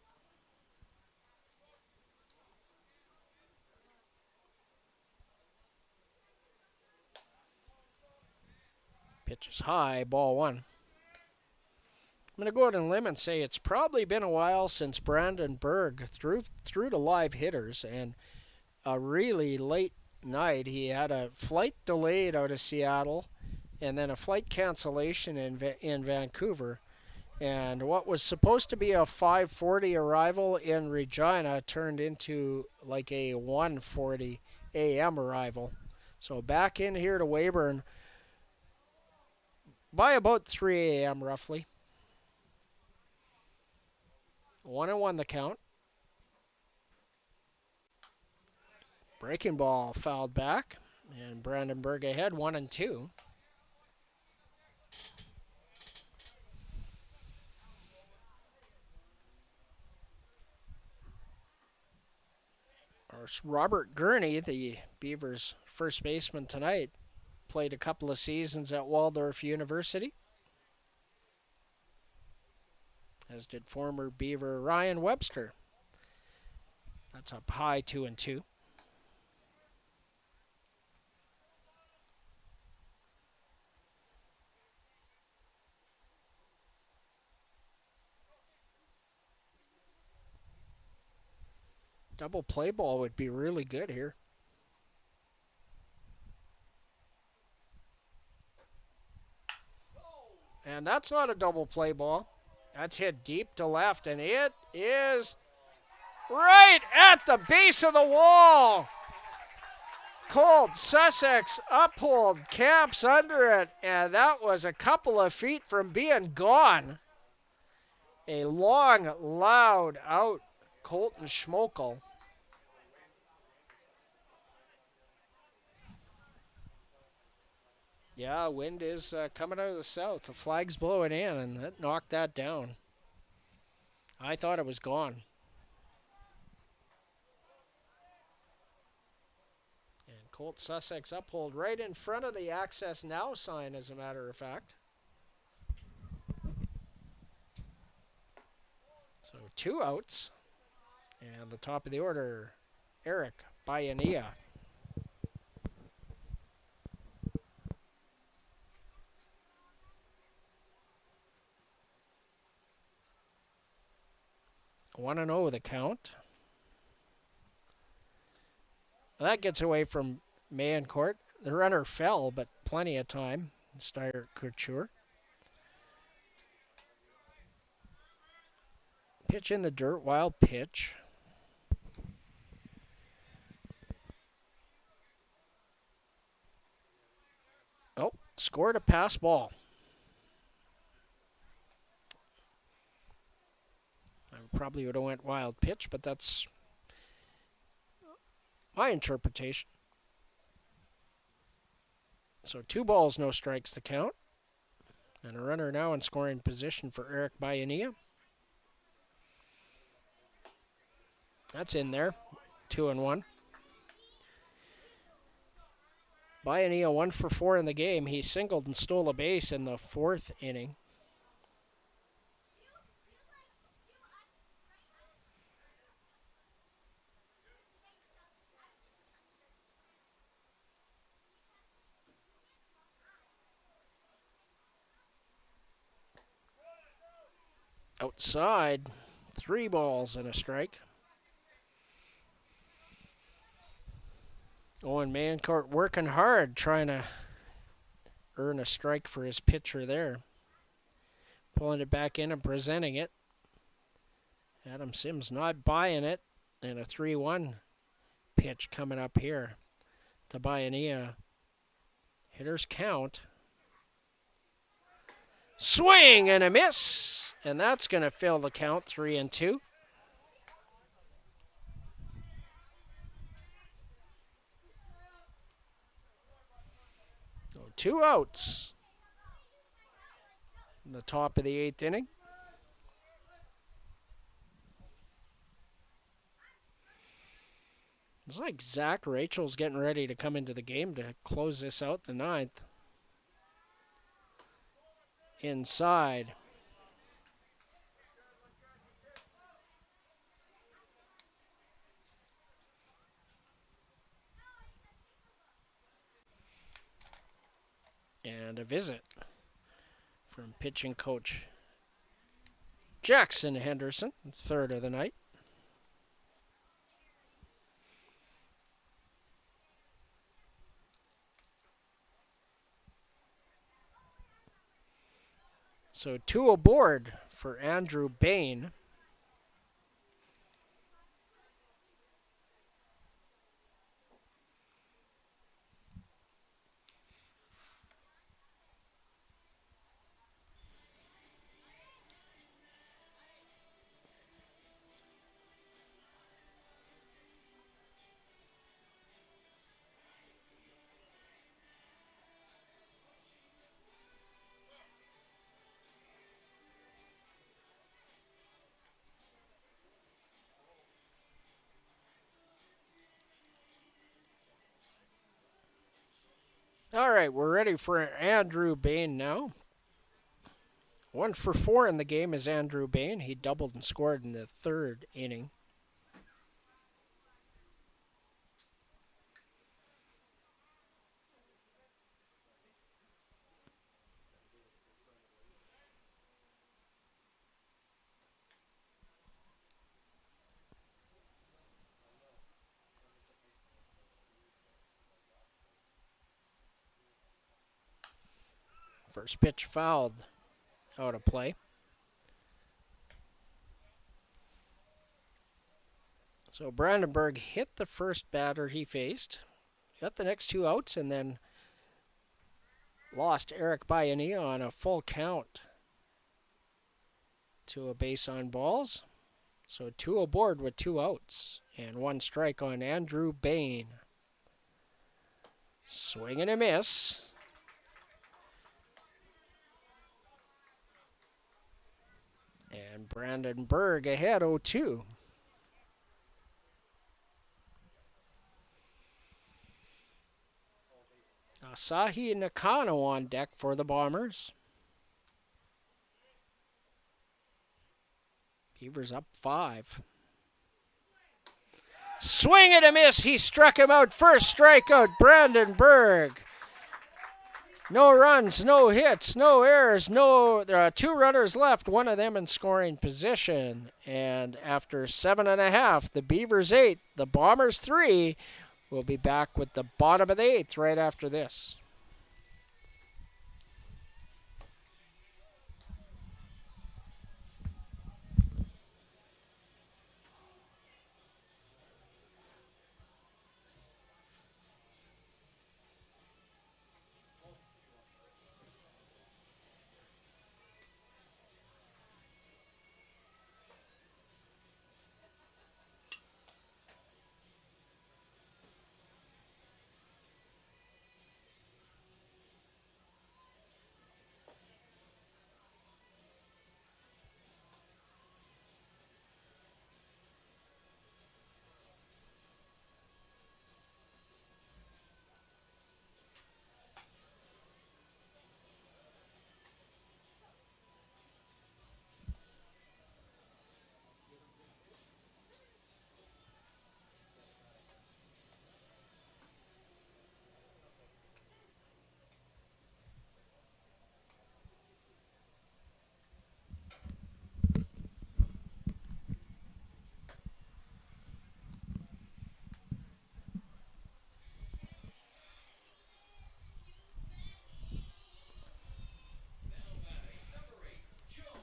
Pitch is high, ball 1. I'm going to go out on a limb and say it's probably been a while since Brandon Berg threw to live hitters, and a really late night. He had a flight delayed out of Seattle and then a flight cancellation in Vancouver. And what was supposed to be a 5:40 arrival in Regina turned into like a 1:40 a.m. arrival. So back in here to Weyburn by about 3 a.m. roughly. 1-1 the count. Breaking ball fouled back, and Brandon Berg ahead, 1-2. Robert Gurney, the Beavers' first baseman tonight, played a couple of seasons at Waldorf University, as did former Beaver Ryan Webster. That's up high, 2-2. Double play ball would be really good here. And that's not a double play ball. That's hit deep to left, and it is right at the base of the wall. Cold Sussex Uphold camps under it, and that was a couple of feet from being gone. A long, loud out, Colton Schmokel. Yeah, wind is coming out of the south. The flag's blowing in, and that knocked that down. I thought it was gone. Colt Sussex uphold right in front of the Access Now sign, as a matter of fact. So 2 outs. And the top of the order, Eric Bayania. One and 0 the count. That gets away from Mayencourt. The runner fell, but plenty of time. Steyer Couture. Pitch in the dirt, wild pitch. Oh, scored a pass ball. I probably would have went wild pitch, but that's my interpretation. So 2 balls, no strikes the count. And a runner now in scoring position for Eric Bayania. That's in there. 2-1. Bayania 1 for 4 in the game. He singled and stole a base in the 4th inning. Outside, 3 balls and a strike. Owen Mayencourt working hard, trying to earn a strike for his pitcher there. Pulling it back in and presenting it. Adam Sims not buying it. And a 3-1 pitch coming up here to Bayania. Hitters count. Swing and a miss. And that's going to fill the count, 3-2. So 2 outs in the top of the 8th inning. It's like Zach Rachel's getting ready to come into the game to close this out in the 9th. Inside. And a visit from pitching coach Jackson Henderson, 3rd of the night. So 2 aboard for Andrew Bain. All right, we're ready for Andrew Bain now. 1 for 4 in the game is Andrew Bain. He doubled and scored in the 3rd inning. First pitch fouled out of play. So Brandenburg hit the first batter he faced, got the next 2 outs, and then lost Eric Bayania on a full count to a base on balls. So 2 aboard with 2 outs and 1 strike on Andrew Bain. Swing and a miss. And Brandenburg ahead 0-2. Asahi Nakano on deck for the Bombers. Beavers up 5. Swing and a miss. He struck him out. First strikeout, Brandon Berg. No runs, no hits, no errors, there are 2 runners left, one of them in scoring position. And after 7.5, the Beavers 8, the Bombers 3, will be back with the bottom of the 8th right after this.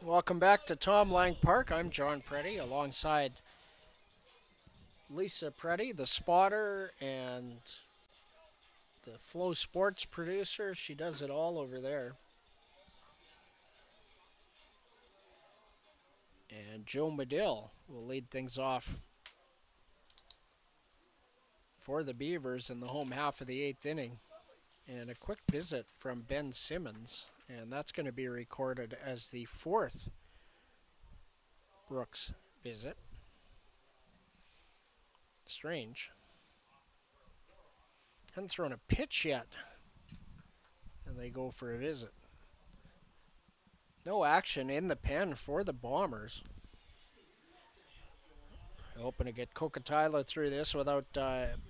Welcome back to Tom Lang Park. I'm John Preddy alongside Lisa Preddy, the spotter and the Flow Sports producer. She does it all over there. And Joe Medill will lead things off for the Beavers in the home half of the 8th inning. And a quick visit from Ben Simmons. And that's going to be recorded as the 4th Brooks visit. Strange. Hadn't thrown a pitch yet. And they go for a visit. No action in the pen for the Bombers. Hoping to get Kokotilo through this without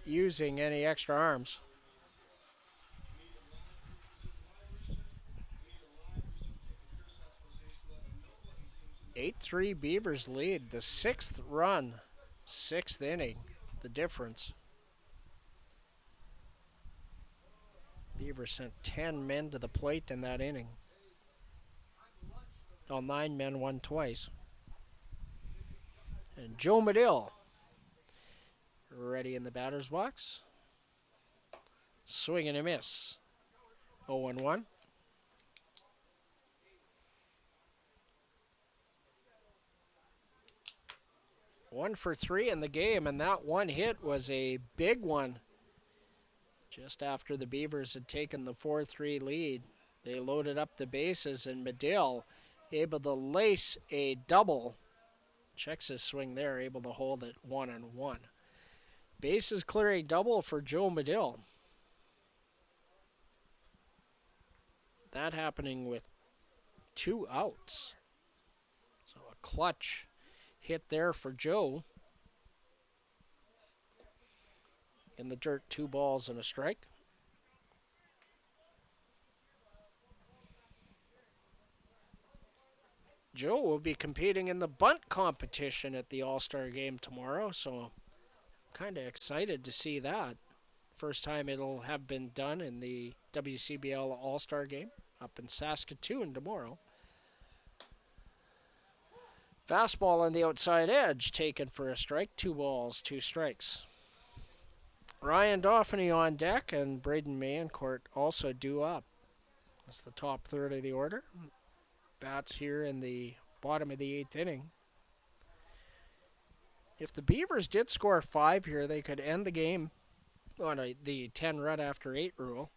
using any extra arms. 8-3 Beavers lead. The 6th run, 6th inning. The difference. Beavers sent 10 men to the plate in that inning. All 9 men won twice. And Joe Medill ready in the batter's box. Swing and a miss. 0-1. 1 for 3 in the game, and that one hit was a big one. Just after the Beavers had taken the 4-3 lead, they loaded up the bases, and Medill able to lace a double. Checks his swing there, able to hold it 1-1. Bases clearing double for Joe Medill. That happening with 2 outs. So a clutch hit there for Joe. In the dirt, 2 balls and a strike. Joe will be competing in the bunt competition at the All-Star game tomorrow, so I'm kind of excited to see that. First time it'll have been done in the WCBL All-Star game up in Saskatchewan tomorrow. Fastball on the outside edge, taken for a strike. 2 balls, 2 strikes. Ryan Dauphiny on deck, and Braden Mancourt also due up. That's the top third of the order. Bats here in the bottom of the 8th inning. If the Beavers did score 5 here, they could end the game on the 10 run after 8 rule.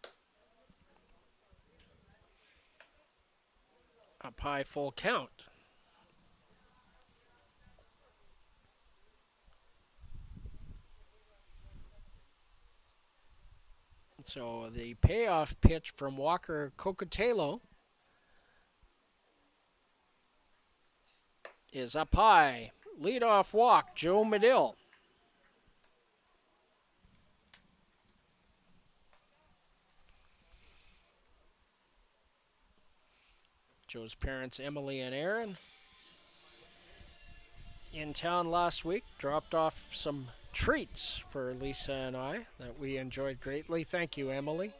Up high, full count. So the payoff pitch from Walker Cocotelo is up high. Leadoff walk, Joe Medill. Joe's parents, Emily and Aaron, in town last week, dropped off some treats for Lisa and I that we enjoyed greatly. Thank you, Emily.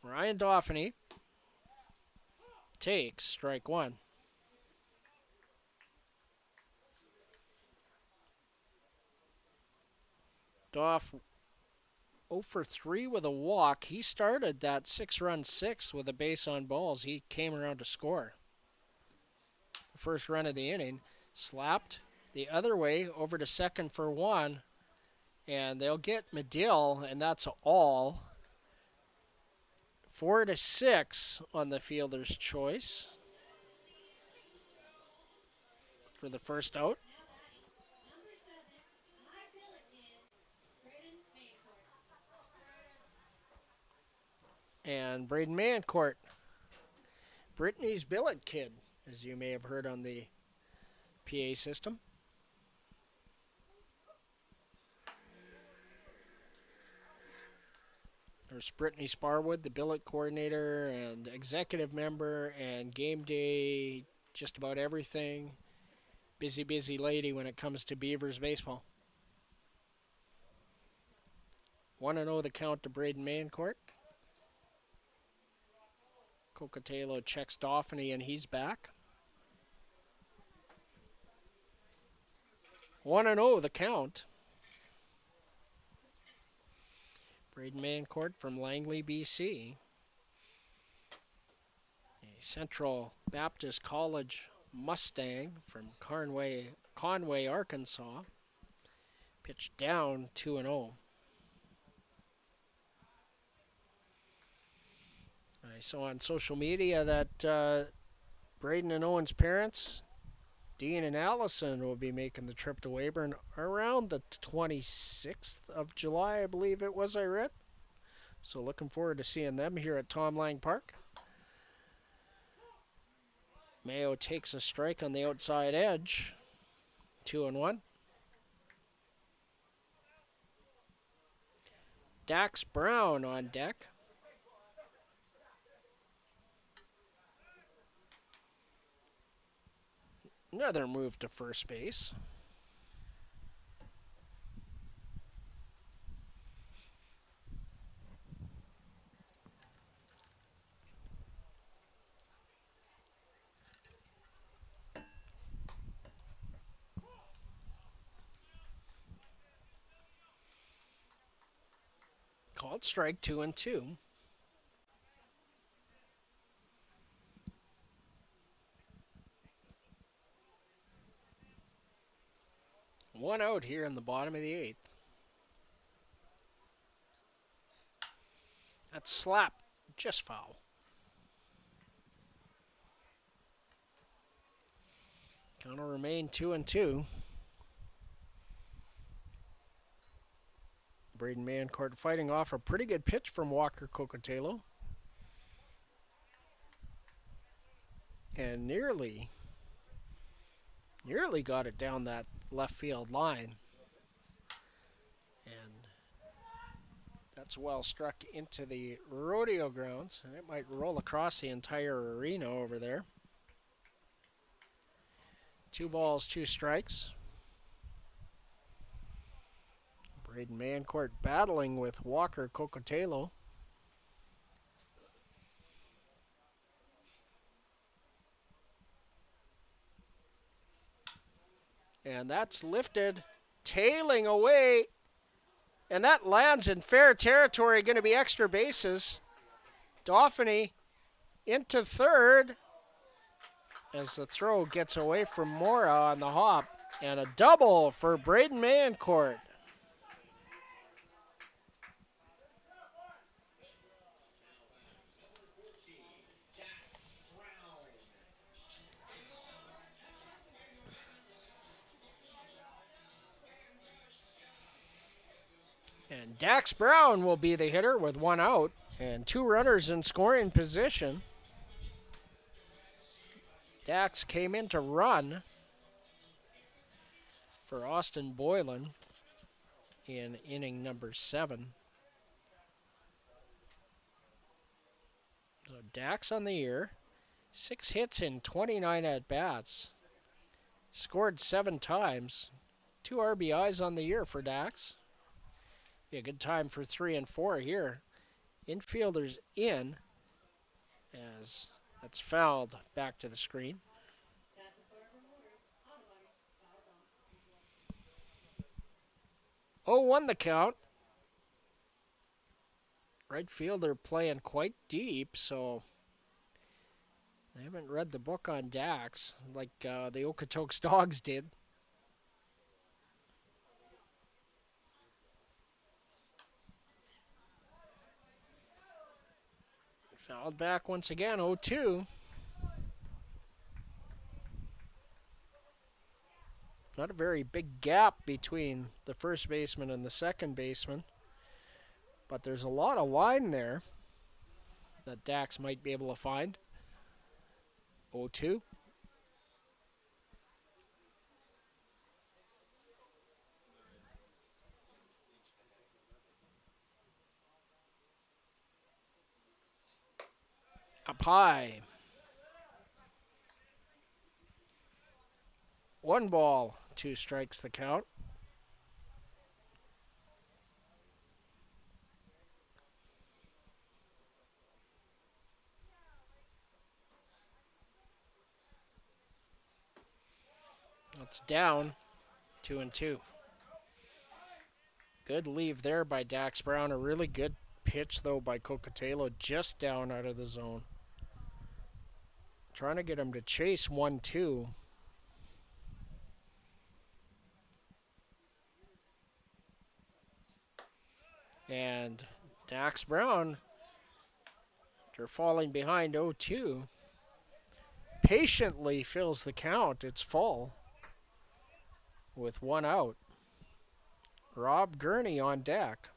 Ryan Dauphiny takes strike one. Doff 0 for 3 with a walk. He started that 6-run sixth with a base on balls. He came around to score. The first run of the inning, slapped the other way over to second for one, and they'll get Medill, and that's all. 4-6 on the fielder's choice for the first out. And Braden Mancourt, Brittany's billet kid, as you may have heard on the PA system. There's Brittany Sparwood, the billet coordinator and executive member and game day, just about everything. Busy, busy lady when it comes to Beavers baseball. 1-0 the count to Braden Mancourt. Cocotelo checks Dauphiny, and he's back. 1-0 the count. Braden Mancourt from Langley, BC. A Central Baptist College Mustang from Conway, Arkansas. Pitched down 2-0. I saw on social media that Braden and Owen's parents, Dean and Allison, will be making the trip to Weyburn around the 26th of July, I believe it was, I read. So looking forward to seeing them here at Tom Lang Park. Mayo takes a strike on the outside edge. 2-1. Dax Brown on deck. Another move to first base. Called strike 2-2. One out here in the bottom of the 8th. That slap, just foul. Gonna remain 2-2. Braden Mancourt fighting off a pretty good pitch from Walker Cocotelo. And nearly got it down that left field line. And that's well struck into the rodeo grounds, and it might roll across the entire arena over there. 2 balls, 2 strikes. Braden Mancourt battling with Walker Cocotelo. And that's lifted, tailing away. And that lands in fair territory, going to be extra bases. Dauphiny into third as the throw gets away from Mora on the hop. And a double for Braden Mancourt. And Dax Brown will be the hitter with one out and two runners in scoring position. Dax came in to run for Austin Boylan in inning number 7. So Dax on the year, 6 hits in 29 at-bats, scored 7 times, 2 RBIs on the year for Dax. Be a good time for 3 and 4 here. Infielders in, as that's fouled back to the screen. 0-1 the count. Right fielder playing quite deep, so they haven't read the book on Dax like the Okotoks Dogs did. Fouled back once again, 0-2. Not a very big gap between the first baseman and the second baseman, but there's a lot of line there that Dax might be able to find. 0-2. Up high. 1 ball, 2 strikes the count. That's down, 2-2. Good leave there by Dax Brown. A really good pitch, though, by Cocotelo, just down out of the zone. Trying to get him to chase 1-2. And Dax Brown, after falling behind 0-2, patiently fills the count. It's full with 1 out. Rob Gurney on deck.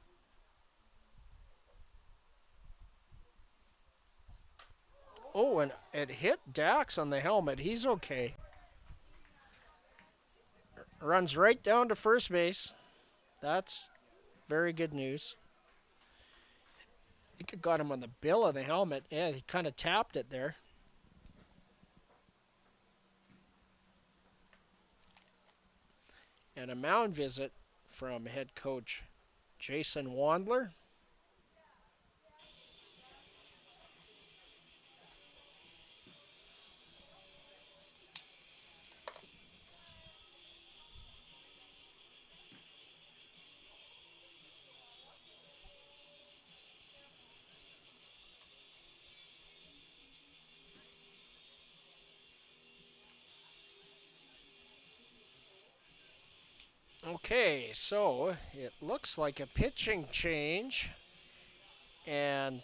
Oh, and it hit Dax on the helmet. He's okay. Runs right down to first base. That's very good news. I think it got him on the bill of the helmet. Yeah, he kind of tapped it there. And a mound visit from head coach Jason Wandler. Okay, so it looks like a pitching change. And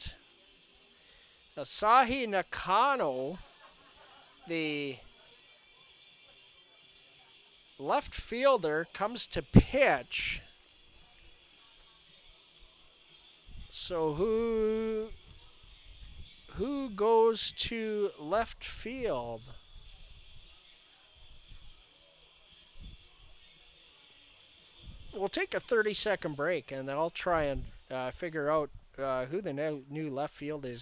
Asahi Nakano, the left fielder, comes to pitch. So who goes to left field? We'll take a 30-second break, and then I'll try and figure out who the new left fielder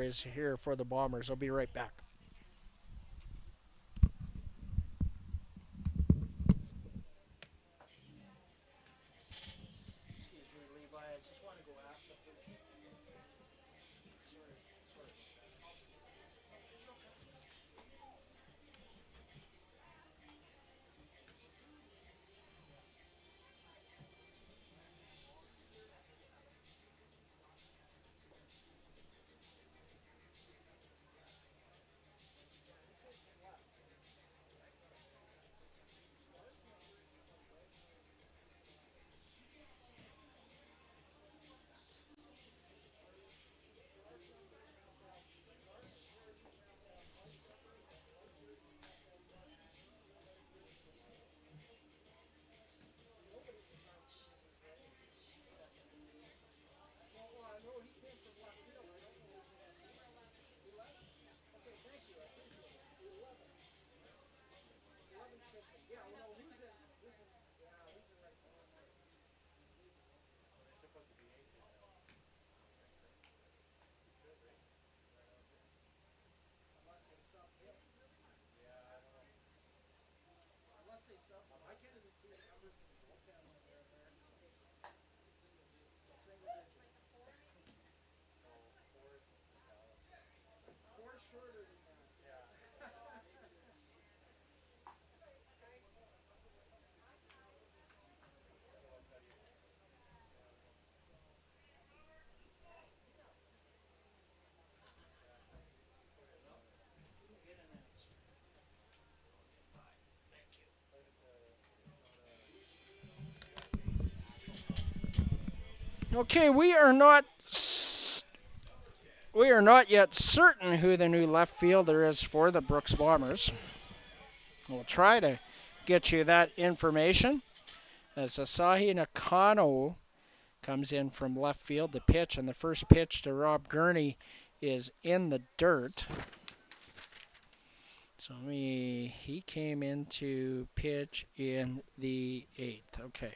is here for the Bombers. I'll be right back. Okay, we are not yet certain who the new left fielder is for the Brooks Bombers. We'll try to get you that information as Asahi Nakano comes in from left field to pitch, and the first pitch to Rob Gurney is in the dirt. So he came in to pitch in the 8th. Okay.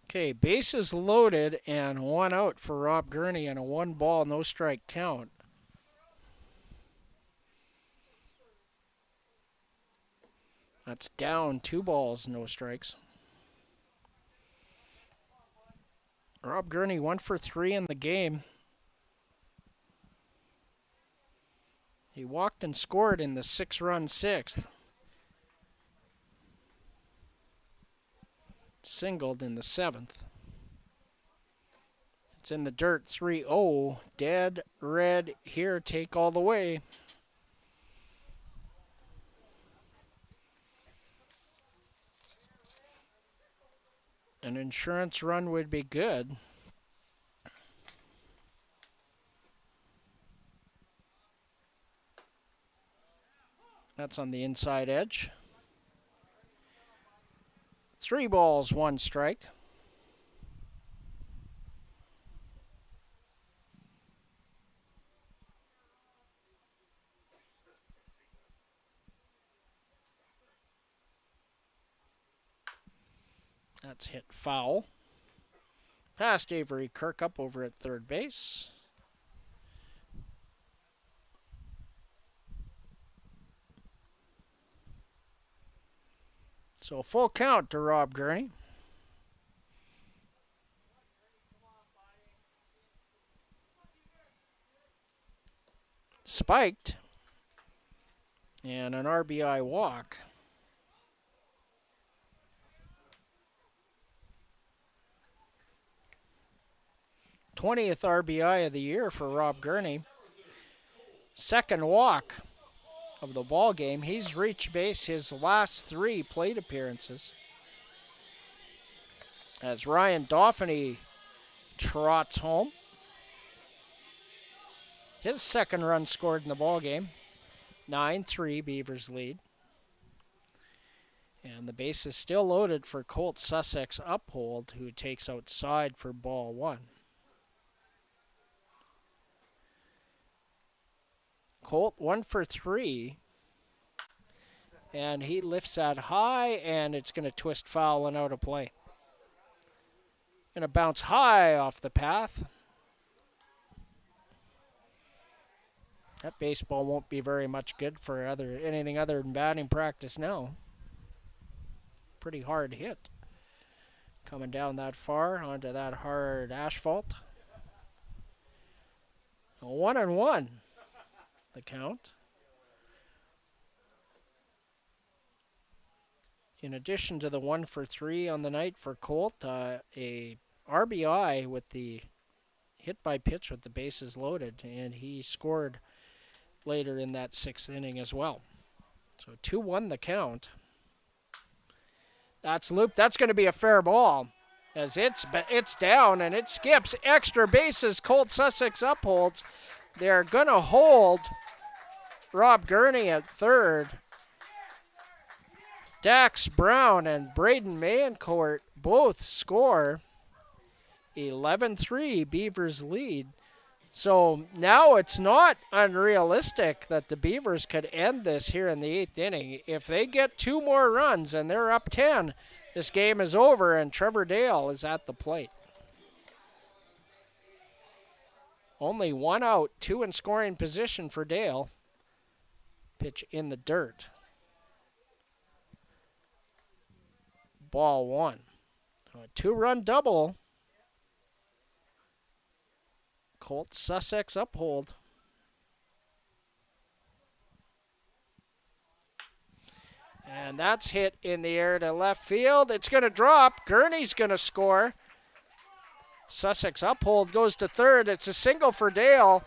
Okay, bases loaded and 1 out for Rob Gurney and a 1-ball, no strike count. That's down 2 balls, no strikes. Rob Gurney 1 for 3 in the game. He walked and scored in the 6-run 6th. Singled in the 7th. It's in the dirt 3-0. Dead red here, take all the way. An insurance run would be good. That's on the inside edge. 3 balls, 1 strike. That's hit foul. Past Avery Kirkup over at third base. So full count to Rob Gurney. Spiked. And an RBI walk. '20th RBI of the year for Rob Gurney. Second walk of the ball game. He's reached base his last 3 plate appearances. As Ryan Dauphiny trots home. His second run scored in the ball game. 9-3 Beavers lead. And the base is still loaded for Colt Sussex Uphold, who takes outside for ball 1. Colt 1 for 3. And he lifts that high, and it's going to twist foul and out of play. Going to bounce high off the path. That baseball won't be very much good for anything other than batting practice now. Pretty hard hit. Coming down that far onto that hard asphalt. 1-1. The count. In addition to the 1 for 3 on the night for Colt, a RBI with the hit by pitch with the bases loaded, and he scored later in that 6th inning as well. So 2-1 the count. That's looped. That's going to be a fair ball as it's down and it skips. Extra bases. Colt Sussex upholds. They're going to hold Rob Gurney at third. Dax Brown and Braden Mayencourt both score 11-3 Beavers lead. So now it's not unrealistic that the Beavers could end this here in the 8th inning. If they get 2 more runs and they're up 10, this game is over and Trevor Dale is at the plate. Only 1 out, 2 in scoring position for Dale. Pitch in the dirt. Ball 1. A 2-run double. Colt Sussex uphold. And that's hit in the air to left field. It's going to drop. Gurney's going to score. Sussex uphold goes to third. It's a single for Dale.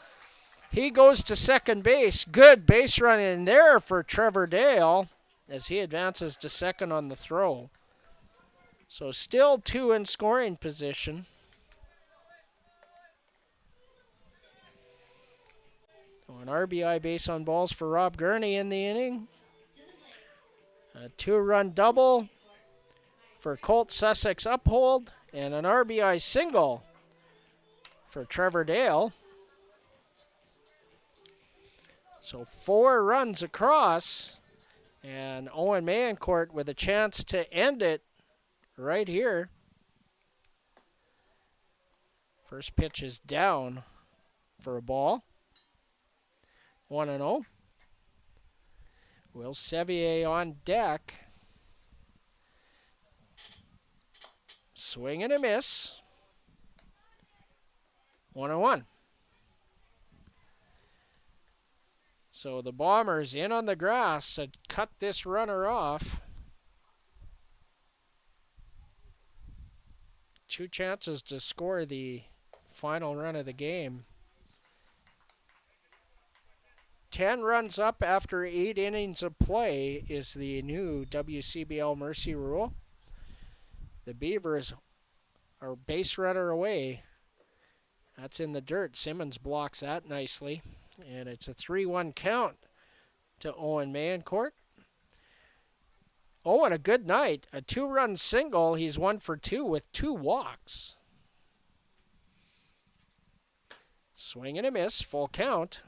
He goes to second base. Good base run in there for Trevor Dale as he advances to second on the throw. So still 2 in scoring position. An RBI base on balls for Rob Gurney in the inning. A 2-run double for Colt Sussex uphold. And an RBI single for Trevor Dale. So 4 runs across. And Owen Mayencourt with a chance to end it right here. First pitch is down for a ball. 1-0. Will Sevier on deck. Swing and a miss. 1-1. So the Bombers in on the grass to cut this runner off. 2 chances to score the final run of the game. 10 runs up after 8 innings of play is the new WCBL Mercy Rule. The Beavers are base runner away. That's in the dirt. Simmons blocks that nicely. And it's a 3-1 count to Owen Mayencourt. Owen, a good night. A 2-run single. He's 1 for 2 with 2 walks. Swing and a miss. Full count.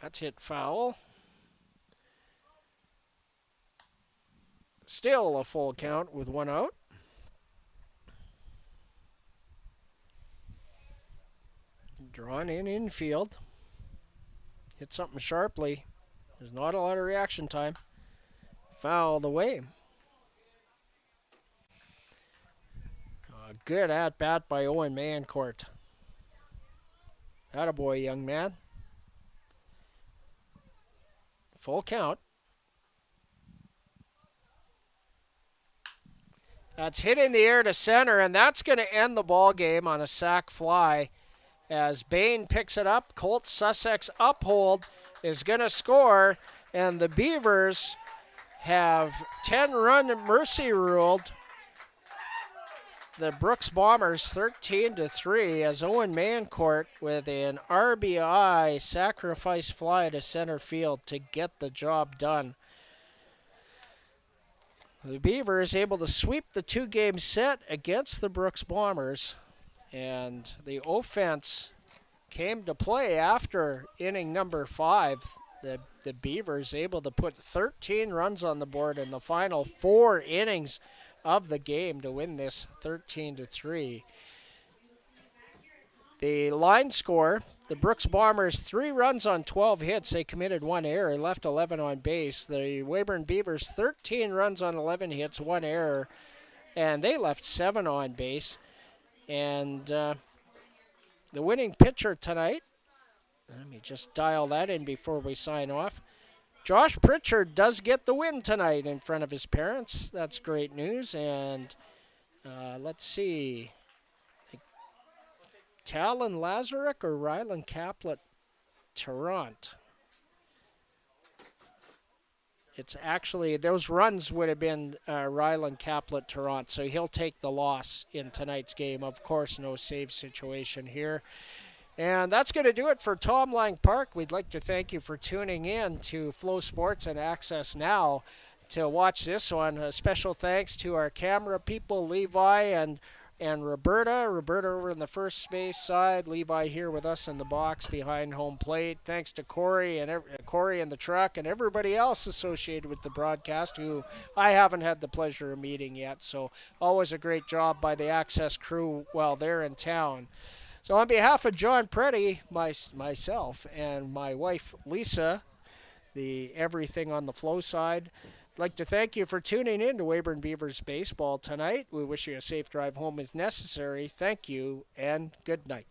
That's hit foul. Still a full count with 1 out. Drawn in infield. Hit something sharply. There's not a lot of reaction time. Foul the way. A good at-bat by Owen Mayencourt. Attaboy, young man. Full count. That's hit in the air to center, and that's going to end the ball game on a sac fly. As Bain picks it up, Colt Sussex uphold is going to score, and the Beavers have 10-run mercy ruled the Brooks Bombers 13-3 as Owen Mayencourt with an RBI sacrifice fly to center field to get the job done. The Beavers able to sweep the 2-game set against the Brooks Bombers, and the offense came to play after inning number 5. The Beavers able to put 13 runs on the board in the final 4 innings of the game to win this 13-3. The line score, the Brooks Bombers 3 runs on 12 hits. They committed 1 error, left 11 on base. The Weyburn Beavers 13 runs on 11 hits, 1 error, and they left 7 on base. And the winning pitcher tonight, let me just dial that in before we sign off. Josh Pritchard does get the win tonight in front of his parents. That's great news. And let's see. Talon Lazarek or Rylan Caplet Tarrant? It's actually, those runs would have been Ryland Caplet-Tarrant, so he'll take the loss in tonight's game. Of course, no save situation here. And that's going to do it for Tom Lang Park. We'd like to thank you for tuning in to Flow Sports and Access Now to watch this one. A special thanks to our camera people, Levi and Roberta. Roberta over in the first space side. Levi here with us in the box behind home plate. Thanks to Corey and Corey in the truck and everybody else associated with the broadcast who I haven't had the pleasure of meeting yet. So always a great job by the Access crew while they're in town. So on behalf of John Preddy, myself, and my wife Lisa, the everything on the Flow side, I'd like to thank you for tuning in to Weyburn Beavers baseball tonight. We wish you a safe drive home if necessary. Thank you and good night.